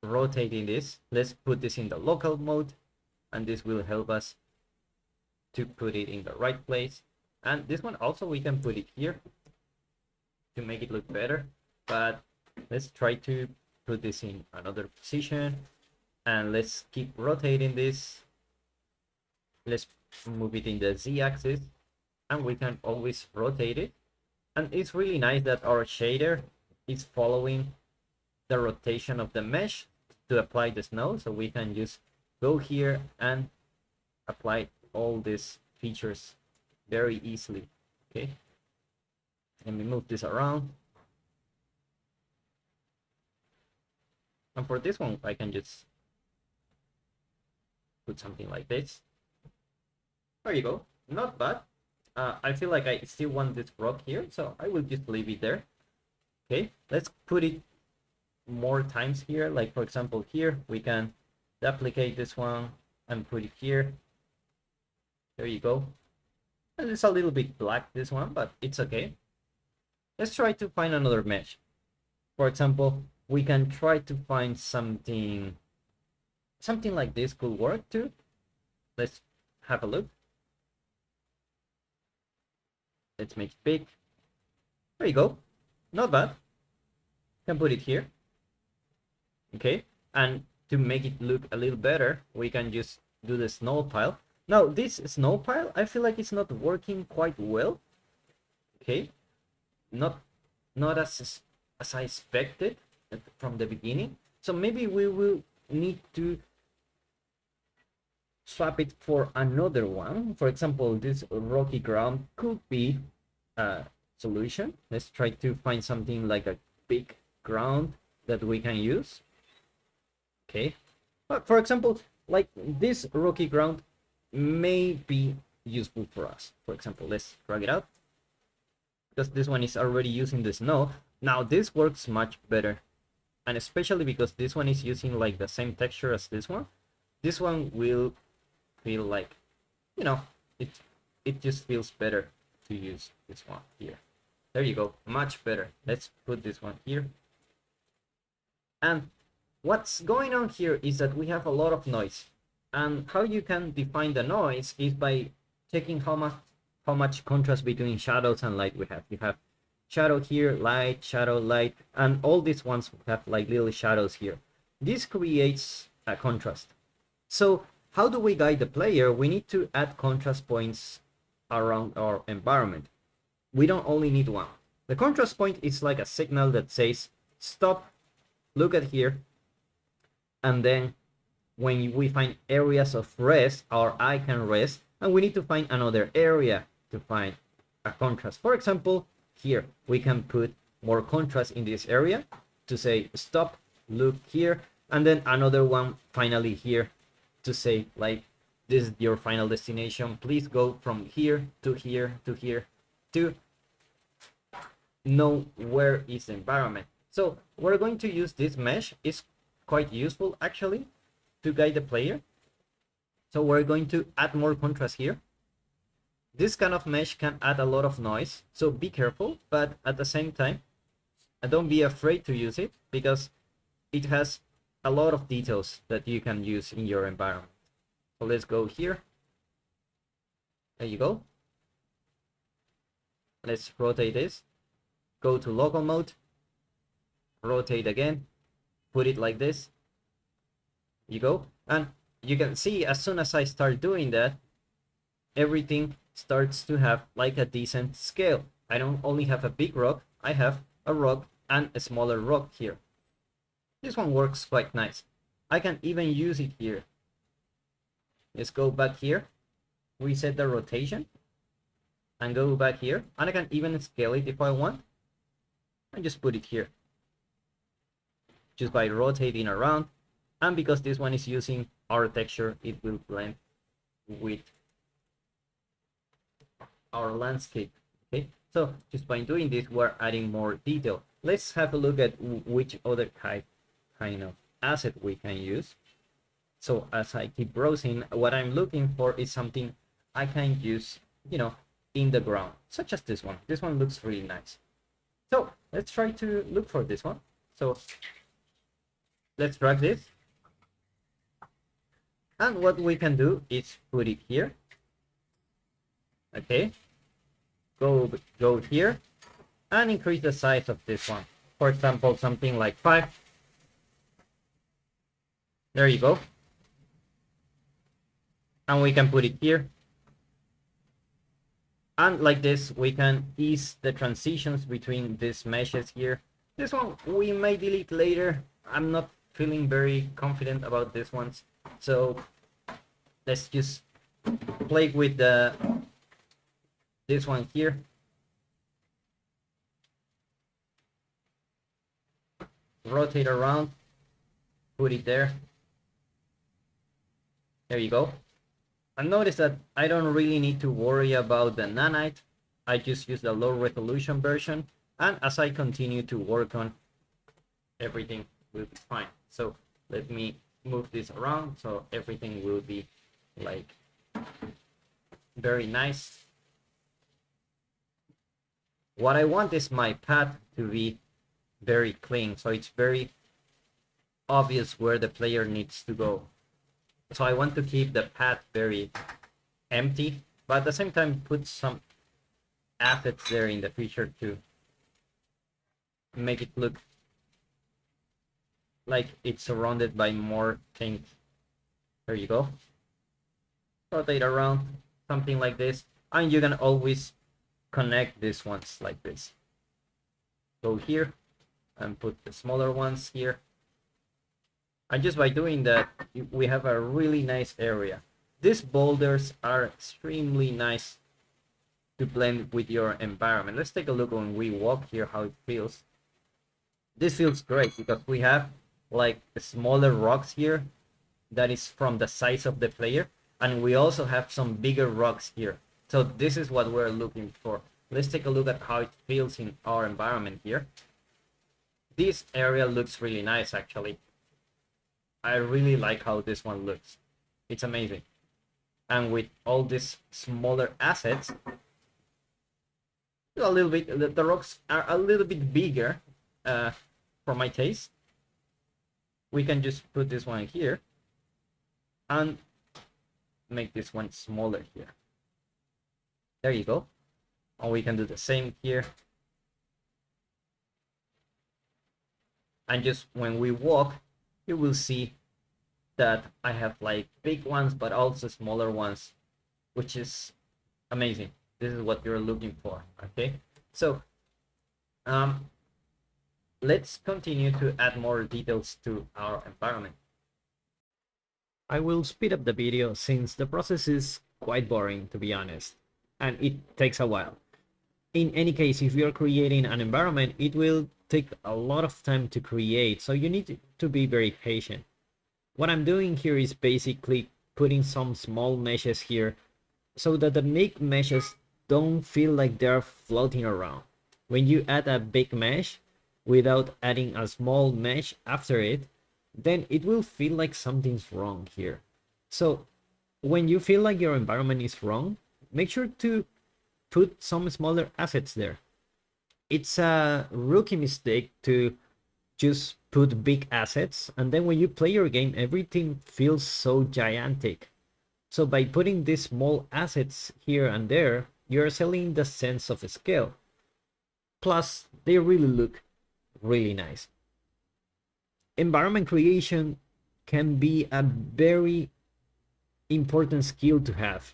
rotating this. Let's put this in the local mode, and this will help us to put it in the right place. And this one also we can put it here to make it look better, but let's try to put this in another position, and let's keep rotating this. Let's move it in the z-axis, and we can always rotate it. And it's really nice that our shader is following the rotation of the mesh to apply the snow, so we can just go here and apply all these features very easily. Okay, let me move this around. And for this one, I can just put something like this. There you go, not bad. I feel like I still want this rock here, so I will just leave it there. Okay, let's put it more times here. Like for example, here we can duplicate this one and put it here. There you go. And it's a little bit black, this one, but it's okay. Let's try to find another mesh. For example, we can try to find something like this could work too. Let's have a look. Let's make it big. There you go, not bad. Can put it here. Okay, and to make it look a little better, we can just do the snow pile. Now this snow pile, I feel like it's not working quite well. Okay, not as I expected from the beginning. So maybe we will need to swap it for another one. For example, this rocky ground could be a solution. Let's try to find something like a big ground that we can use. Okay, but for example, like this rocky ground may be useful for us. For example, let's drag it out, because this one is already using the snow. Now this works much better, and especially because this one is using like the same texture as this one. This one will feel like, you know, it just feels better to use this one here. There you go, much better. Let's put this one here. And what's going on here is that we have a lot of noise, and how you can define the noise is by checking how much contrast between shadows and light we have. You have shadow here, light, shadow, light, and all these ones have like little shadows here. This creates a contrast. So how do we guide the player? We need to add contrast points around our environment. We don't only need one. The contrast point is like a signal that says stop, look at here, and then when we find areas of rest, our eye can rest, and we need to find another area to find a contrast. For example, here we can put more contrast in this area, to say stop, look here, and then another one finally here to say like this is your final destination. Please go from here to here to here to know where is the environment. So we're going to use this mesh. It's quite useful actually to guide the player. So we're going to add more contrast here. This kind of mesh can add a lot of noise, so be careful, but at the same time, don't be afraid to use it because it has a lot of details that you can use in your environment. So let's go here. There you go. Let's rotate this. Go to local mode. Rotate again. Put it like this. You go. And you can see as soon as I start doing that, everything starts to have like a decent scale. I don't only have a big rock, I have a rock and a smaller rock here. This one works quite nice. I can even use it here. Let's go back here, reset the rotation, and go back here. And I can even scale it if I want. And just put it here. Just by rotating around. And because this one is using our texture, it will blend with our landscape. Okay, so just by doing this, we're adding more detail. Let's have a look at which other kind of asset we can use. So as I keep browsing, what I'm looking for is something I can use, you know, in the ground, such as this one. This one looks really nice. So let's try to look for this one. So let's drag this. And what we can do is put it here. Okay. Go here and increase the size of this one. For example, something like 5. There you go. And we can put it here. And like this, we can ease the transitions between these meshes here. This one we may delete later. I'm not feeling very confident about this ones. So let's just play with this one here. Rotate around, put it there. There you go. And notice that I don't really need to worry about the nanite. I just use the low resolution version. And as I continue to work on, everything will be fine. So let me move this around so everything will be like very nice. What I want is my path to be very clean, so it's very obvious where the player needs to go. So I want to keep the path very empty, but at the same time put some assets there in the feature to make it look like it's surrounded by more things. There you go. Rotate around, something like this, and you can always connect these ones like this. Go here and put the smaller ones here. And just by doing that, we have a really nice area. These boulders are extremely nice to blend with your environment. Let's take a look when we walk here, how it feels. This feels great because we have like smaller rocks here that is from the size of the player. And we also have some bigger rocks here. So this is what we're looking for. Let's take a look at how it feels in our environment here. This area looks really nice actually. I really like how this one looks. It's amazing. And with all these smaller assets, a little bit, the rocks are a little bit bigger for my taste. We can just put this one here and make this one smaller here. There you go. And we can do the same here. And just when we walk, you will see that I have like big ones, but also smaller ones, which is amazing. This is what you're looking for, okay? So, let's continue to add more details to our environment. I will speed up the video since the process is quite boring, to be honest, and it takes a while. In any case, if you're creating an environment, it will take a lot of time to create, so you need to be very patient. What I'm doing here is basically putting some small meshes here so that the big meshes don't feel like they're floating around. When you add a big mesh without adding a small mesh after it, then it will feel like something's wrong here. So when you feel like your environment is wrong, make sure to put some smaller assets there. It's a rookie mistake to just put big assets, and then when you play your game, everything feels so gigantic. So by putting these small assets here and there, you're selling the sense of scale. Plus, they really look really nice. Environment creation can be a very important skill to have,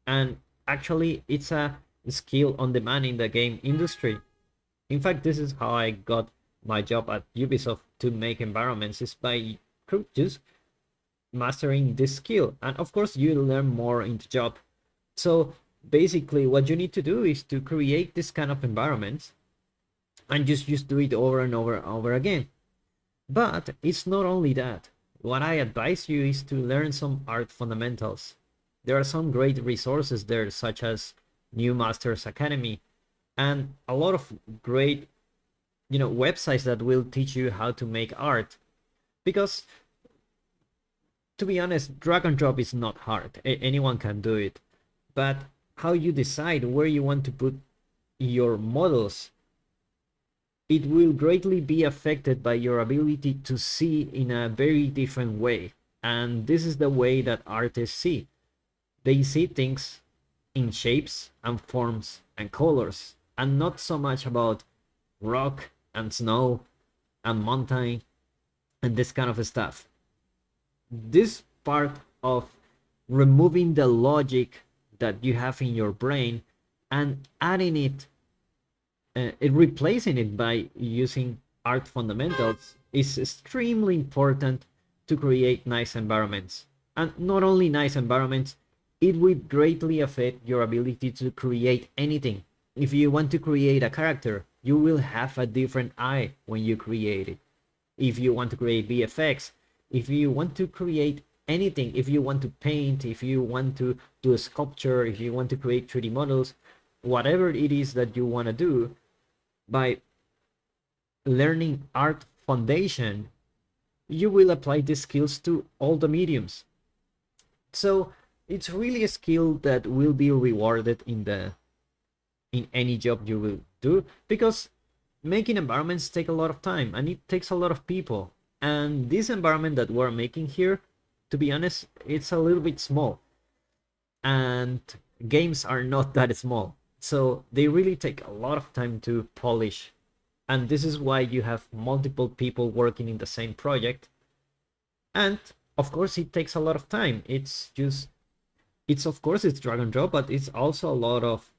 and actually it's a skill on demand in the game industry. In fact, this is how I got my job at Ubisoft to make environments, is by just mastering this skill. And of course you learn more in the job. So basically what you need to do is to create this kind of environments and just do it over and over and over again. But it's not only that. What I advise you is to learn some art fundamentals. There are some great resources there, such as New Masters Academy, and a lot of great, websites that will teach you how to make art. Because to be honest, drag and drop is not hard. Anyone can do it. But how you decide where you want to put your models, it will greatly be affected by your ability to see in a very different way. And this is the way that artists see. They see things in shapes and forms and colors, and not so much about rock and snow and mountain and this kind of stuff. This part of removing the logic that you have in your brain and adding it, replacing it by using art fundamentals, is extremely important to create nice environments. And not only nice environments, it will greatly affect your ability to create anything. If you want to create a character, you will have a different eye when you create it. If you want to create VFX, if you want to create anything, if you want to paint, if you want to do a sculpture, if you want to create 3D models, whatever it is that you want to do, by learning art foundation, you will apply these skills to all the mediums. So it's really a skill that will be rewarded in any job you will do, because making environments take a lot of time and it takes a lot of people. And this environment that we're making here, to be honest, it's a little bit small. And games are not that small. So they really take a lot of time to polish. And this is why you have multiple people working in the same project. And of course it takes a lot of time. It's of course it's drag and drop, but it's also a lot of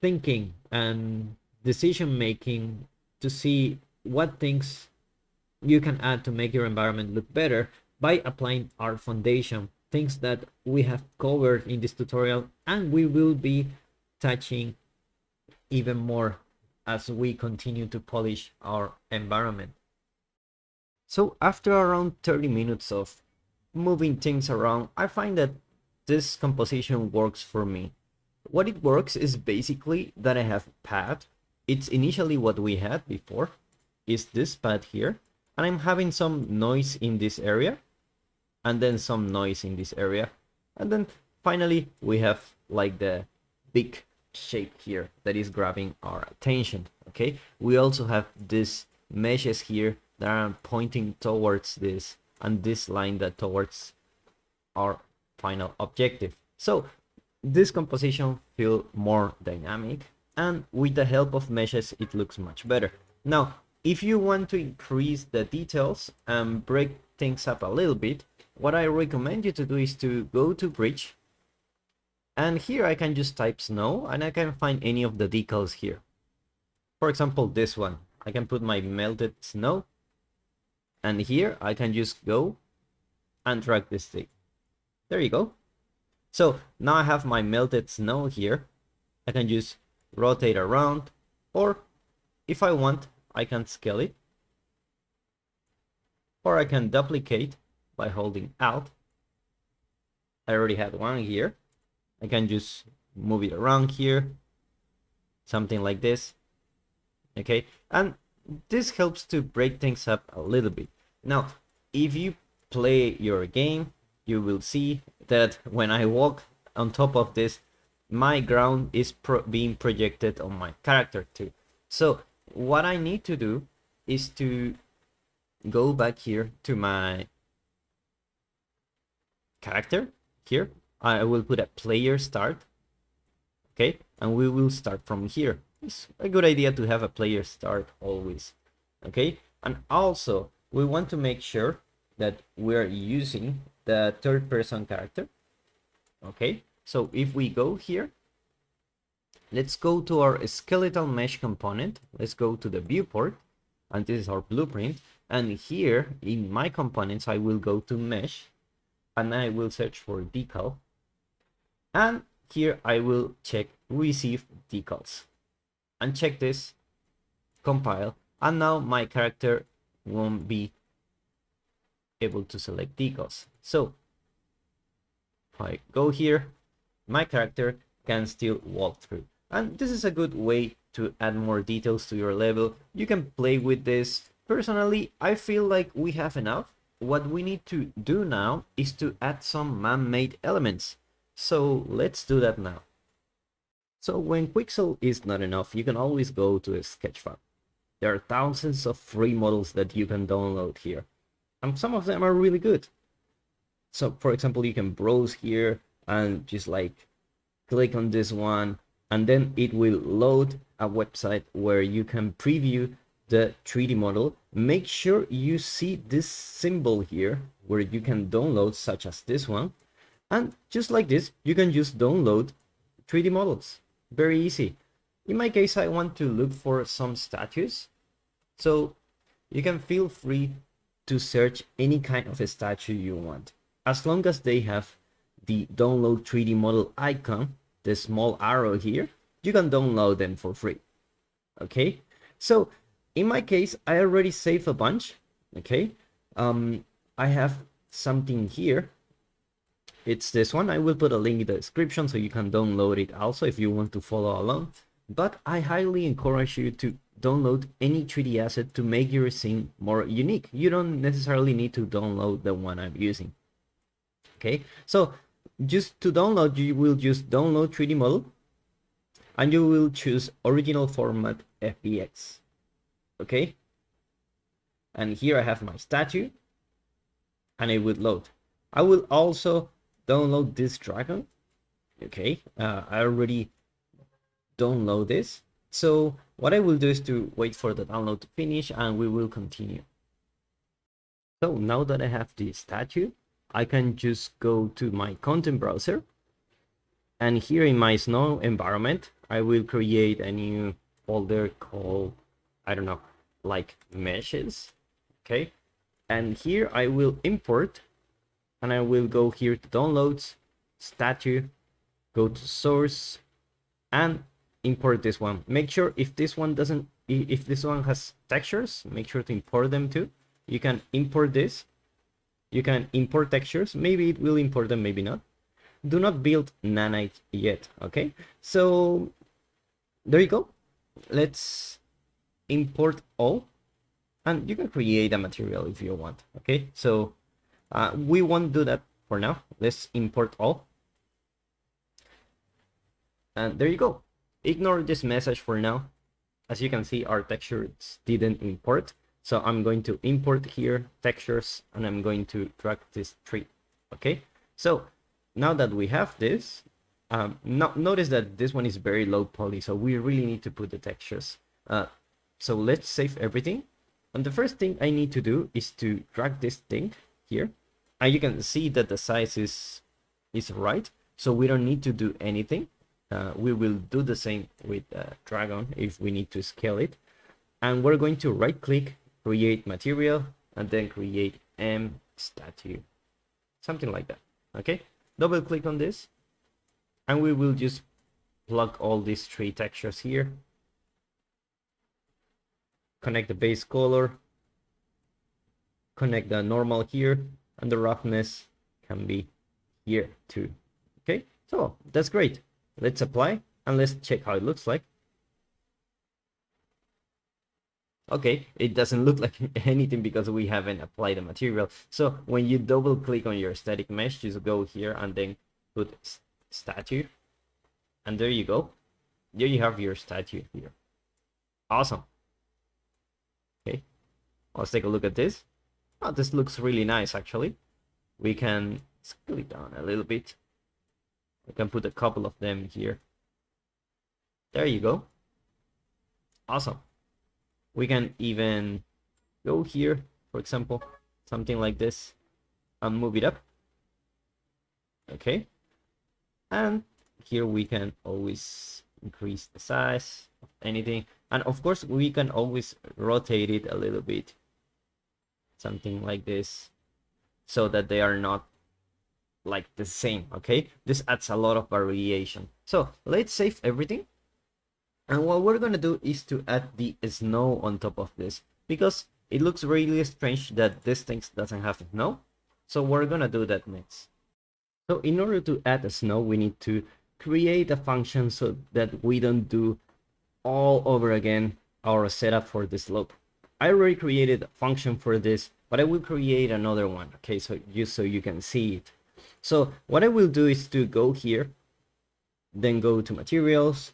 thinking and decision making to see what things you can add to make your environment look better by applying art foundation, things that we have covered in this tutorial and we will be touching even more as we continue to polish our environment. So after around 30 minutes of moving things around, I find that this composition works for me. What it works is basically that I have pad. It's initially what we had before, is this pad here. And I'm having some noise in this area, and then some noise in this area. And then finally we have like the big shape here that is grabbing our attention, okay? We also have these meshes here that are pointing towards this, and this line that towards our final objective. So this composition feels more dynamic, and with the help of meshes it looks much better. Now if you want to increase the details and break things up a little bit, what I recommend you to do is to go to bridge, and here I can just type snow and I can find any of the decals here. For example, this one, I can put my melted snow, and here I can just go and drag this thing. There you go. So now I have my melted snow here. I can just rotate around, or if I want, I can scale it, or I can duplicate by holding Alt. I already had one here. I can just move it around here, something like this. Okay, and this helps to break things up a little bit. Now, if you play your game, you will see that when I walk on top of this, my ground is being projected on my character too. So what I need to do is to go back here to my character. Here I will put a player start, okay, and we will start from here. It's a good idea to have a player start always, okay. And also we want to make sure that we're using the third person character, okay. So if we go here, let's go to our skeletal mesh component, let's go to the viewport, and this is our blueprint. And here in my components I will go to mesh, and I will search for decal, and here I will check receive decals, and check this, compile, and now my character won't be able to select decals. So if I go here, my character can still walk through, and this is a good way to add more details to your level. You can play with this. Personally, I feel like we have enough. What we need to do now is to add some man-made elements. So let's do that now. So when Quixel is not enough, you can always go to a Sketchfab. There are thousands of free models that you can download here, and some of them are really good. So for example, you can browse here and just like click on this one, and then it will load a website where you can preview the 3D model. Make sure you see this symbol here where you can download, such as this one, and just like this you can just download 3D models. Very easy. In my case, I want to look for some statues, so you can feel free to search any kind of a statue you want, as long as they have the download 3D model icon, the small arrow here. You can download them for free. Okay, so in my case, I already saved a bunch. Okay, I have something here. It's this one. I will put a link in the description so you can download it also if you want to follow along. But I highly encourage you to download any 3D asset to make your scene more unique. You don't necessarily need to download the one I'm using. Okay, so just to download, you will just download 3D model, and you will choose original format FBX. Okay, and here I have my statue, and it would load. I will also download this dragon. Okay, I already download this. So what I will do is to wait for the download to finish, and we will continue. So now that I have the statue, I can just go to my content browser, and here in my snow environment, I will create a new folder called, I don't know, like meshes. Okay, and here I will import, and I will go here to downloads, statue, go to source, and import this one. Make sure if this one has textures, make sure to import them too. You can import this, you can import textures, maybe it will import them, maybe not. Do not build nanite yet. Okay, so there you go. Let's import all, and you can create a material if you want. Okay, so we won't do that for now. Let's import all, and there you go. Ignore this message for now. As you can see, our textures didn't import, so I'm going to import here textures, and I'm going to drag this tree. Okay, so now that we have this, notice that this one is very low poly, so we really need to put the textures. So let's save everything, and the first thing I need to do is to drag this thing here, and you can see that the size is right, so we don't need to do anything. We will do the same with dragon if we need to scale it, and we're going to right click, create material, and then create M statue, something like that. Okay, double click on this, and we will just plug all these three textures here. connect the base color, connect the normal here, and the roughness can be here too. Okay, so that's great. Let's apply and let's check how it looks like. Okay, it doesn't look like anything because we haven't applied the material. So when you double click on your static mesh, just go here and then put statue. And there you go. There you have your statue here. Awesome. Okay, let's take a look at this. Oh, this looks really nice actually. We can scale it down a little bit. We can put a couple of them here. There you go. Awesome. We can even go here, for example, something like this, and move it up. Okay. And here we can always increase the size of anything. And of course, we can always rotate it a little bit. Something like this, so that they are not like the same, okay? This adds a lot of variation. So let's save everything. And what we're gonna do is to add the snow on top of this, because it looks really strange that this thing doesn't have snow. So we're gonna do that next. So in order to add a snow, we need to create a function so that we don't do all over again our setup for the slope. I already created a function for this, but I will create another one, okay, so just so you can see it. So what I will do is to go here, then go to materials,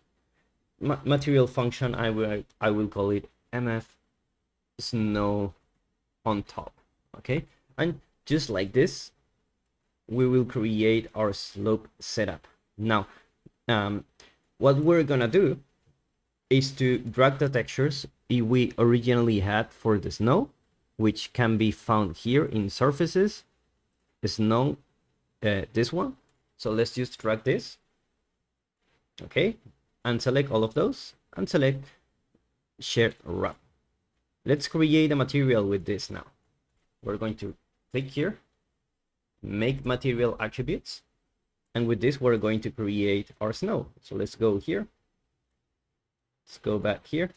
material function. I will call it mf snow on top, okay, and just like this we will create our slope setup. Now what we're gonna do is to drag the textures we originally had for the snow, which can be found here in surfaces, snow, this one. So let's just drag this, okay, and select all of those and select shared wrap. Let's create a material with this now. We're going to click here, make material attributes, and with this we're going to create our snow. So let's go here, let's go back here,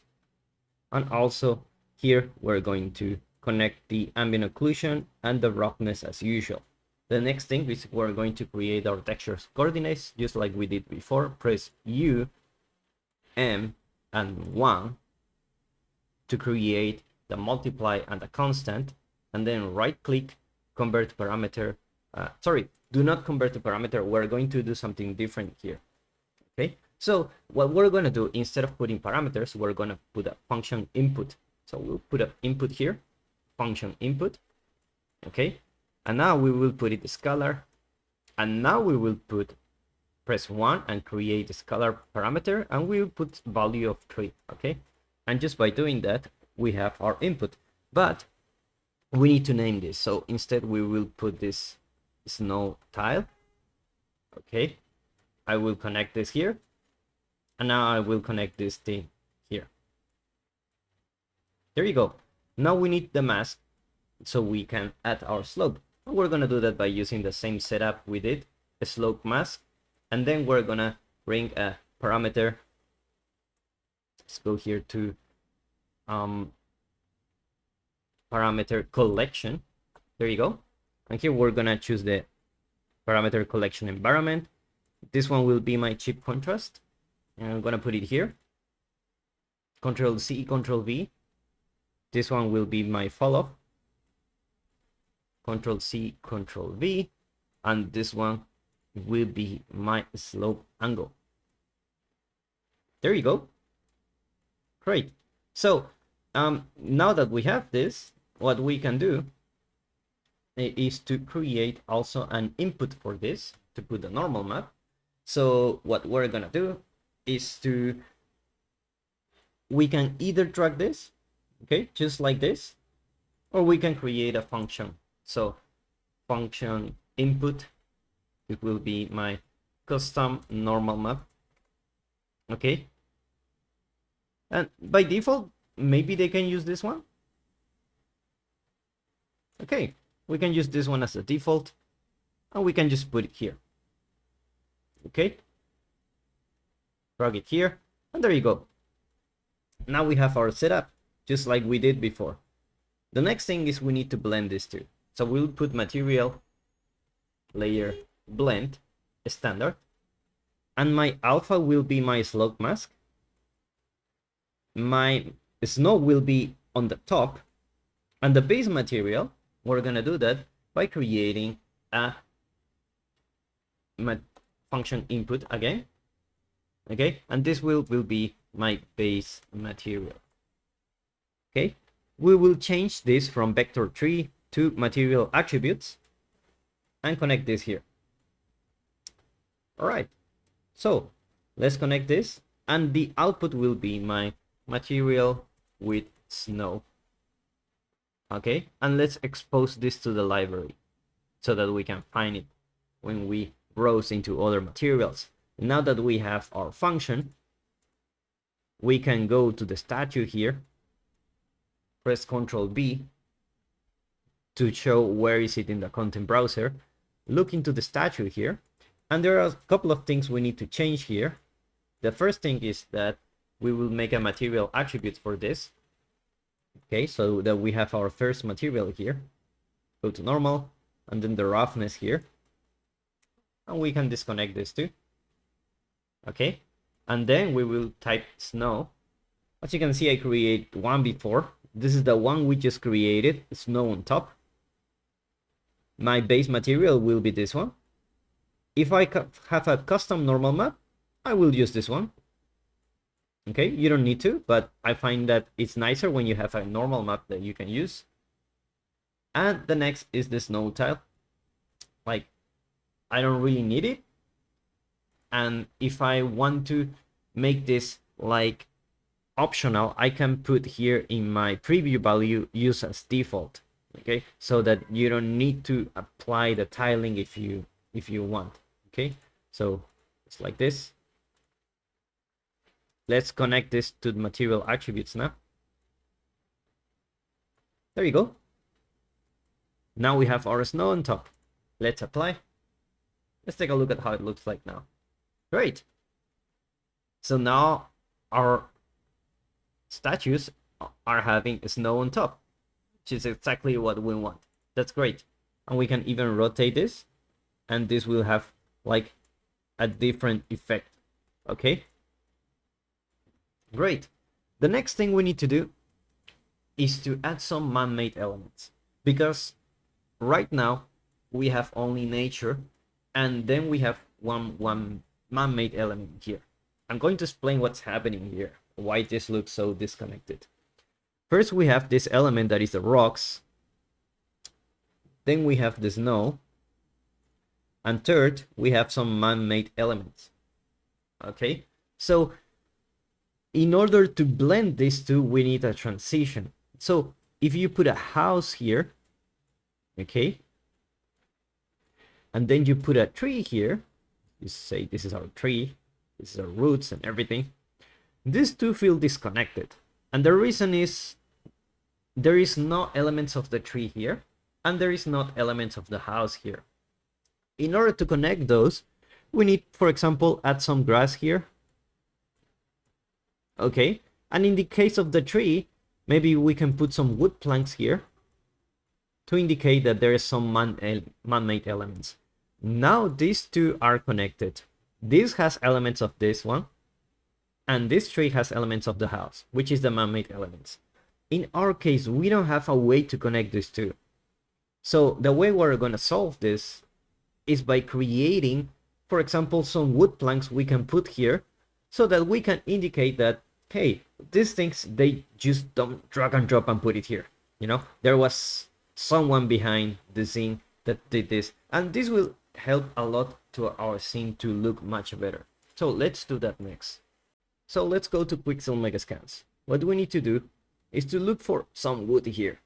and also here we're going to connect the ambient occlusion and the roughness as usual. The next thing is we're going to create our textures coordinates just like we did before. Press U, M, and 1 to create the multiply and the constant, and then right click, convert parameter. Sorry, do not convert to parameter. We're going to do something different here. Okay, so what we're going to do, instead of putting parameters, we're going to put a function input. So we'll put an input here, function input. Okay, and now we will put it scalar, and now we will press 1 and create a scalar parameter, and we will put value of 3. Okay, and just by doing that we have our input, but we need to name this. So instead we will put this snow tile. Okay, I will connect this here, and now I will connect this thing here. There you go. Now we need the mask so we can add our slope. And we're gonna do that by using the same setup we did, a slope mask, and then we're gonna bring a parameter. Let's go here to parameter collection. There you go. And here we're gonna choose the parameter collection environment. This one will be my chip contrast, and I'm gonna put it here. Control C, Control V. This one will be my fall off. Control C, Control V, and this one will be my slope angle. There you go. Great. So now that we have this, what we can do is to create also an input for this to put the normal map. So what we're gonna do is we can either drag this, okay, just like this, or we can create a function. So function input, it will be my custom normal map. Okay, and by default maybe they can use this one. Okay, we can use this one as a default, and we can just put it here. Okay, drag it here, and there you go. Now we have our setup just like we did before. The next thing is we need to blend these two. So we'll put material, layer, blend, standard. And my alpha will be my slope mask. My snow will be on the top. And the base material, we're gonna do that by creating a function input again. Okay, and this will be my base material. Okay, we will change this from vector tree to material attributes and connect this here. All right, so let's connect this, and the output will be my material with snow. Okay, and let's expose this to the library so that we can find it when we browse into other materials. Now that we have our function, we can go to the statue here, press Ctrl B to show where is it in the content browser, look into the statue here, and there are a couple of things we need to change here. The first thing is that we will make a material attribute for this. Okay, so that we have our first material here. Go to normal, and then the roughness here. And we can disconnect this too. Okay, and then we will type snow. As you can see, I create one before. This is the one we just created, snow on top. My base material will be this one. If I have a custom normal map, I will use this one. Okay, you don't need to, but I find that it's nicer when you have a normal map that you can use. And the next is the snow tile. Like, I don't really need it. And if I want to make this like optional, I can put here in my preview value use as default. Okay, so that you don't need to apply the tiling if you want. Okay, so it's like this. Let's connect this to the material attributes now. There you go. Now we have our snow on top. Let's apply. Let's take a look at how it looks like now. Great. So now our statues are having snow on top, which is exactly what we want. That's great. And we can even rotate this, and this will have like a different effect. Okay. Great. The next thing we need to do is to add some man-made elements, because right now we have only nature, and then we have one man-made element here. I'm going to explain what's happening here, why this looks so disconnected. First, we have this element that is the rocks. Then we have the snow. And third, we have some man-made elements. Okay, so in order to blend these two, we need a transition. So if you put a house here, okay, and then you put a tree here, you say this is our tree, this is our roots and everything, these two feel disconnected. And the reason is there is no elements of the tree here, and there is not elements of the house here. In order to connect those, we need, for example, add some grass here. Okay, and in the case of the tree, maybe we can put some wood planks here to indicate that there is some man-made elements. Now these two are connected. This has elements of this one, and this tree has elements of the house, which is the man-made elements. In our case, we don't have a way to connect these two. So the way we're going to solve this is by creating, for example, some wood planks we can put here, so that we can indicate that, hey, these things, they just don't drag and drop and put it here. You know, there was someone behind the scene that did this, and this will help a lot to our scene to look much better. So let's do that next. So let's go to Pixel Megascans. What we need to do is to look for some wood here.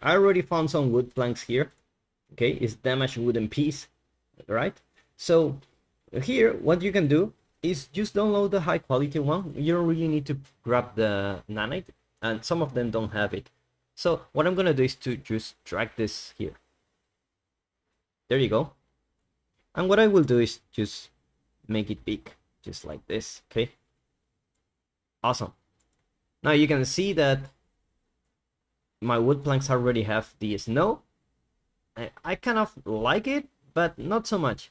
I already found some wood planks here. Okay, it's damaged wooden piece, right? So here, what you can do is just download the high quality one. You don't really need to grab the nanite, and some of them don't have it. So what I'm gonna do is to just drag this here. There you go. And what I will do is just make it big, just like this, okay? Awesome. Now you can see that my wood planks already have the snow. I kind of like it, but not so much.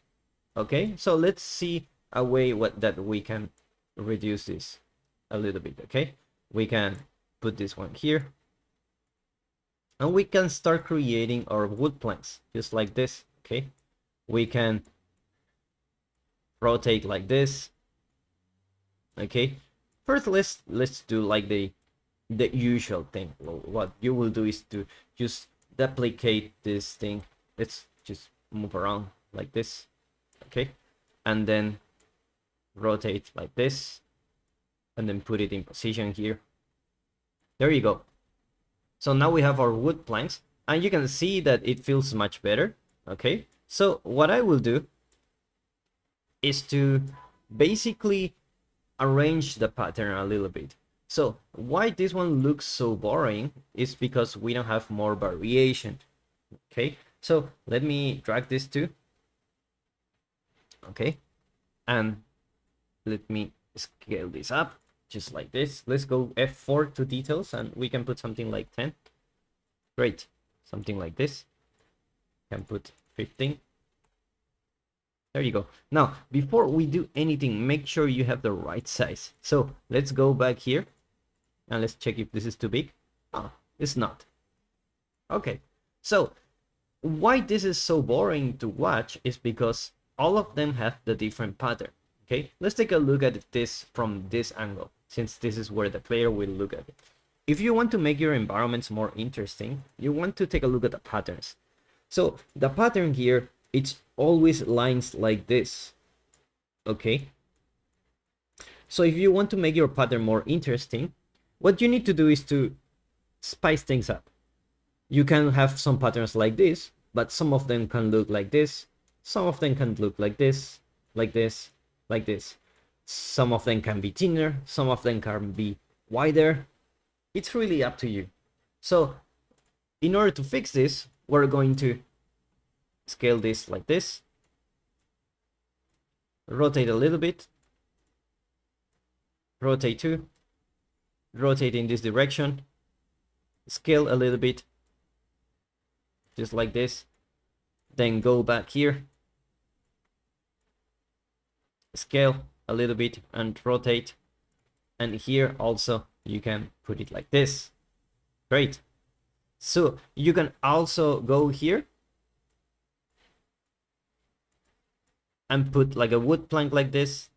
Okay, so let's see a way that we can reduce this a little bit. Okay, we can put this one here, and we can start creating our wood planks just like this. Okay, we can rotate like this. Okay, first let's do like the usual thing. What you will do is to just duplicate this thing. Let's just move around like this. Okay, and then rotate like this, and then put it in position here. There you go. So now we have our wood planks, and you can see that it feels much better. Okay, so what I will do is to basically arrange the pattern a little bit. So why this one looks so boring is because we don't have more variation. Okay, so let me drag this too. Okay, and let me scale this up just like this. Let's go F4 to details, and we can put something like 10. Great, something like this. Can put 15. There you go. Now, before we do anything, make sure you have the right size. So let's go back here and let's check if this is too big. Oh, it's not. Okay, so why this is so boring to watch is because all of them have the different pattern. Okay, let's take a look at this from this angle, since this is where the player will look at it. If you want to make your environments more interesting, you want to take a look at the patterns. So the pattern here, it's always lines like this. Okay, so if you want to make your pattern more interesting, what you need to do is to spice things up. You can have some patterns like this, but some of them can look like this, some of them can look like this, like this, like this. Some of them can be thinner, some of them can be wider. It's really up to you. So in order to fix this, we're going to scale this like this, rotate a little bit, rotate 2, rotate in this direction, scale a little bit, just like this, then go back here, scale a little bit and rotate, and here also you can put it like this. Great. So you can also go here and put like a wood plank like this,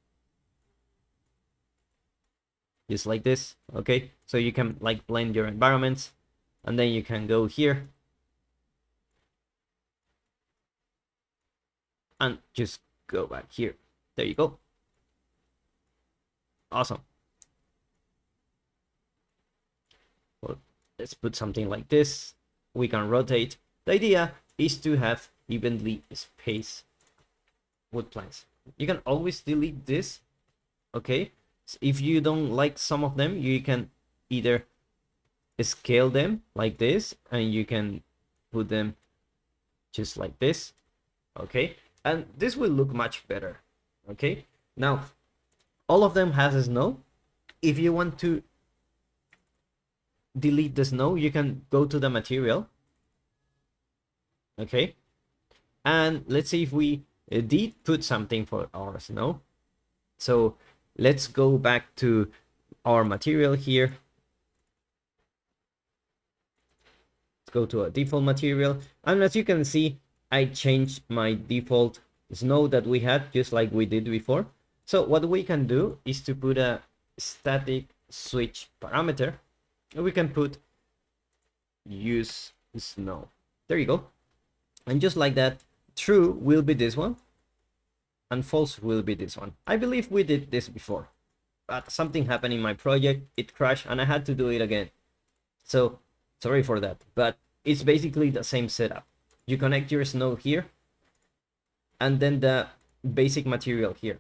just like this. Okay, so you can like blend your environments, and then you can go here and just go back here. There you go. Awesome. Well, let's put something like this. We can rotate. The idea is to have evenly spaced wood planks. You can always delete this. Okay, so if you don't like some of them, you can either scale them like this, and you can put them just like this. Okay, and this will look much better. Okay, now all of them has snow. If you want to delete the snow, you can go to the material. Okay, and let's see if we did put something for our snow. So let's go back to our material here. Let's go to a default material, and as you can see, I changed my default snow that we had, just like we did before. So what we can do is to put a static switch parameter, and we can put use snow. There you go. And just like that, true will be this one, and false will be this one. I believe we did this before, but something happened in my project, it crashed, and I had to do it again. So sorry for that, but it's basically the same setup. You connect your snow here, and then the basic material here.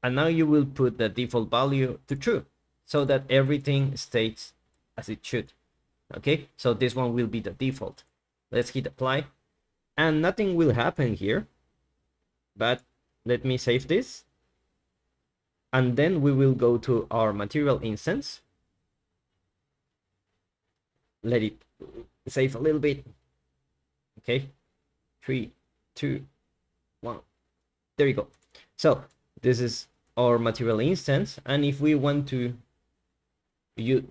And now you will put the default value to true, so that everything stays as it should. Okay, so this one will be the default. Let's hit apply, and nothing will happen here, but let me save this, and then we will go to our material instance, let it save a little bit. Okay, 3, 2, 1. There you go. So this is our material instance, and if we want to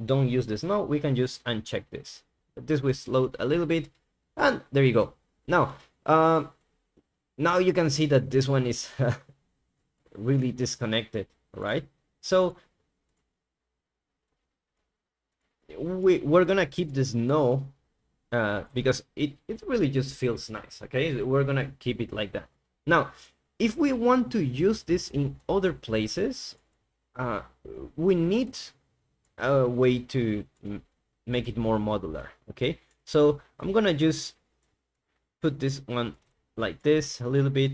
don't use the snow, we can just uncheck this. This will load a little bit, and there you go. Now now you can see that this one is really disconnected, right? So we're gonna keep the snow because it really just feels nice. Okay, we're gonna keep it like that. Now if we want to use this in other places, we need a way to make it more modular. Okay, so I'm gonna just put this one like this a little bit.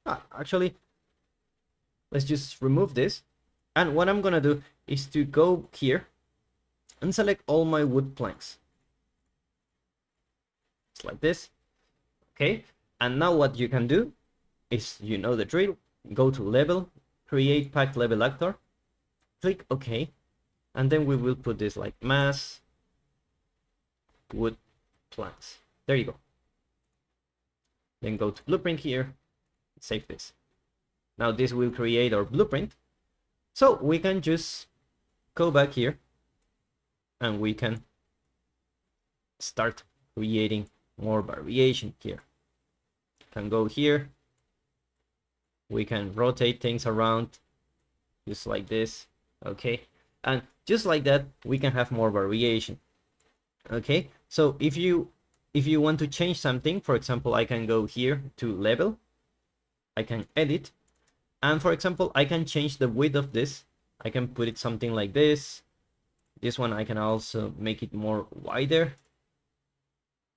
Actually, let's just remove this, and what I'm gonna do is to go here and select all my wood planks. It's like this. Okay, and now what you can do is, you know the drill, go to level, create pack level actor, click OK, and then we will put this like mass wood planks. There you go. Then go to blueprint here, save this. Now this will create our blueprint, so we can just go back here and we can start creating more variation here. Can go here, we can rotate things around just like this. Okay, and just like that we can have more variation. Okay, so if you want to change something, for example, I can go here to level, I can edit, and for example I can change the width of this. I can put it something like this. This one I can also make it more wider.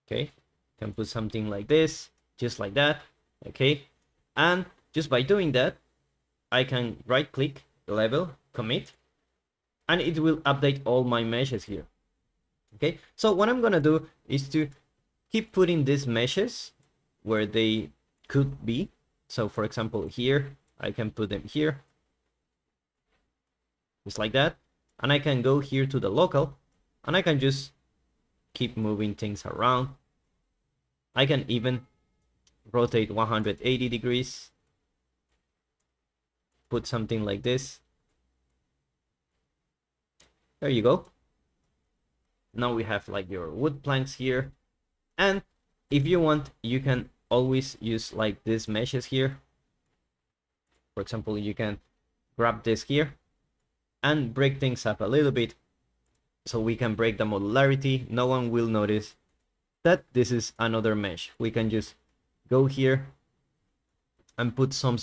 Okay, can put something like this, just like that. Okay, and just by doing that I can right click, level, commit, and it will update all my meshes here. Okay, so what I'm gonna do is to keep putting these meshes where they could be. So for example here I can put them here, just like that, and I can go here to the local and I can just keep moving things around. I can even rotate 180 degrees, put something like this. There you go. Now we have like your wood planks here, and if you want you can always use like these meshes here. For example, you can grab this here and break things up a little bit, so we can break the modularity. No one will notice that this is another mesh. We can just go here and put some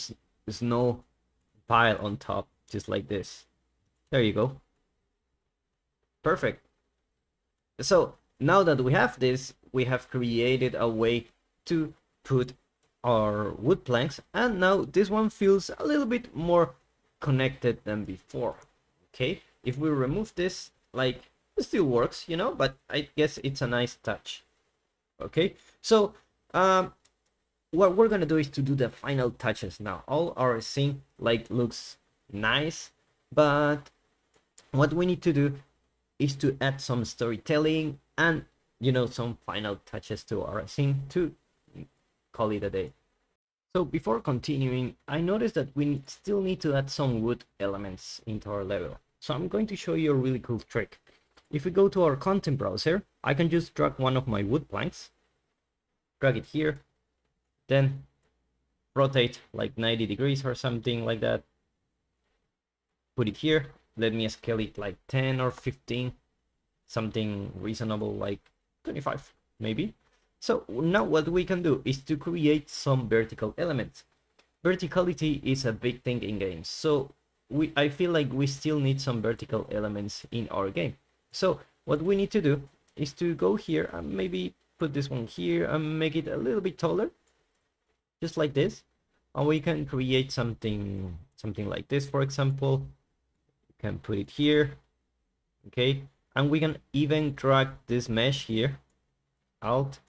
snow pile on top, just like this. There you go. Perfect. So now that we have this, we have created a way to put our wood planks, and now this one feels a little bit more connected than before. Okay, if we remove this, like, it still works, you know, but I guess it's a nice touch. Okay, so what we're gonna do is to do the final touches now. All our scene like looks nice, but what we need to do is to add some storytelling and, you know, some final touches to our scene to call it a day. So before continuing, I noticed that we still need to add some wood elements into our level. So I'm going to show you a really cool trick. If we go to our content browser, I can just drag one of my wood planks, drag it here, then rotate like 90 degrees or something like that, put it here. Let me scale it like 10 or 15, something reasonable like 25 maybe. So now what we can do is to create some vertical elements. Verticality is a big thing in games, so I feel like we still need some vertical elements in our game. So what we need to do is to go here and maybe put this one here and make it a little bit taller, just like this. And we can create something like this, for example. Can put it here. Okay, and we can even drag this mesh here out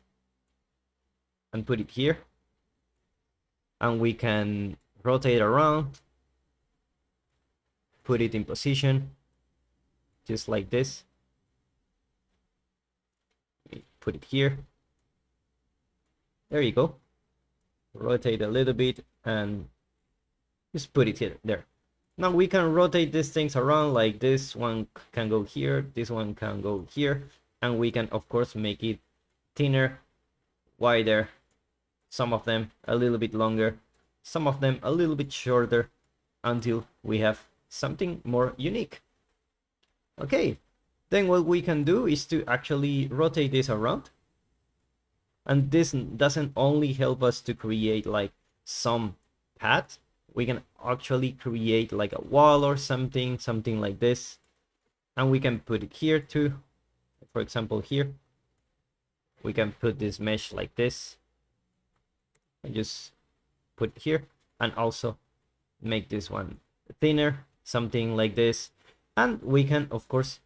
and put it here, and we can rotate around, put it in position just like this. put it here. There you go. Rotate a little bit and just put it here, there. Now we can rotate these things around, like this one can go here, this one can go here, and we can of course make it thinner, wider, some of them a little bit longer, some of them a little bit shorter, until we have something more unique. Okay, then what we can do is to actually rotate this around. And this doesn't only help us to create like some path, we can actually create like a wall or something like this. And we can put it here too. For example, here, we can put this mesh like this. And just put it here. And also make this one thinner, something like this. And we can, of course,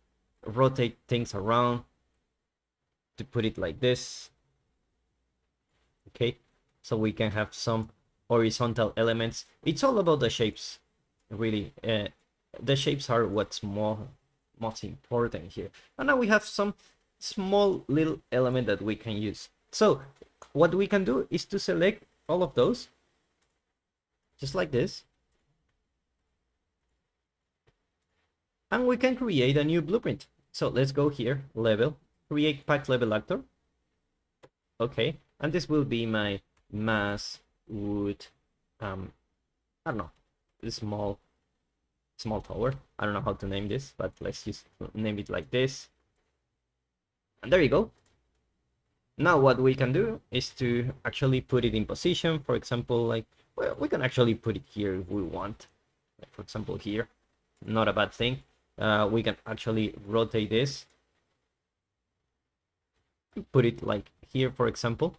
rotate things around to put it like this. Okay, so we can have some horizontal elements. It's all about the shapes, really. The shapes are what's most important here. And now we have some small little element that we can use. So what we can do is to select all of those, just like this. And we can create a new blueprint. So let's go here, level, create pack level actor. Okay, and this will be my mass wood, I don't know, small tower. I don't know how to name this, but let's just name it like this. And there you go. Now what we can do is to actually put it in position. For example, like, well, we can actually put it here if we want. Like, for example, here, not a bad thing. We can actually rotate this, put it like here, for example.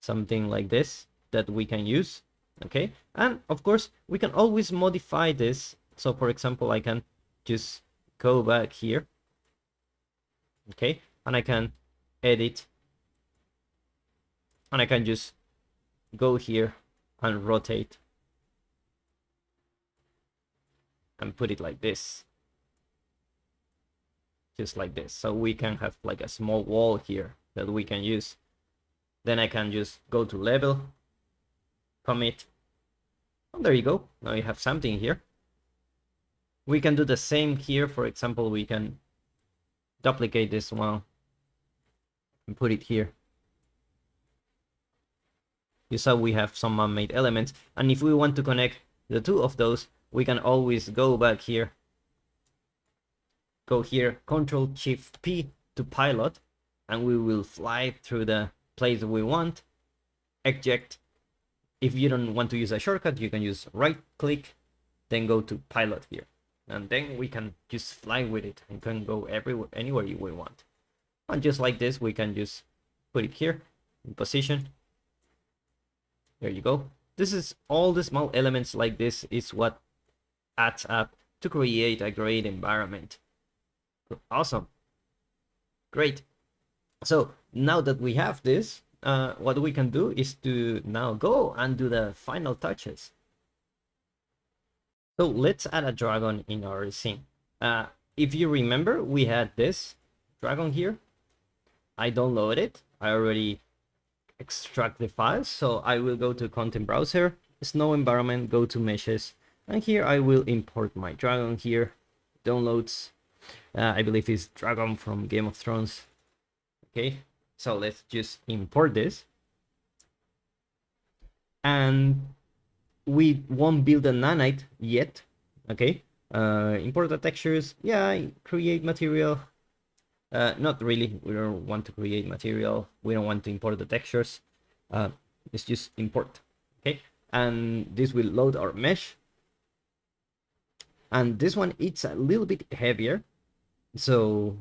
Something like this that we can use. Okay, and of course we can always modify this. So for example, I can just go back here, okay, and I can edit, and I can just go here and rotate and put it like this, just like this. So we can have like a small wall here that we can use. Then I can just go to level, commit, and there you go. Now you have something here. We can do the same here. For example, we can duplicate this one and put it here. You saw we have some man-made elements, and if we want to connect the two of those, we can always go back here, go here, Ctrl-Shift-P to pilot, and we will fly through the place we want. Eject. If you don't want to use a shortcut, you can use right click, then go to pilot here, and then we can just fly with it and can go anywhere we want. And just like this, we can just put it here in position. There you go. This is all the small elements like this is what adds up to create a great environment. Awesome. Great. So now that we have this, what we can do is to now go and do the final touches. So let's add a dragon in our scene. If you remember, we had this dragon here. I downloaded it. I already extract the files. So I will go to content browser, snow environment, go to meshes, and here I will import my dragon here. Downloads. I believe it's dragon from Game of Thrones. Okay, so let's just import this. And we won't build a nanite yet. Okay, import the textures. Yeah, create material. Not really, we don't want to create material. We don't want to import the textures. Let's just import. Okay, and this will load our mesh. And this one, it's a little bit heavier. So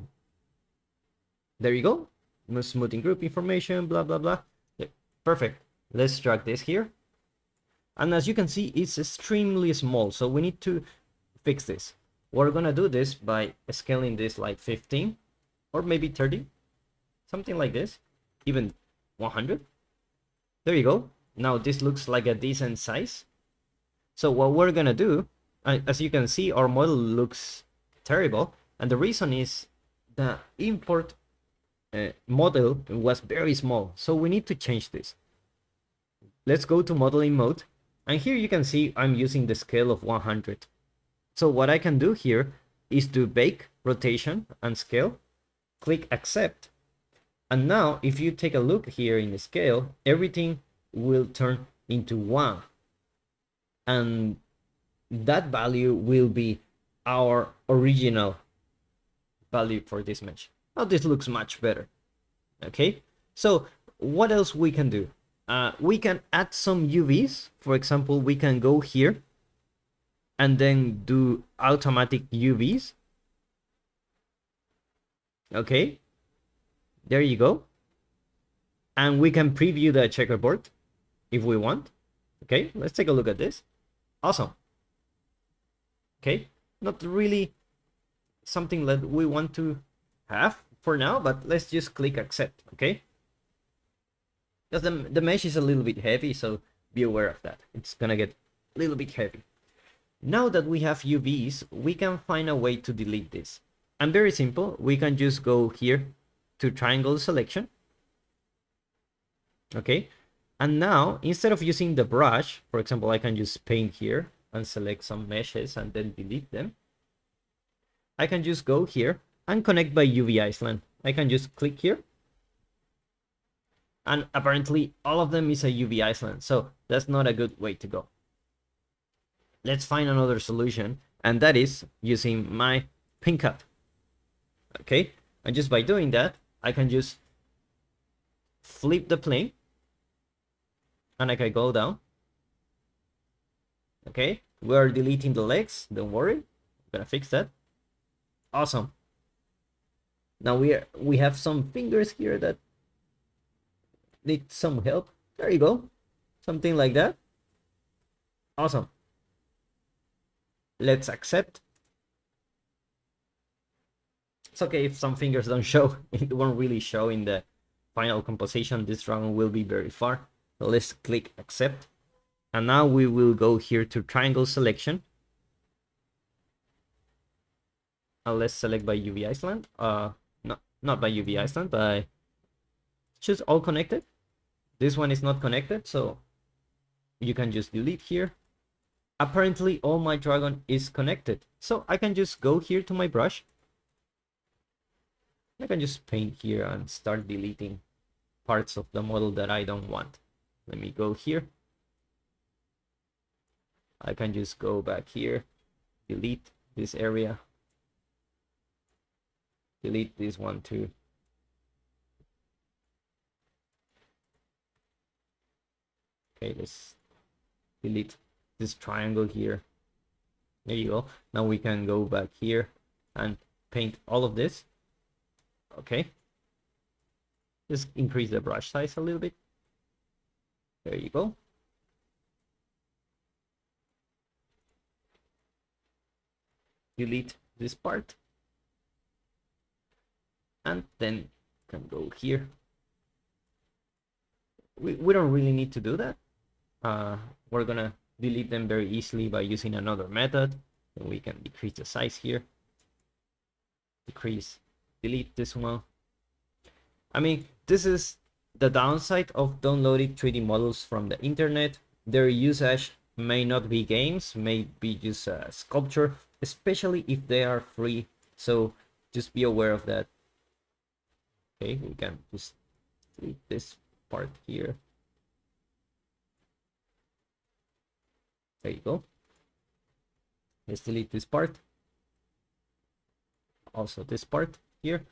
there you go. Smoothing group information, blah blah blah. Yeah, perfect. Let's drag this here, and as you can see, it's extremely small, so we need to fix this. We're gonna do this by scaling this like 15 or maybe 30, something like this, even 100. There you go. Now this looks like a decent size. So what we're gonna do, as you can see, our model looks terrible. And the reason is the import model was very small, so we need to change this. Let's go to modeling mode, and here you can see I'm using the scale of 100. So what I can do here is to bake rotation and scale, click accept, and now if you take a look here in the scale, everything will turn into 1, and that value will be our original value for this mesh. Now this looks much better. Okay, so what else we can do? We can add some UVs. For example, we can go here and then do automatic UVs. Okay, there you go. And we can preview the checkerboard if we want. Okay, let's take a look at this. Awesome. Okay, not really something that we want to have for now, but let's just click accept. Okay, because the mesh is a little bit heavy, so be aware of that. It's gonna get a little bit heavy. Now that we have UVs, we can find a way to delete this. And very simple, we can just go here to triangle selection. Okay, and now instead of using the brush, for example, I can just paint here and select some meshes and then delete them. I can just go here and connect by UV island. I can just click here, and apparently all of them is a UV island, so that's not a good way to go. Let's find another solution, and that is using my pin cut. Okay, and just by doing that, I can just flip the plane, and I can go down. Okay, we are deleting the legs, don't worry, I'm gonna fix that. Awesome. Now we have some fingers here that need some help. There you go, something like that. Awesome. Let's accept. It's okay if some fingers don't show. It won't really show in the final composition. This drawing will be very far. So let's click accept. And now we will go here to triangle selection. And let's select by UV island. Not by UV island, by choose all connected. This one is not connected, so you can just delete here. Apparently all my dragon is connected, so I can just go here to my brush. I can just paint here and start deleting parts of the model that I don't want. Let me go here. I can just go back here, delete this area, delete this one too. Okay, let's delete this triangle here. There you go. Now we can go back here and paint all of this. Okay, just increase the brush size a little bit. There you go. Delete this part, and then can go here. We don't really need to do that. We're gonna delete them very easily by using another method. And we can decrease the size here, decrease, delete this one. I mean, this is the downside of downloading 3D models from the internet. Their usage may not be games, may be just sculpture, especially if they are free. So just be aware of that. Okay, we can just delete this part here. There you go. Let's delete this part. Also this part here.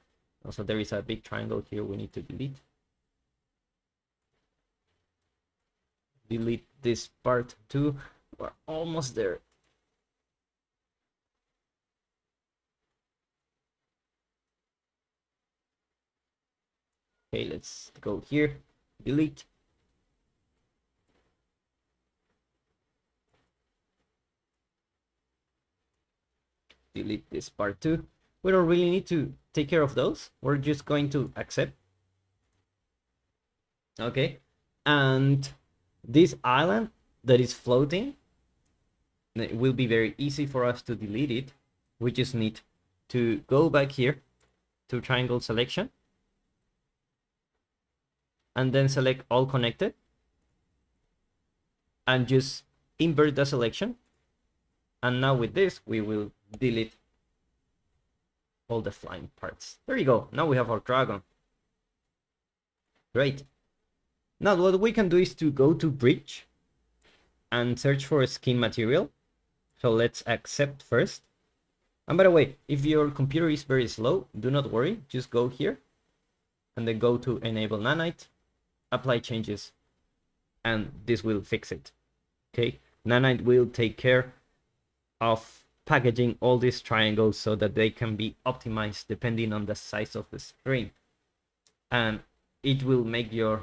Also there is a big triangle here we need to delete. Delete this part too. We're almost there. Okay, let's go here, delete. Delete this part too. We don't really need to take care of those. We're just going to accept. Okay, and this island that is floating, it will be very easy for us to delete it. We just need to go back here to triangle selection and then select all connected and just invert the selection. And now with this, we will delete all the flying parts. There you go. Now we have our dragon. Great. Now what we can do is to go to bridge and search for a skin material. So let's accept first. And by the way, if your computer is very slow, do not worry. Just go here and then go to enable nanite, apply changes, and this will fix it. Okay, nanite will take care of packaging all these triangles so that they can be optimized depending on the size of the screen, and it will make your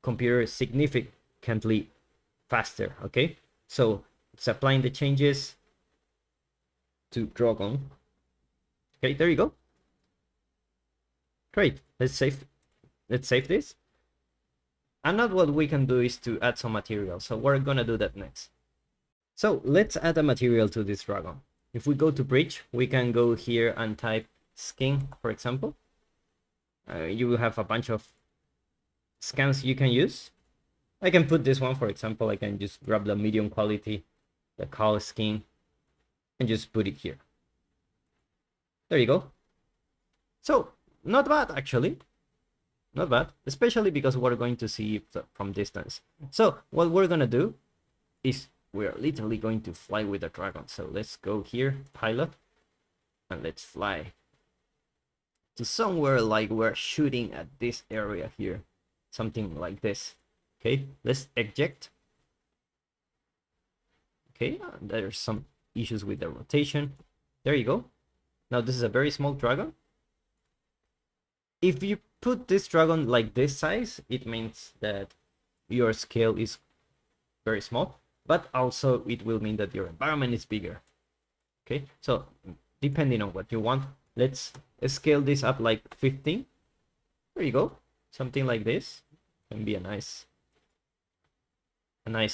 computer significantly faster. Okay, so it's applying the changes to dragon. Okay, there you go. Great. Let's save this. And now what we can do is to add some material. So we're gonna do that next. So let's add a material to this dragon. If we go to bridge, we can go here and type skin, for example. You will have a bunch of scans you can use. I can put this one, for example. I can just grab the medium quality, the cow skin, and just put it here. There you go. So not bad, actually. Not bad, especially because we're going to see it from distance. So what we're gonna do is we're literally going to fly with the dragon. So let's go here, pilot, and let's fly to somewhere like we're shooting at this area here, something like this. Okay, let's eject. Okay, there's some issues with the rotation. There you go. Now this is a very small dragon. If you put this dragon like this size, it means that your scale is very small, but also it will mean that your environment is bigger. Okay, so depending on what you want, let's scale this up like 15. There you go. Something like this can be a nice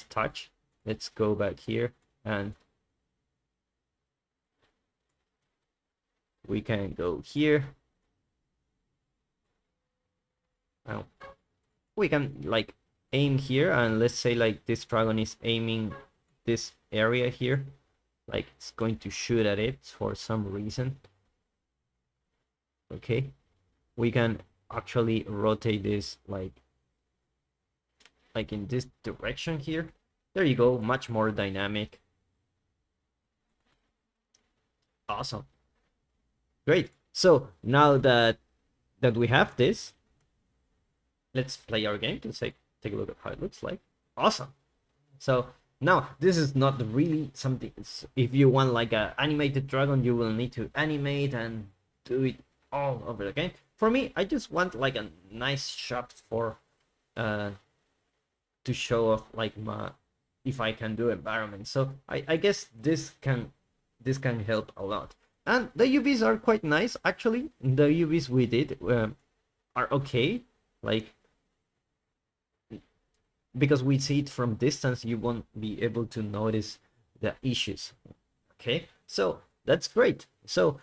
touch. Let's go back here and we can go here. We can like aim here, and let's say like this dragon is aiming this area here, like it's going to shoot at it for some reason. Okay, we can actually rotate this like in this direction here. There you go, much more dynamic. Awesome. Great. So now that we have this, let's play our game to take a look at how it looks like. Awesome. So now this is not really something. If you want like a animated dragon, you will need to animate and do it all over again. For me, I just want like a nice shot for to show off like if I can do environment. So I guess this can help a lot. And the UVs are quite nice actually. The UVs we did are okay, like because we see it from distance, you won't be able to notice the issues. Okay, so that's great. So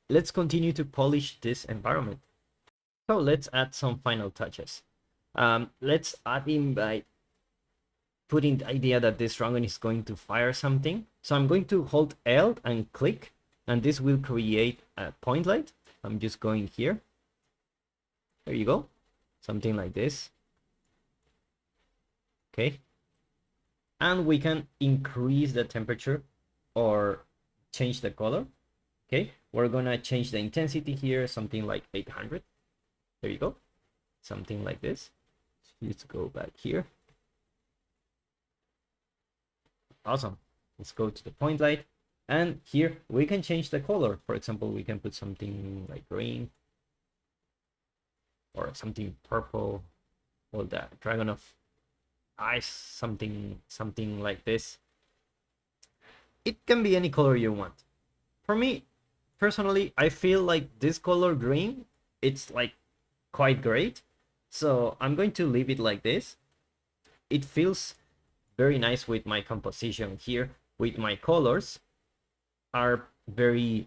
let's continue to polish this environment. So let's add some final touches. Let's add in by putting the idea that this dragon is going to fire something. So I'm going to hold L and click, and this will create a point light. I'm just going here. There you go. Something like this. Okay, and we can increase the temperature or change the color. Okay, we're gonna change the intensity here, something like 800. There you go, something like this. Let's go back here. Awesome. Let's go to the point light, and here we can change the color. For example, we can put something like green or something purple, or the dragon of ice, something like this. It can be any color you want. For me personally, I feel like this color green, it's like quite great, so I'm going to leave it like this. It feels very nice with my composition here, with my colors are very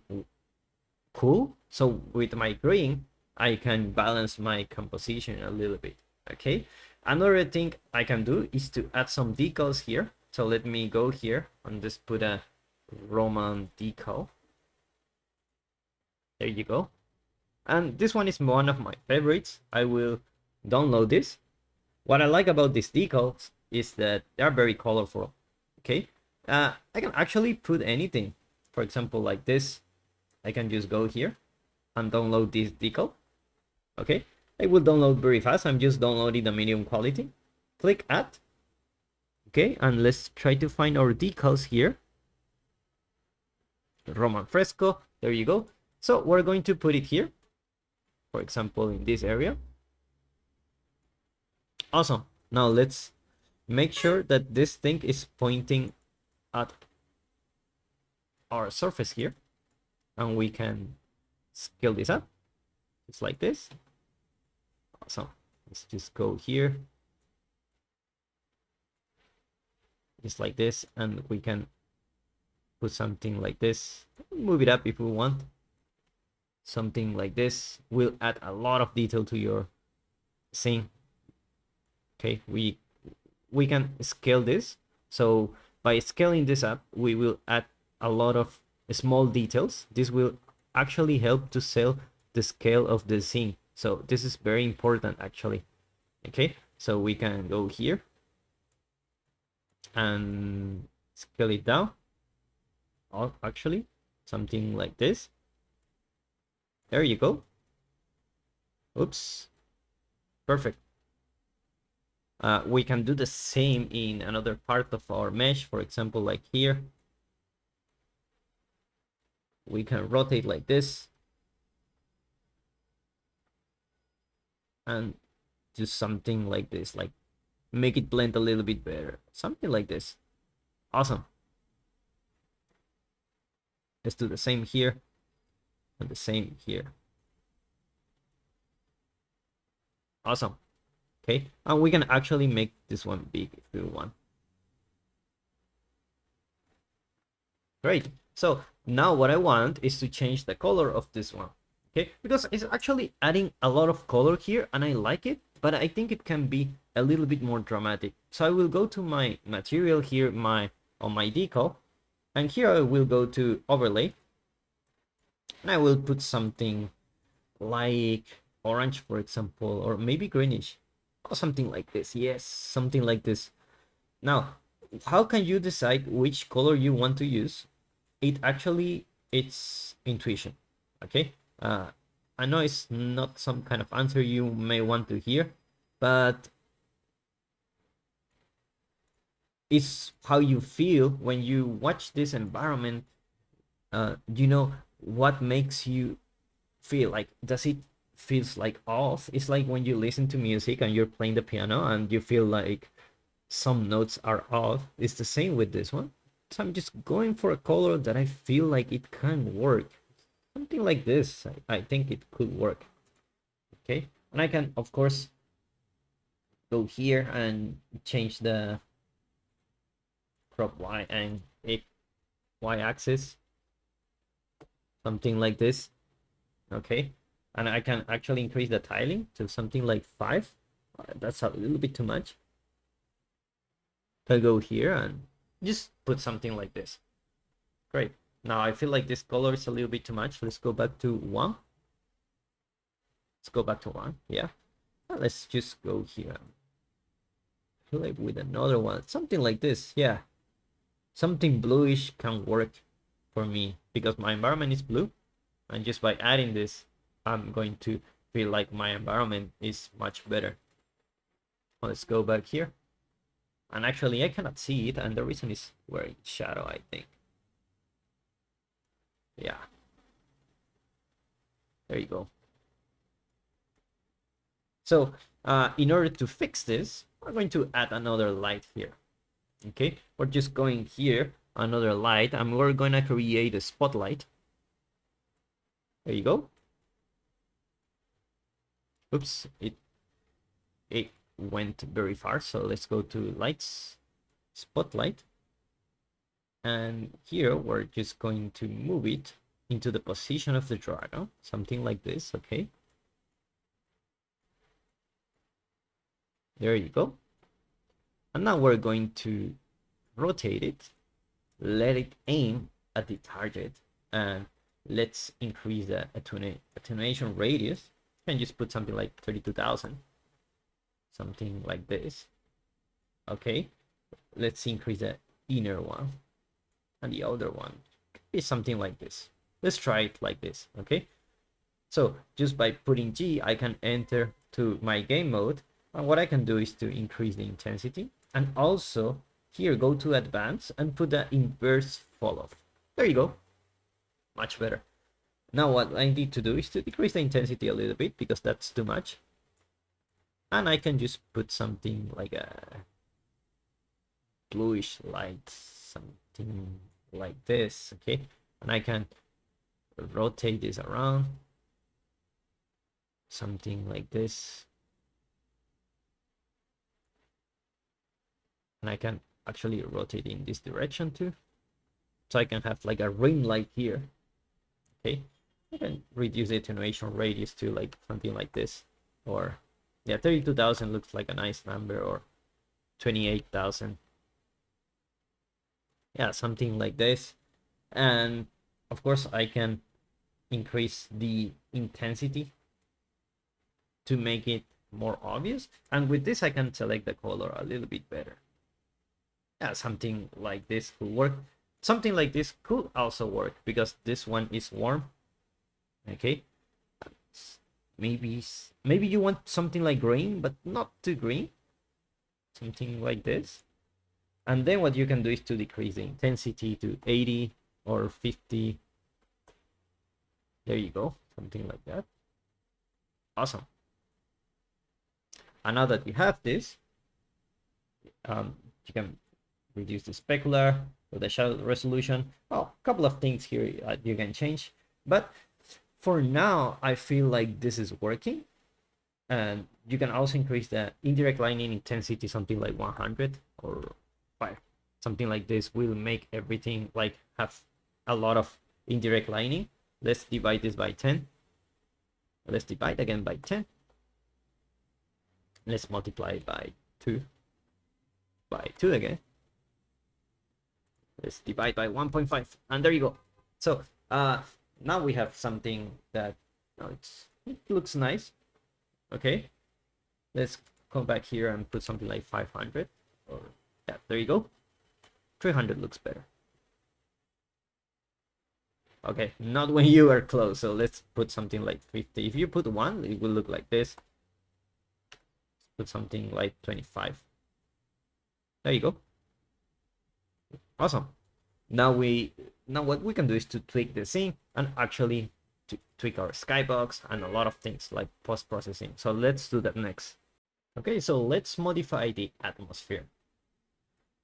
cool. So with my green, I can balance my composition a little bit. Okay. Another thing I can do is to add some decals here. So let me go here and just put a Roman decal. There you go. And this one is one of my favorites. I will download this. What I like about these decals is that they are very colorful. Okay. I can actually put anything. For example, like this. I can just go here and download this decal. Okay. It will download very fast. I'm just downloading the medium quality. Click add. Okay, and let's try to find our decals here. Roman fresco. There you go. So we're going to put it here. For example, in this area. Awesome. Now let's make sure that this thing is pointing at our surface here. And we can scale this up. Just like this. Awesome. Let's just go here. Just like this. And we can put something like this. Move it up if we want. Something like this will add a lot of detail to your scene. Okay, we can scale this. So by scaling this up, we will add a lot of small details. This will actually help to sell the scale of the scene. So this is very important actually. Okay, so we can go here and scale it down. Or actually something like this. There you go. Oops. Perfect. We can do the same in another part of our mesh. For example, like here. We can rotate like this. And do something like this. Like make it blend a little bit better. Something like this. Awesome. Let's do the same here. And the same here. Awesome. Okay, and we can actually make this one big if we want. Great. So now what I want is to change the color of this one. Okay, because it's actually adding a lot of color here and I like it, but I think it can be a little bit more dramatic. So I will go to my material here, on my decal, and here I will go to overlay. And I will put something like orange, for example, or maybe greenish, or something like this. Yes, something like this. Now, how can you decide which color you want to use? It's intuition. Okay. I know it's not some kind of answer you may want to hear, but it's how you feel when you watch this environment. You know what makes you feel like, does it feels like off? It's like when you listen to music and you're playing the piano and you feel like some notes are off. It's the same with this one. So I'm just going for a color that I feel like it can work. Something like this. I think it could work. Okay, and I can of course go here and change the crop y and y axis. Something like this. Okay, and I can actually increase the tiling to something like 5. That's a little bit too much. I'll go here and just put something like this. Great. Now I feel like this color is a little bit too much. Let's go back to 1. Let's go back to 1. Yeah. Let's just go here. I feel like with another one, something like this. Yeah. Something bluish can work for me because my environment is blue. And just by adding this, I'm going to feel like my environment is much better. Well, let's go back here. And actually, I cannot see it. And the reason is we're in shadow, I think. Yeah. There you go. So in order to fix this, we're going to add another light here. Okay, we're just going here, another light, and we're going to create a spotlight. There you go. Oops, it went very far. So let's go to lights, spotlight. And here we're just going to move it into the position of the dragon, something like this, okay? There you go. And now we're going to rotate it, let it aim at the target, and let's increase the attenuation radius. And just put something like 32,000, something like this. Okay, let's increase the inner one, and the outer one is something like this. Let's try it like this, okay? So just by putting G, I can enter to my game mode, and what I can do is to increase the intensity, and also here go to advanced and put the inverse fall off. There you go, much better. Now what I need to do is to decrease the intensity a little bit because that's too much, and I can just put something like a bluish light, something like this, okay? And I can rotate this around, something like this, and I can actually rotate in this direction too, so I can have like a ring light here, okay? I can reduce the attenuation radius to like something like this, or yeah, 32,000 looks like a nice number, or 28,000, yeah, something like this. And of course I can increase the intensity to make it more obvious, and with this I can select the color a little bit better. Yeah, something like this could work. Something like this could also work because this one is warm, okay? Maybe you want something like green, but not too green, something like this. And then what you can do is to decrease the intensity to 80 or 50. There you go, something like that. Awesome. And now that you have this, you can reduce the specular or the shadow resolution. Well, a couple of things here you can change, but for now I feel like this is working. And you can also increase the indirect lining intensity, something like 100 or 5, something like this will make everything like have a lot of indirect lining. Let's divide this by 10. Let's divide again by 10. Let's multiply by 2 again. Let's divide by 1.5, and there you go. So now we have something that it looks nice. Okay, let's come back here and put something like 500, or yeah, there you go. 300 looks better. Okay, not when you are close, so let's put something like 50. If you put 1, it will look like this. Let's put something like 25. There you go. Awesome. Now what we can do is to tweak the scene and actually to tweak our skybox and a lot of things like post-processing. So let's do that next. Okay, so let's modify the atmosphere.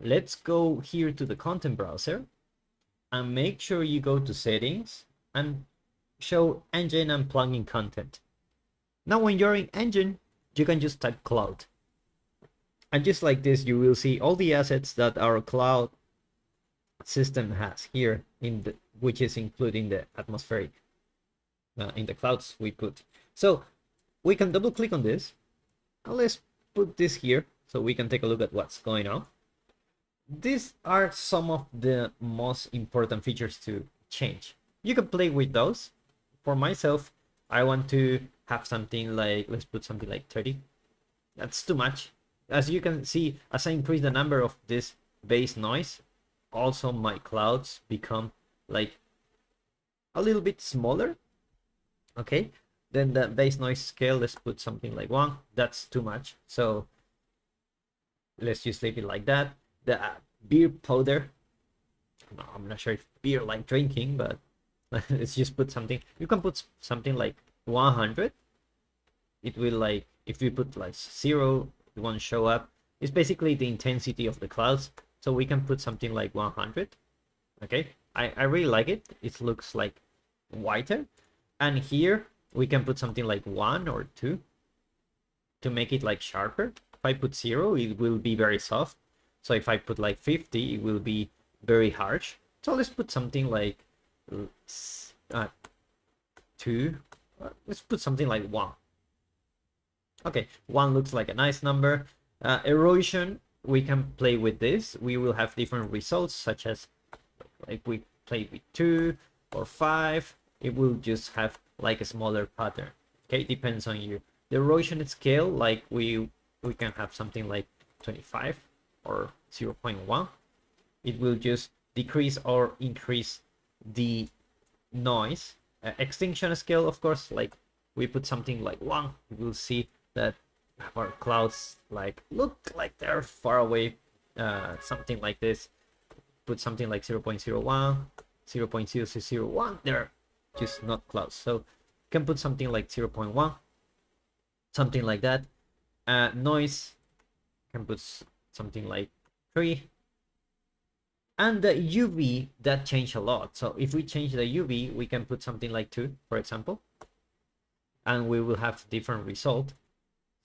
Let's go here to the content browser and make sure you go to settings and show engine and plugin content. Now when you're in engine, you can just type cloud. And just like this, you will see all the assets that our cloud system has here, which is including the atmospheric in the clouds we put. So we can double click on this, and let's put this here so we can take a look at what's going on. These are some of the most important features to change. You can play with those. For myself, I want to have something like, let's put something like 30. That's too much. As you can see, as I increase the number of this bass noise, also my clouds become like a little bit smaller. Okay, then the bass noise scale, let's put something like 1. That's too much, so let's just leave it like that. The beer powder, no, I'm not sure if beer like drinking, but let's just put something. You can put something like 100. It will, like, if you put like 0, it won't show up. It's basically the intensity of the clouds, so we can put something like 100. Okay, I really like it. It looks like whiter. And here we can put something like 1 or 2 to make it like sharper. If I put 0, it will be very soft. So if I put like 50, it will be very harsh. So let's put something like 2. Let's put something like 1. Okay, 1 looks like a nice number. Erosion, we can play with this. We will have different results, such as like we play with 2 or 5. It will just have like a smaller pattern. Okay, depends on you. The erosion scale, like we can have something like 25 or 0.1. It will just decrease or increase the noise. Extinction scale, of course, like we put something like 1, we'll see that our clouds like look like they're far away. Something like this, put something like 0.01, 0.0001, they're just not clouds. So you can put something like 0.1, something like that. Noise, can put something like 3. And the UV, that changed a lot. So if we change the UV, we can put something like 2, for example, and we will have different result,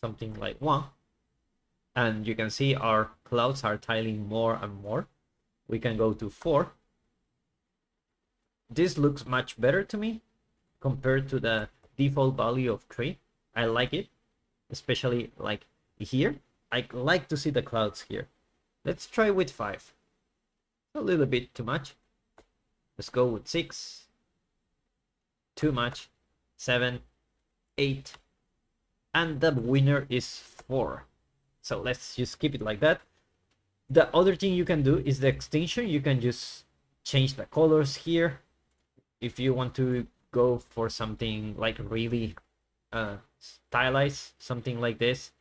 something like 1. And you can see our clouds are tiling more and more. We can go to 4. This looks much better to me compared to the default value of 3. I like it, especially like here. I like to see the clouds here. Let's try with 5. A little bit too much. Let's go with 6. Too much. 7, 8. And the winner is 4. So let's just keep it like that. The other thing you can do is the extinction. You can just change the colors here. If you want to go for something like really stylized, something like this,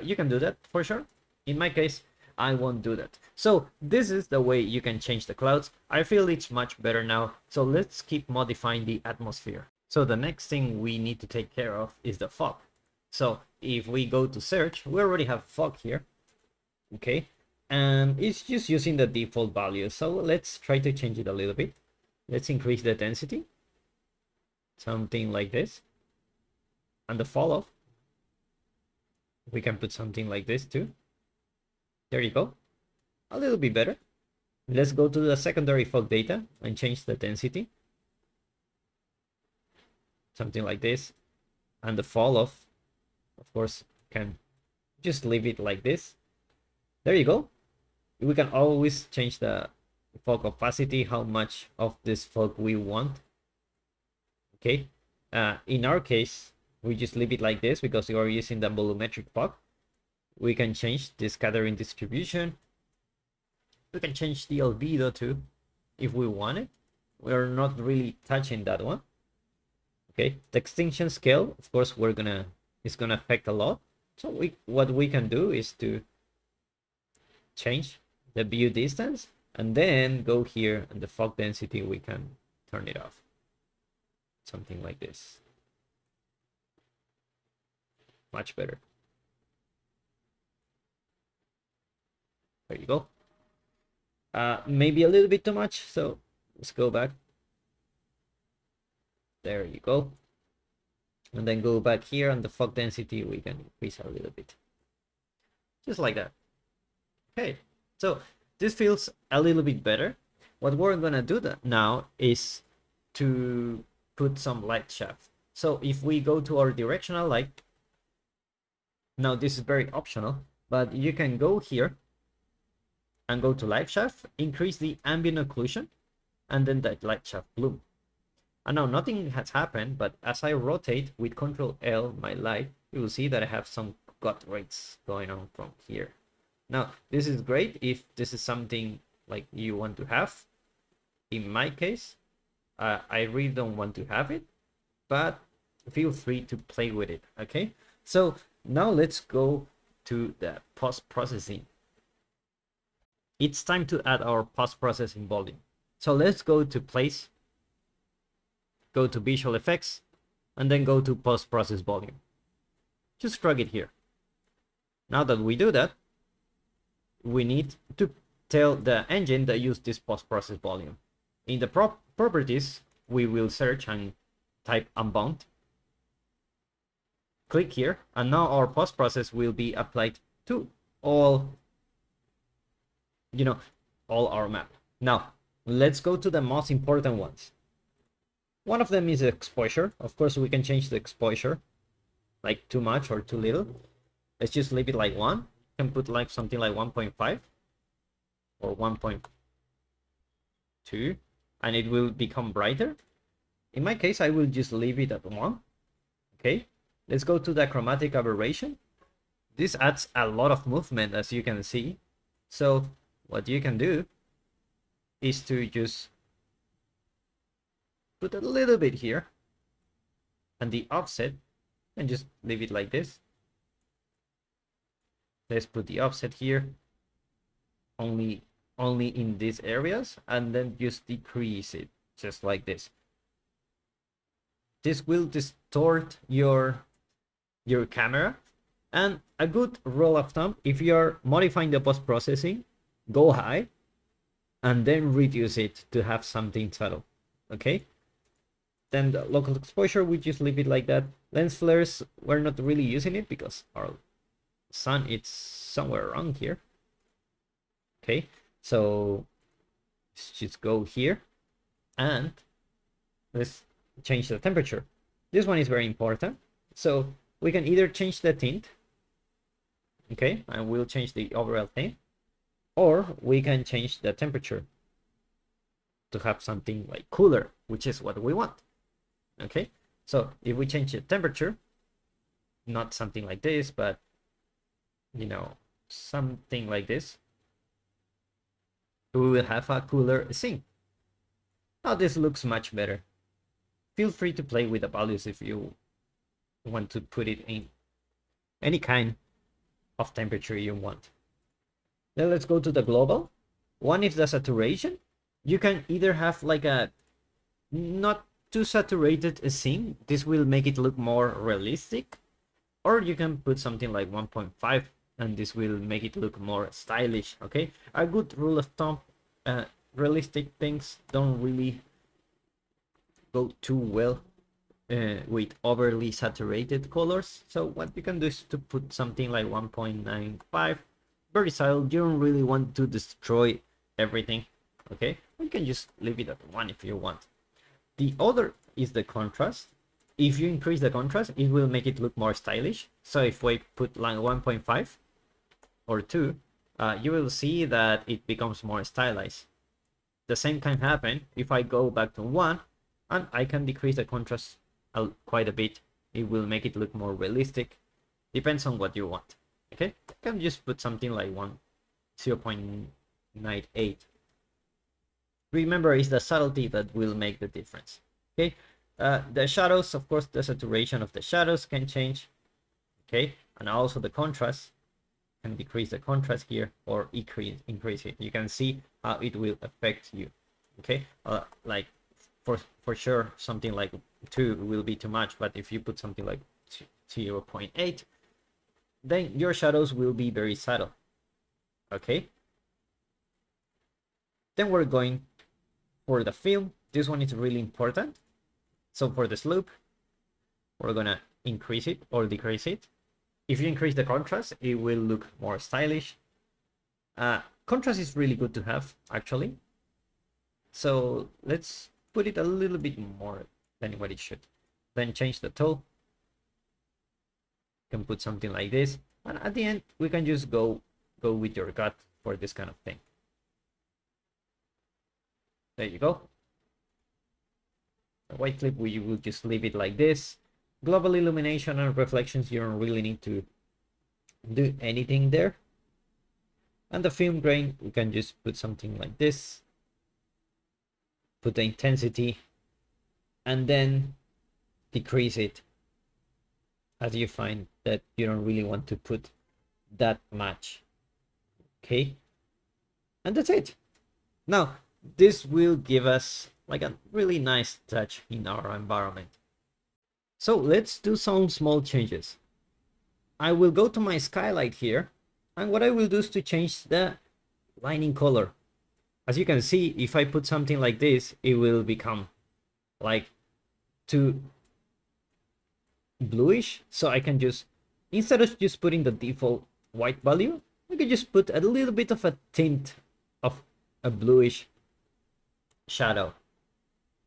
you can do that for sure. In my case, I won't do that. So this is the way you can change the clouds. I feel it's much better now. So let's keep modifying the atmosphere. So the next thing we need to take care of is the fog. So if we go to search, we already have fog here. Okay, and it's just using the default value. So let's try to change it a little bit. Let's increase the density, something like this. And the fall off, we can put something like this too. There you go, a little bit better. Let's go to the secondary fog data and change the density, something like this. And the fall off, of course, can just leave it like this. There you go. We can always change the fog opacity, how much of this fog we want. Okay, in our case, we just leave it like this because we are using the volumetric fog. We can change the scattering distribution. We can change the albedo too, if we want it. We're not really touching that one. Okay, the extinction scale, of course, it's gonna affect a lot. So what we can do is to change the view distance and then go here, and the fog density we can turn it off, something like this. Much better. There you go. Maybe a little bit too much, so let's go back. There you go. And then go back here, and the fog density we can increase a little bit, just like that. Okay, so this feels a little bit better. What we're gonna do now is to put some light shaft. So if we go to our directional light, now this is very optional, but you can go here and go to light shaft, increase the ambient occlusion, and then the light shaft bloom. And now nothing has happened, but as I rotate with Control L my light, you will see that I have some cut rates going on from here. Now this is great if this is something like you want to have. In my case, I really don't want to have it, but feel free to play with it. Okay, so now let's go to the post-processing. It's time to add our post-processing volume. So let's go to place, go to visual effects, and then go to post-process volume. Just drag it here. Now that we do that, we need to tell the engine that use this post-process volume. In the properties, we will search and type unbound. Click here, and now our post-process will be applied to all our map. Now let's go to the most important ones. One of them is exposure. Of course, we can change the exposure, like too much or too little. Let's just leave it like 1. You can put like something like 1.5 or 1.2, and it will become brighter. In my case, I will just leave it at 1. Okay, let's go to the chromatic aberration. This adds a lot of movement, as you can see. So what you can do is to just put a little bit here, and the offset, and just leave it like this. Let's put the offset here only in these areas, and then just decrease it just like this. This will distort your camera. And a good rule of thumb, if you're modifying the post-processing, go high and then reduce it to have something subtle. Okay, then the local exposure, we just leave it like that. Lens flares, we're not really using it because our sun, it's somewhere around here. Okay, so let's just go here and let's change the temperature. This one is very important. So we can either change the tint, okay, and we'll change the overall tint, or we can change the temperature to have something like cooler, which is what we want. Okay, so if we change the temperature, not something like this, but you know, something like this, we will have a cooler scene. Now this looks much better. Feel free to play with the values if you want to put it in any kind of temperature you want. Then let's go to the global. One is the saturation. You can either have like a not too saturated scene. This will make it look more realistic. Or you can put something like 1.5 and this will make it look more stylish. Okay, a good rule of thumb, realistic things don't really go too well with overly saturated colors. So what you can do is to put something like 1.95, very subtle. You don't really want to destroy everything. Okay, you can just leave it at 1 if you want. The other is the contrast. If you increase the contrast, it will make it look more stylish. So if we put like 1.5 or 2, you will see that it becomes more stylized. The same can happen if I go back to 1 and I can decrease the contrast quite a bit. It will make it look more realistic. Depends on what you want. Okay, you can just put something like 0.98. Remember, it's the subtlety that will make the difference. Okay, the shadows, of course, the saturation of the shadows can change. Okay, and also the contrast. Can decrease the contrast here or increase it. You can see how it will affect you. Okay, like for sure something like 2 will be too much, but if you put something like 0.8, then your shadows will be very subtle. Okay, then we're going for the film. This one is really important. So for the slope, we're gonna increase it or decrease it. If you increase the contrast, it will look more stylish. Contrast is really good to have, actually. So let's put it a little bit more than what it should. Then change the toe. You can put something like this. And at the end, we can just go with your gut for this kind of thing. There you go. The white clip, we will just leave it like this. Global illumination and reflections, you don't really need to do anything there. And the film grain, we can just put something like this. Put the intensity and then decrease it as you find that you don't really want to put that much. Okay, and that's it. Now this will give us like a really nice touch in our environment. So let's do some small changes. I will go to my skylight here, and what I will do is to change the lining color. As you can see, if I put something like this, it will become like too bluish. So I can just, instead of just putting the default white value, I can just put a little bit of a tint of a bluish shadow.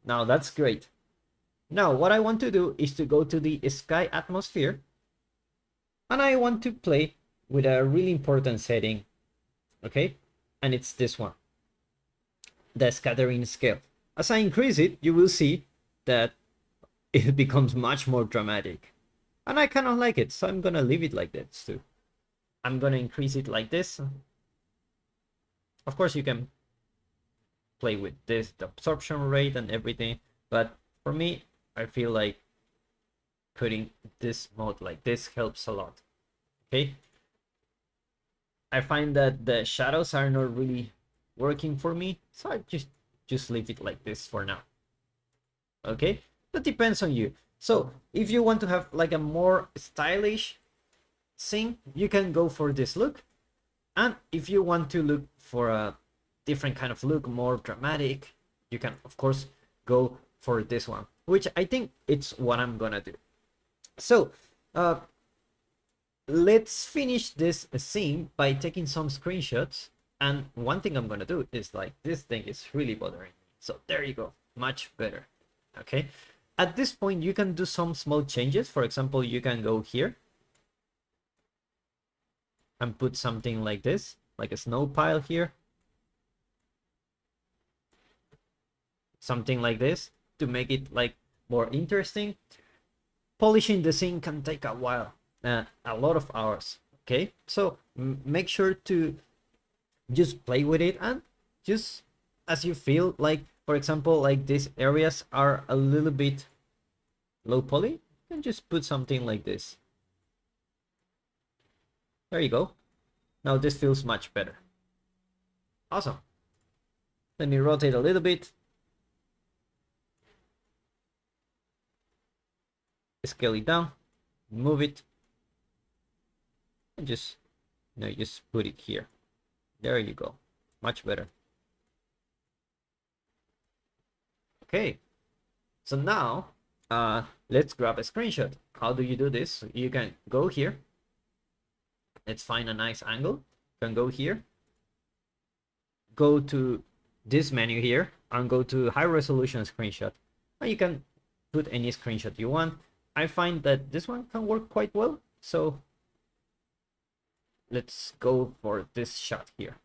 Now that's great. Now, what I want to do is to go to the sky atmosphere, and I want to play with a really important setting, okay? And it's this one, the scattering scale. As I increase it, you will see that it becomes much more dramatic. And I kind of like it, so I'm gonna leave it like this too. I'm gonna increase it like this. Of course, you can play with this, the absorption rate and everything, but for me, I feel like putting this mode like this helps a lot. Okay, I find that the shadows are not really working for me, so I just leave it like this for now. Okay, that depends on you. So if you want to have like a more stylish scene, you can go for this look, and if you want to look for a different kind of look, more dramatic, you can of course go for this one, which I think it's what I'm gonna do. So let's finish this scene by taking some screenshots. And one thing I'm gonna do is like, this thing is really bothering me, so there you go, much better. Okay, at this point you can do some small changes. For example, you can go here and put something like this, like a snow pile here, something like this, to make it like more interesting. Polishing the scene can take a while, a lot of hours. Okay, so make sure to just play with it, and just as you feel. Like, for example, like these areas are a little bit low poly, you can just put something like this. There you go. Now this feels much better. Awesome. Let me rotate a little bit, scale it down, move it, and just just put it here. There you go, much better. Okay, so now let's grab a screenshot. How do you do this? You can go here, let's find a nice angle. You can go here, go to this menu here, and go to high resolution screenshot, and you can put any screenshot you want. I find that this one can work quite well, so let's go for this shot here.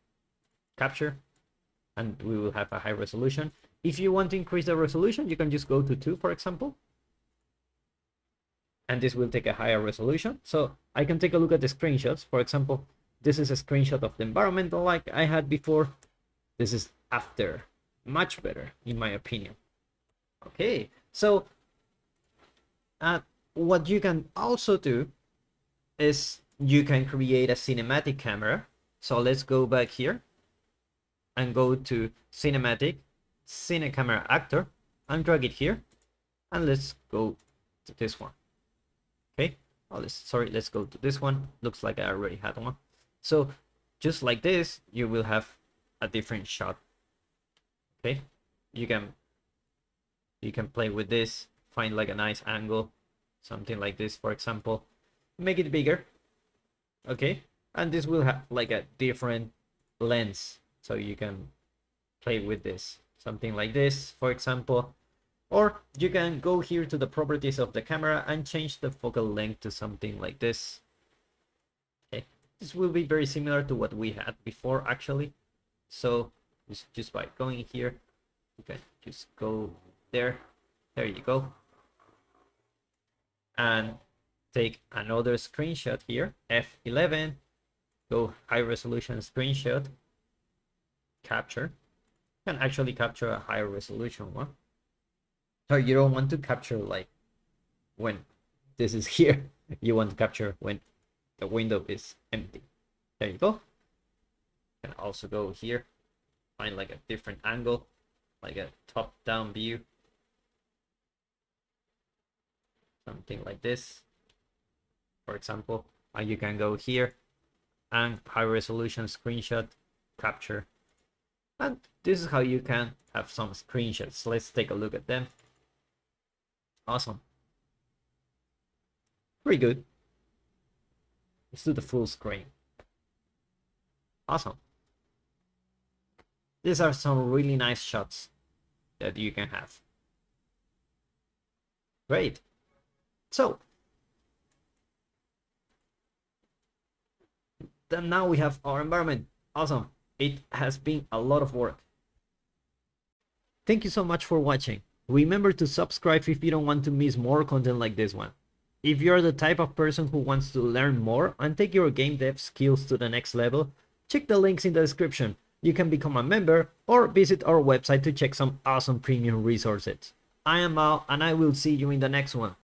Capture, and we will have a high resolution. If you want to increase the resolution, you can just go to 2, for example, and this will take a higher resolution. So I can take a look at the screenshots. For example, this is a screenshot of the environmental like I had before. This is after, much better in my opinion. Okay, so what you can also do is you can create a cinematic camera. So let's go back here and go to cinematic, cine camera actor, and drag it here, and let's go to this one. Okay, let's go to this one. Looks like I already had one. So just like this, you will have a different shot. Okay, you can play with this, find like a nice angle, something like this, for example, make it bigger. Okay, and this will have like a different lens, so you can play with this, something like this, for example. Or you can go here to the properties of the camera and change the focal length to something like this. Okay, this will be very similar to what we had before actually. So just by going here, you can just go there. There you go. And take another screenshot here, F11, go high resolution screenshot, capture. You can actually capture a higher resolution one. So you don't want to capture like when this is here. You want to capture when the window is empty. There you go. You can also go here, find like a different angle, like a top-down view, something like this, for example. And you can go here and high resolution screenshot, capture. And this is how you can have some screenshots. Let's take a look at them. Awesome. Pretty good. Let's do the full screen. Awesome. These are some really nice shots that you can have. Great. So, then now we have our environment. Awesome. It has been a lot of work. Thank you so much for watching. Remember to subscribe if you don't want to miss more content like this one. If you're the type of person who wants to learn more and take your game dev skills to the next level, check the links in the description. You can become a member or visit our website to check some awesome premium resources. I am Mao and I will see you in the next one.